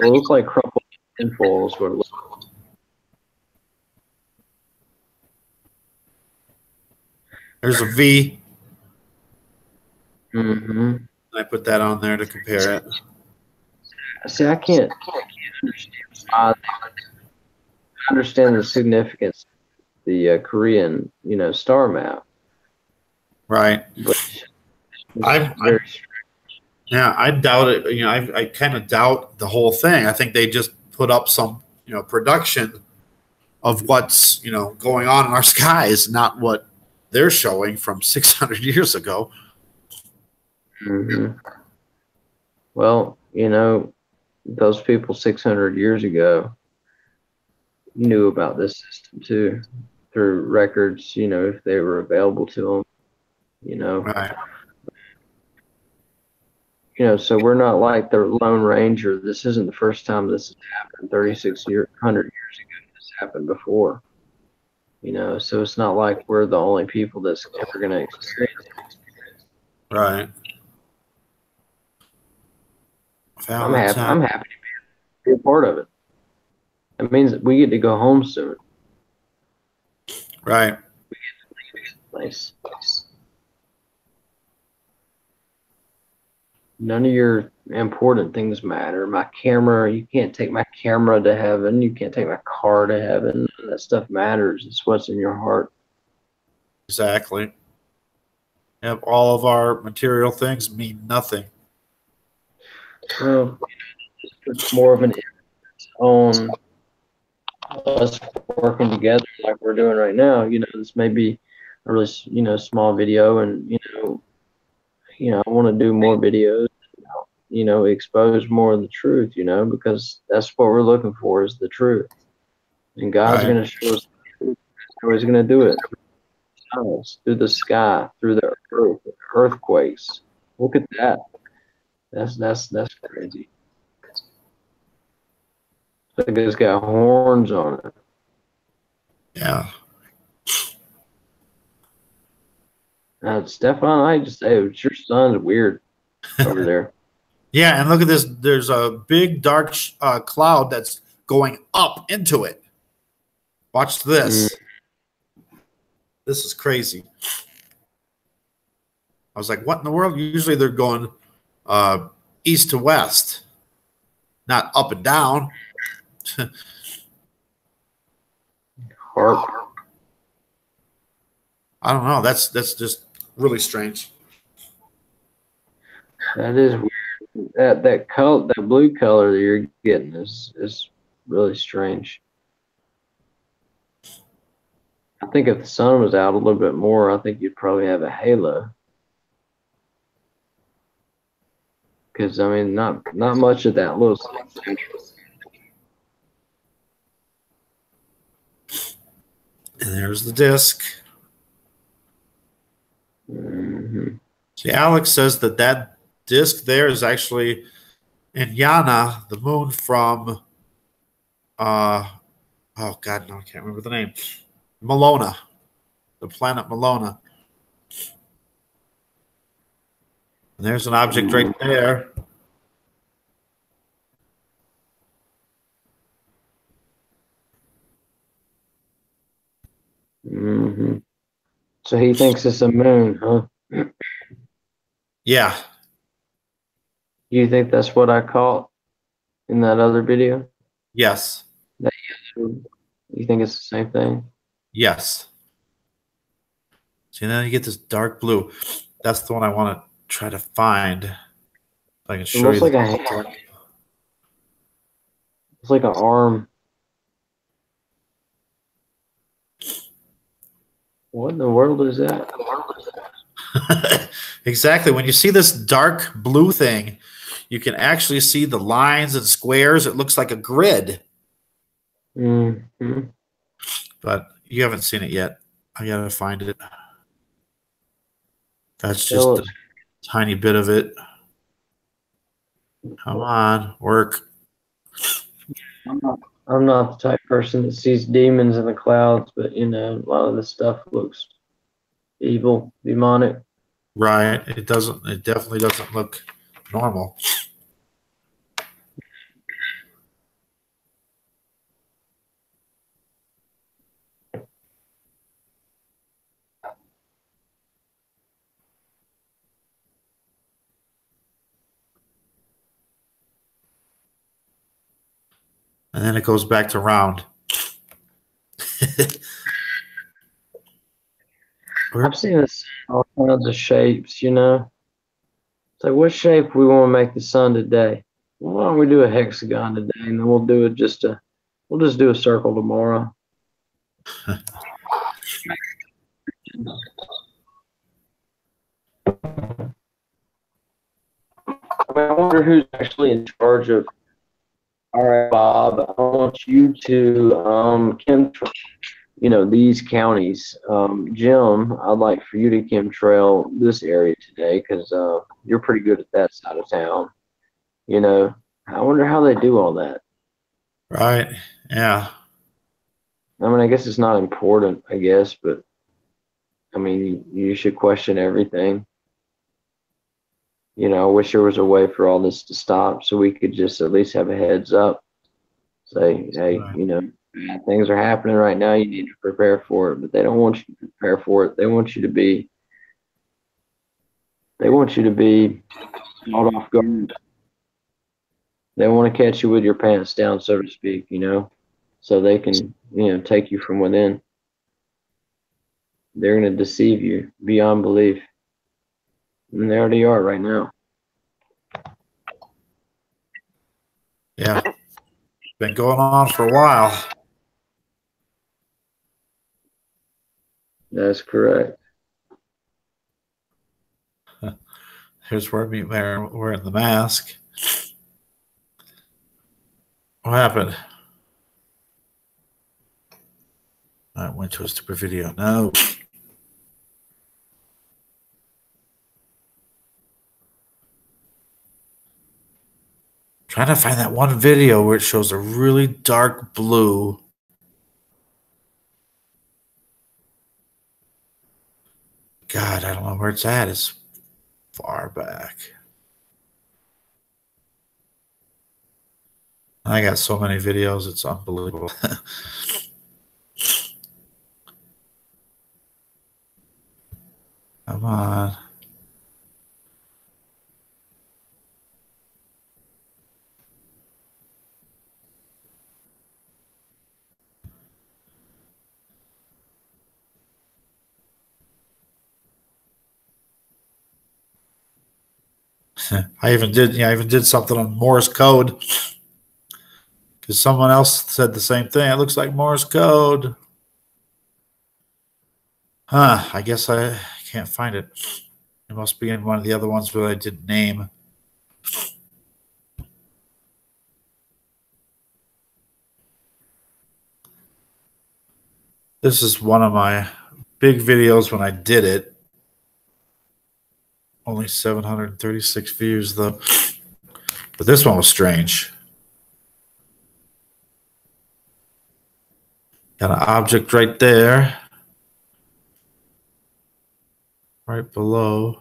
It looks like crumpled tinfoil is what it looks like. There's a V. Mm-hmm. I put that on there to compare it. See, I can't understand why. I understand the significance of the Korean, you know, star map. Right. But yeah, I doubt it. You know, I kind of doubt the whole thing. I think they just put up some, you know, production of what's, you know, going on in our skies, not what they're showing from 600 years ago. Mm-hmm. Well, you know, those people 600 years ago knew about this system too, through records, you know, if they were available to them, you know. Right. You know, so we're not like the Lone Ranger. This isn't the first time this has happened. 100 years ago, this happened before. You know, so it's not like we're the only people that's ever going to experience it. Right. I'm happy to be a part of it. It means that we get to go home soon. Right. We get to leave this place. None of your important things matter. My camera, you can't take my camera to heaven. You can't take my car to heaven. None of that stuff matters. It's what's in your heart. Exactly. Yep. All of our material things mean nothing. Well, it's more of an on us working together like we're doing right now. You know, this may be a really, you know, small video, and you know, I want to do more videos. You know, expose more of the truth. You know, because that's what we're looking for is the truth, and God's going to show us the truth. How He's going to do it through the sky, through the earth, earthquakes. Look at that. That's crazy. It's like it's got horns on it. Yeah. Stefan, I just say your son's weird over there. Yeah, and look at this. There's a big dark cloud that's going up into it. Watch this. This is crazy. I was like, what in the world? Usually they're going east to west, not up and down. Harp. I don't know. That's just really strange. That is weird. That color, that blue color that you're getting is really strange. I think if the sun was out a little bit more, I think you'd probably have a halo. Because I mean, not much of that little. And there's the disc. Mm-hmm. See, Alex says that disc there is actually Inyana, the moon from oh God, no, I can't remember the name. Malona, the planet Malona. And there's an object right there. Mm-hmm. So he thinks it's a moon, huh? Yeah. You think that's what I caught in that other video? Yes. You think it's the same thing? Yes. See, now you get this dark blue. That's the one I want to try to find. If I can show you. Like a hand. It's like an arm. What in the world is that? Exactly. When you see this dark blue thing, you can actually see the lines and squares. It looks like a grid. Mm-hmm. But you haven't seen it yet. I gotta find it. That's That just a looks. tiny bit of it. Come on, work. I'm not the type of person that sees demons in the clouds, but a lot of this stuff looks evil, demonic. Right. It doesn't. It definitely doesn't look normal. And then it goes back to round. I've seen this all kinds of shapes. It's like, what shape we want to make the sun today? Well, why don't we do a hexagon today, and then we'll just do a circle tomorrow. I wonder who's actually in charge of. All right, Bob, I want you to these counties. Jim, I'd like for you to chemtrail this area today because you're pretty good at that side of town. You know, I wonder how they do all that. Right. Yeah. I mean, I guess it's not important, I guess, but I mean, you should question everything. I wish there was a way for all this to stop so we could just at least have a heads up. Say, hey, Right. bad things are happening right now. You need to prepare for it, but they don't want you to prepare for it. They want you to be caught off guard. They want to catch you with your pants down, so to speak, so they can, take you from within. They're going to deceive you beyond belief. And they already are right now. Yeah. Been going on for a while. That's correct. Here's where me wearing the mask. What happened? I went to a stupid video. No. Trying to find that one video where it shows a really dark blue. God, I don't know where it's at. It's far back. I got so many videos, it's unbelievable. Come on. I even did something on Morse code because someone else said the same thing. It looks like Morse code. Huh. I guess I can't find it. It must be in one of the other ones that I didn't name. This is one of my big videos when I did it. Only 736 views though. But this one was strange. Got an object right there. Right below.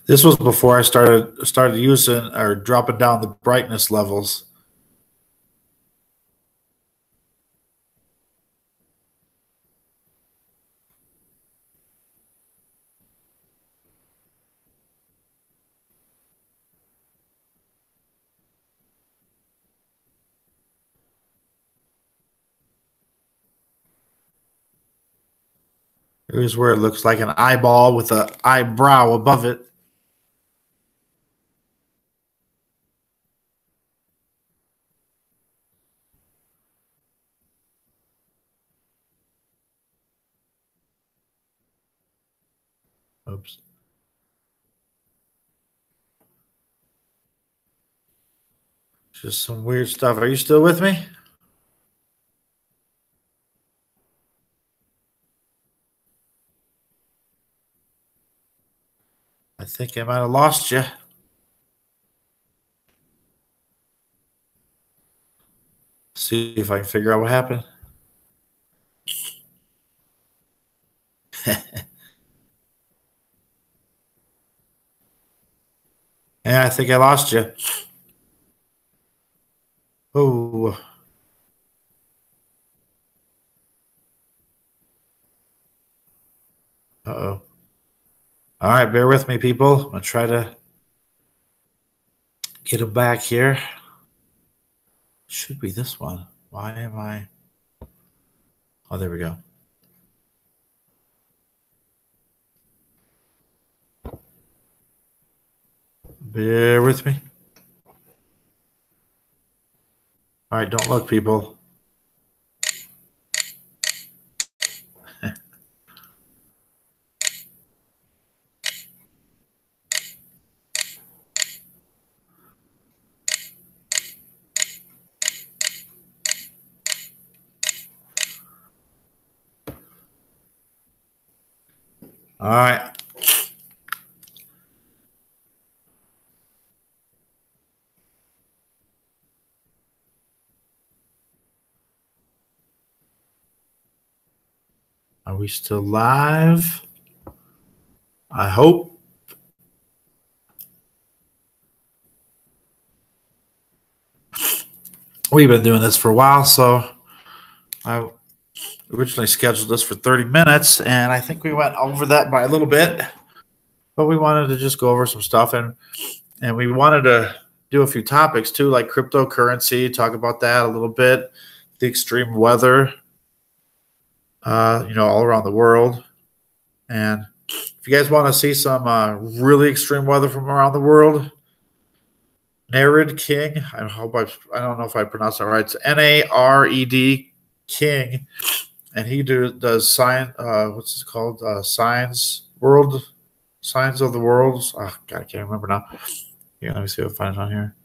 This was before I started using or dropping down the brightness levels. Here's where it looks like an eyeball with an eyebrow above it. Oops. Just some weird stuff. Are you still with me? I think I might have lost you. See if I can figure out what happened. Yeah, I think I lost you. Oh. Uh-oh. All right, bear with me, people. I'm going to try to get him back here. Should be this one. Why am I? Oh, there we go. Bear with me. All right, don't look, people. All right. Are we still live? I hope. We've been doing this for a while, so I originally scheduled this for 30 minutes, and I think we went over that by a little bit. But we wanted to just go over some stuff, and we wanted to do a few topics too, like cryptocurrency, talk about that a little bit, the extreme weather, all around the world. And if you guys want to see some really extreme weather from around the world, Nared King, I don't know if I pronounced that right. It's Nared King, and he does science. What's it called? Signs of the world. Oh God, I can't remember now. Yeah, let me see if I find it on here.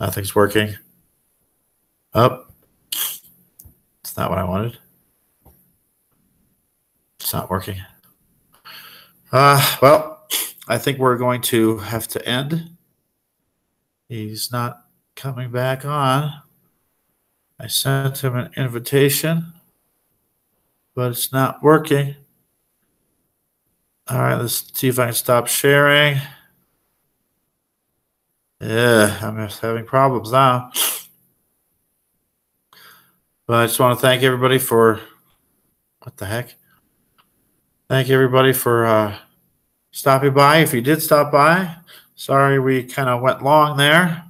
Nothing's working. Up. It's not what I wanted. It's not working. Well, I think we're going to have to end. He's not coming back on. I sent him an invitation, but it's not working. All right, let's see if I can stop sharing. Yeah, I'm just having problems now. But I just want to thank everybody for, what the heck? Thank everybody for stopping by. If you did stop by, sorry we kind of went long there.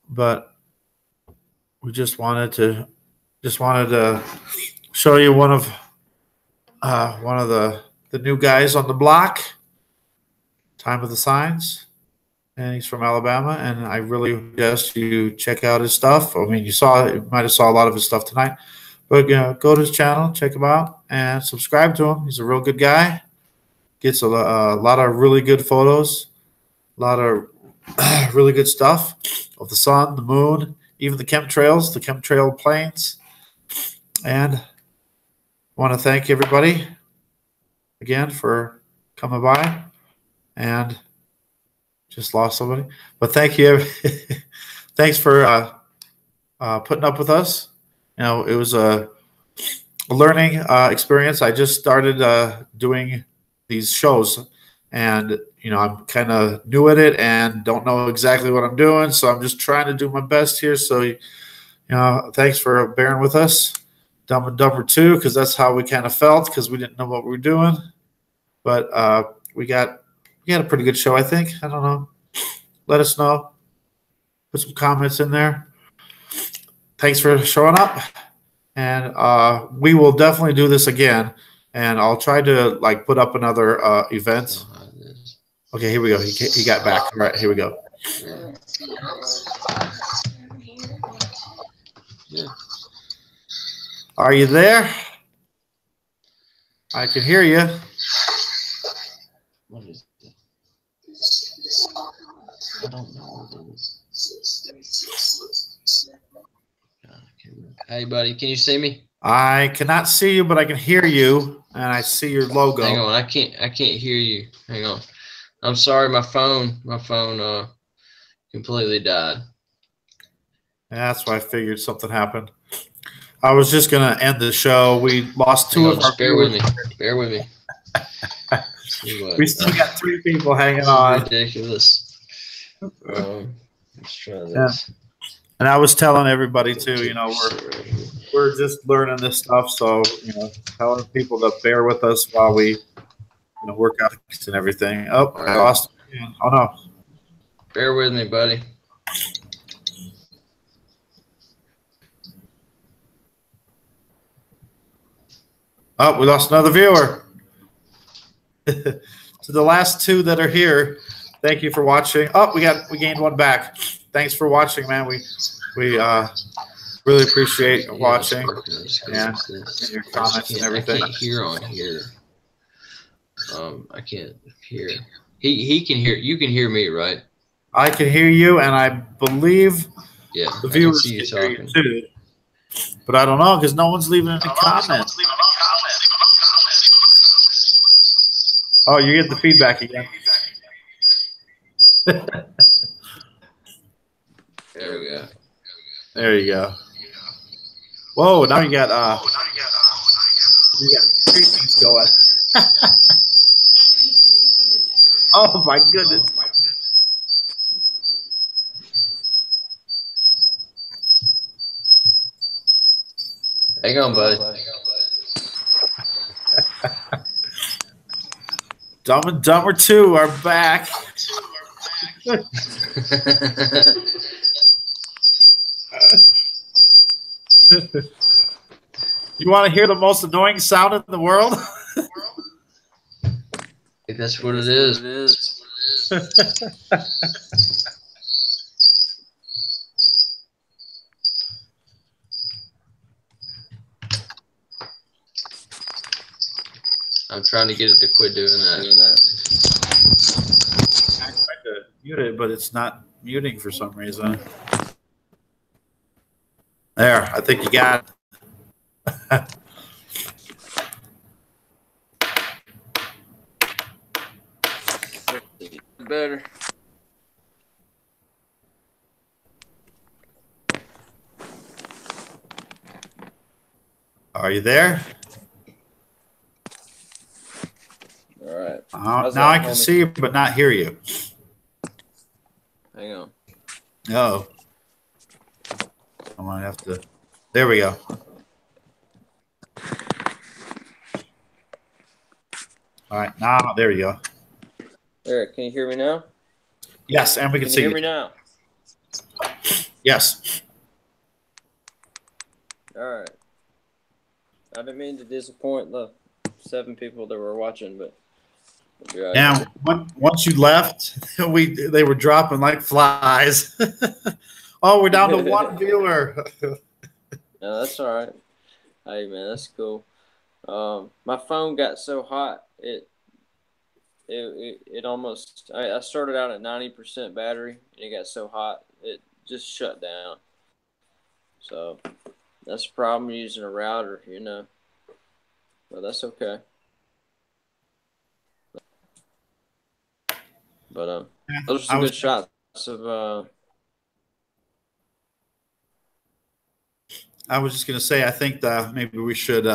But we just wanted to show you one of the new guys on the block, Time of the Signs. And he's from Alabama, and I really suggest you check out his stuff. I mean, you might have saw a lot of his stuff tonight, but go to his channel, check him out, and subscribe to him. He's a real good guy. Gets a lot of really good photos, a lot of really good stuff of the sun, the moon, even the chemtrail planes. And I want to thank everybody again for coming by, and just lost somebody, but thank you. Thanks for putting up with us. It was a learning experience. I just started doing these shows, and I'm kind of new at it and don't know exactly what I'm doing, so I'm just trying to do my best here. So thanks for bearing with us. Dumb and Dumber 2, because that's how we kind of felt, because we didn't know what we were doing, but we got a pretty good show, I think. I don't know. Let us know. Put some comments in there. Thanks for showing up. And we will definitely do this again. And I'll try to put up another event. Okay, here we go. He got back. All right, here we go. Are you there? I can hear you. What is it? I don't know what it is. God, I can't remember. Hey, buddy, can you see me? I cannot see you, but I can hear you, and I see your logo. Hang on, I can't hear you. Hang on. I'm sorry, my phone completely died. That's why I figured something happened. I was just gonna end the show. We lost two Hang on, of our just bear with viewers. me. Bear with me. See what- We still got 3 people hanging This is on. ridiculous. Let's try this. And I was telling everybody too, you know, we're just learning this stuff, so you know, telling people to bear with us while we, you know, work out and everything. Oh, I lost. Oh no. Bear with me, buddy. Oh, we lost another viewer. To the last 2 that are here, thank you for watching. Oh, we gained one back. Thanks for watching, man. We really appreciate watching and your comments and everything. I can't hear on here. I can't hear. He can hear. You can hear me, right? I can hear you, and I believe Yeah. the viewers can hear you too. But I don't know because no one's leaving any comments. Oh, you get the feedback again. There we go. There you go. Whoa! Now you got 3 things going. Oh my goodness! Hang on, buddy. Dumb and Dumber 2 are back. You want to hear the most annoying sound in the world? I think that's what it is. I'm trying to get it to quit doing that. I tried to mute it, but it's not muting for some reason. There, I think you got it. Better. Are you there? All right. Now How's I that, can homie? see you, but not hear you. Hang on. Oh. I might have to. There we go. All right. Now, there you go. Eric, can you hear me now? Yes, and we can Can see you you. hear me now? Yes. All right. I didn't mean to disappoint the 7 people that were watching, but you're right. Now, once you left, they were dropping like flies. Oh, we're down to 1 viewer. No, that's all right. Hey, man, that's cool. My phone got so hot it almost. I started out at 90% battery, and it got so hot it just shut down. So that's the problem using a router, you know. But that's okay. But those are some good shots of. I was just going to say, I think that maybe we should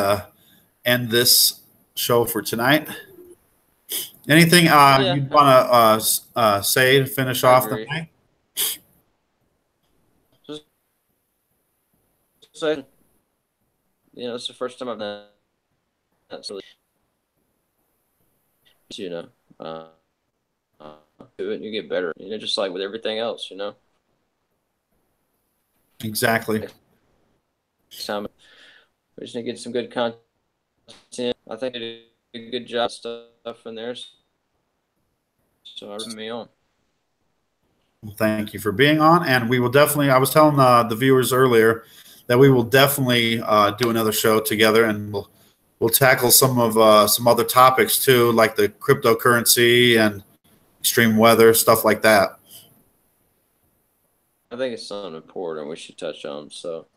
end this show for tonight. Anything you'd want to say to finish off the night? So, you know, it's the first time I've done that. So, you know, do it and you get better. You know, just like with everything else, you know. Exactly. Time we just need to get some good content. I think they did a good job stuff in there. So I me on. Well, thank you for being on, and we will definitely. I was telling the viewers earlier that we will definitely do another show together, and we'll we'll tackle some other topics too, like the cryptocurrency and extreme weather, stuff like that. I think it's something important we should touch on. So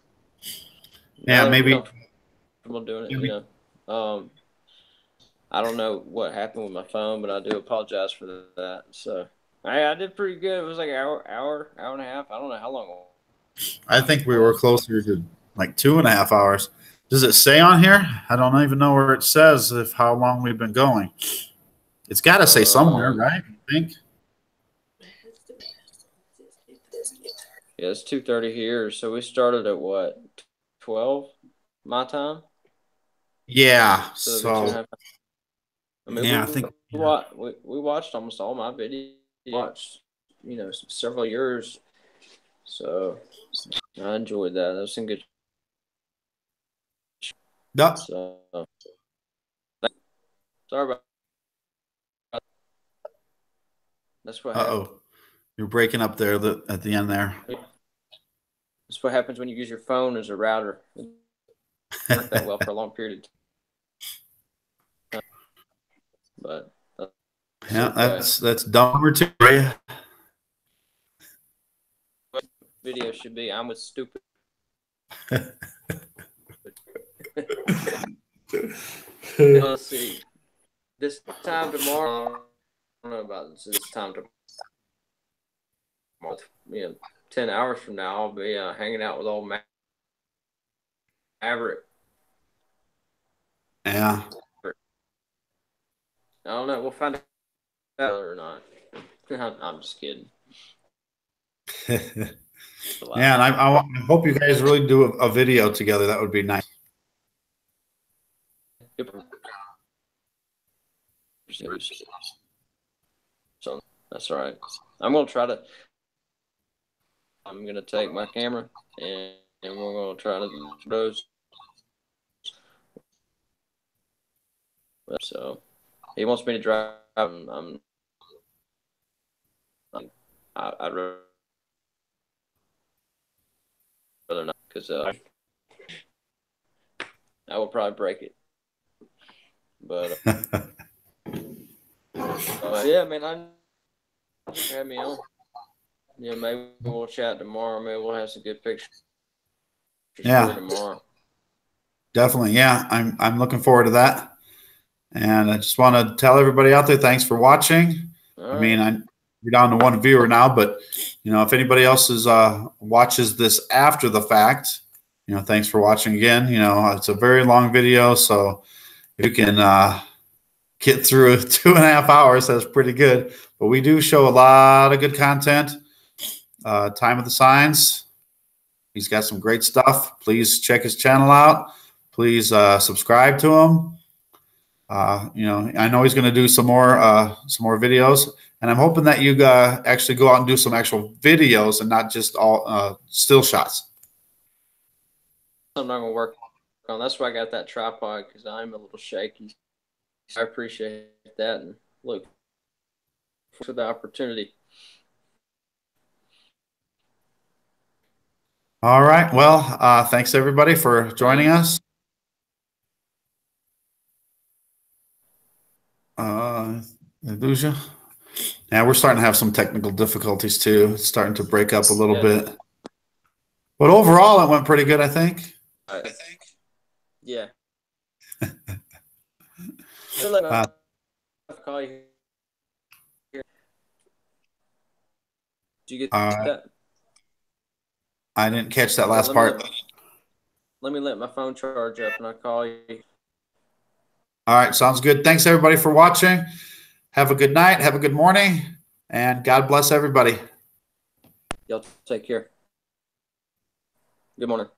Yeah, maybe comfortable doing it. You know, I don't know what happened with my phone, but I do apologize for that. So I did pretty good. It was like an hour and a half. I don't know how long. I think we were closer to like 2.5 hours. Does it say on here? I don't even know where it says if how long we've been going. It's got to say somewhere, right? I think. Yeah, it's 2:30 here. So we started at what, 12 my time? Yeah. So I mean, yeah, I think we watched almost all my videos. Watched, you know, several years. So I enjoyed that. That was some good. No. So sorry about that. That's what happened. Uh-oh. You're breaking up there at the end there. That's what happens when you use your phone as a router. It doesn't work that well for a long period of time. But yeah, okay. That's number 2, right? Video should be I'm with stupid. Let's see. This time tomorrow, I don't know about this time tomorrow. You know, 10 hours from now, I'll be hanging out with old Maverick. Yeah. I don't know. We'll find out or not. I'm just kidding. Yeah, and I hope you guys really do a video together. That would be nice. So that's all right. I'm gonna try to. I'm gonna take my camera and we're gonna try to do those. So he wants me to drive. I'd rather not because I will probably break it. But yeah, man, I have me on. Yeah, maybe we'll chat tomorrow. Maybe we'll have some good pictures. Yeah, tomorrow. Definitely. Yeah, I'm looking forward to that. And I just want to tell everybody out there, thanks for watching. All I mean, we're down to 1 viewer now, but you know, if anybody else watches this after the fact, you know, thanks for watching again. You know, it's a very long video, so if you can get through 2.5 hours, that's pretty good. But we do show a lot of good content. Time of the Signs. He's got some great stuff. Please check his channel out. Please subscribe to him. You know, I know he's going to do some more videos, and I'm hoping that you actually go out and do some actual videos and not just all still shots. I'm not going to work on. That's why I got that tripod, because I'm a little shaky. I appreciate that and look for the opportunity. All right. Well, thanks everybody for joining us. Illusion. Yeah, we're starting to have some technical difficulties too. It's starting to break up a little bit. But overall, it went pretty good, I think. Yeah. Call you. Did you get that? I didn't catch that last part. Let me let my phone charge up and I'll call you. All right, sounds good. Thanks everybody for watching. Have a good night. Have a good morning. And God bless everybody. Y'all take care. Good morning.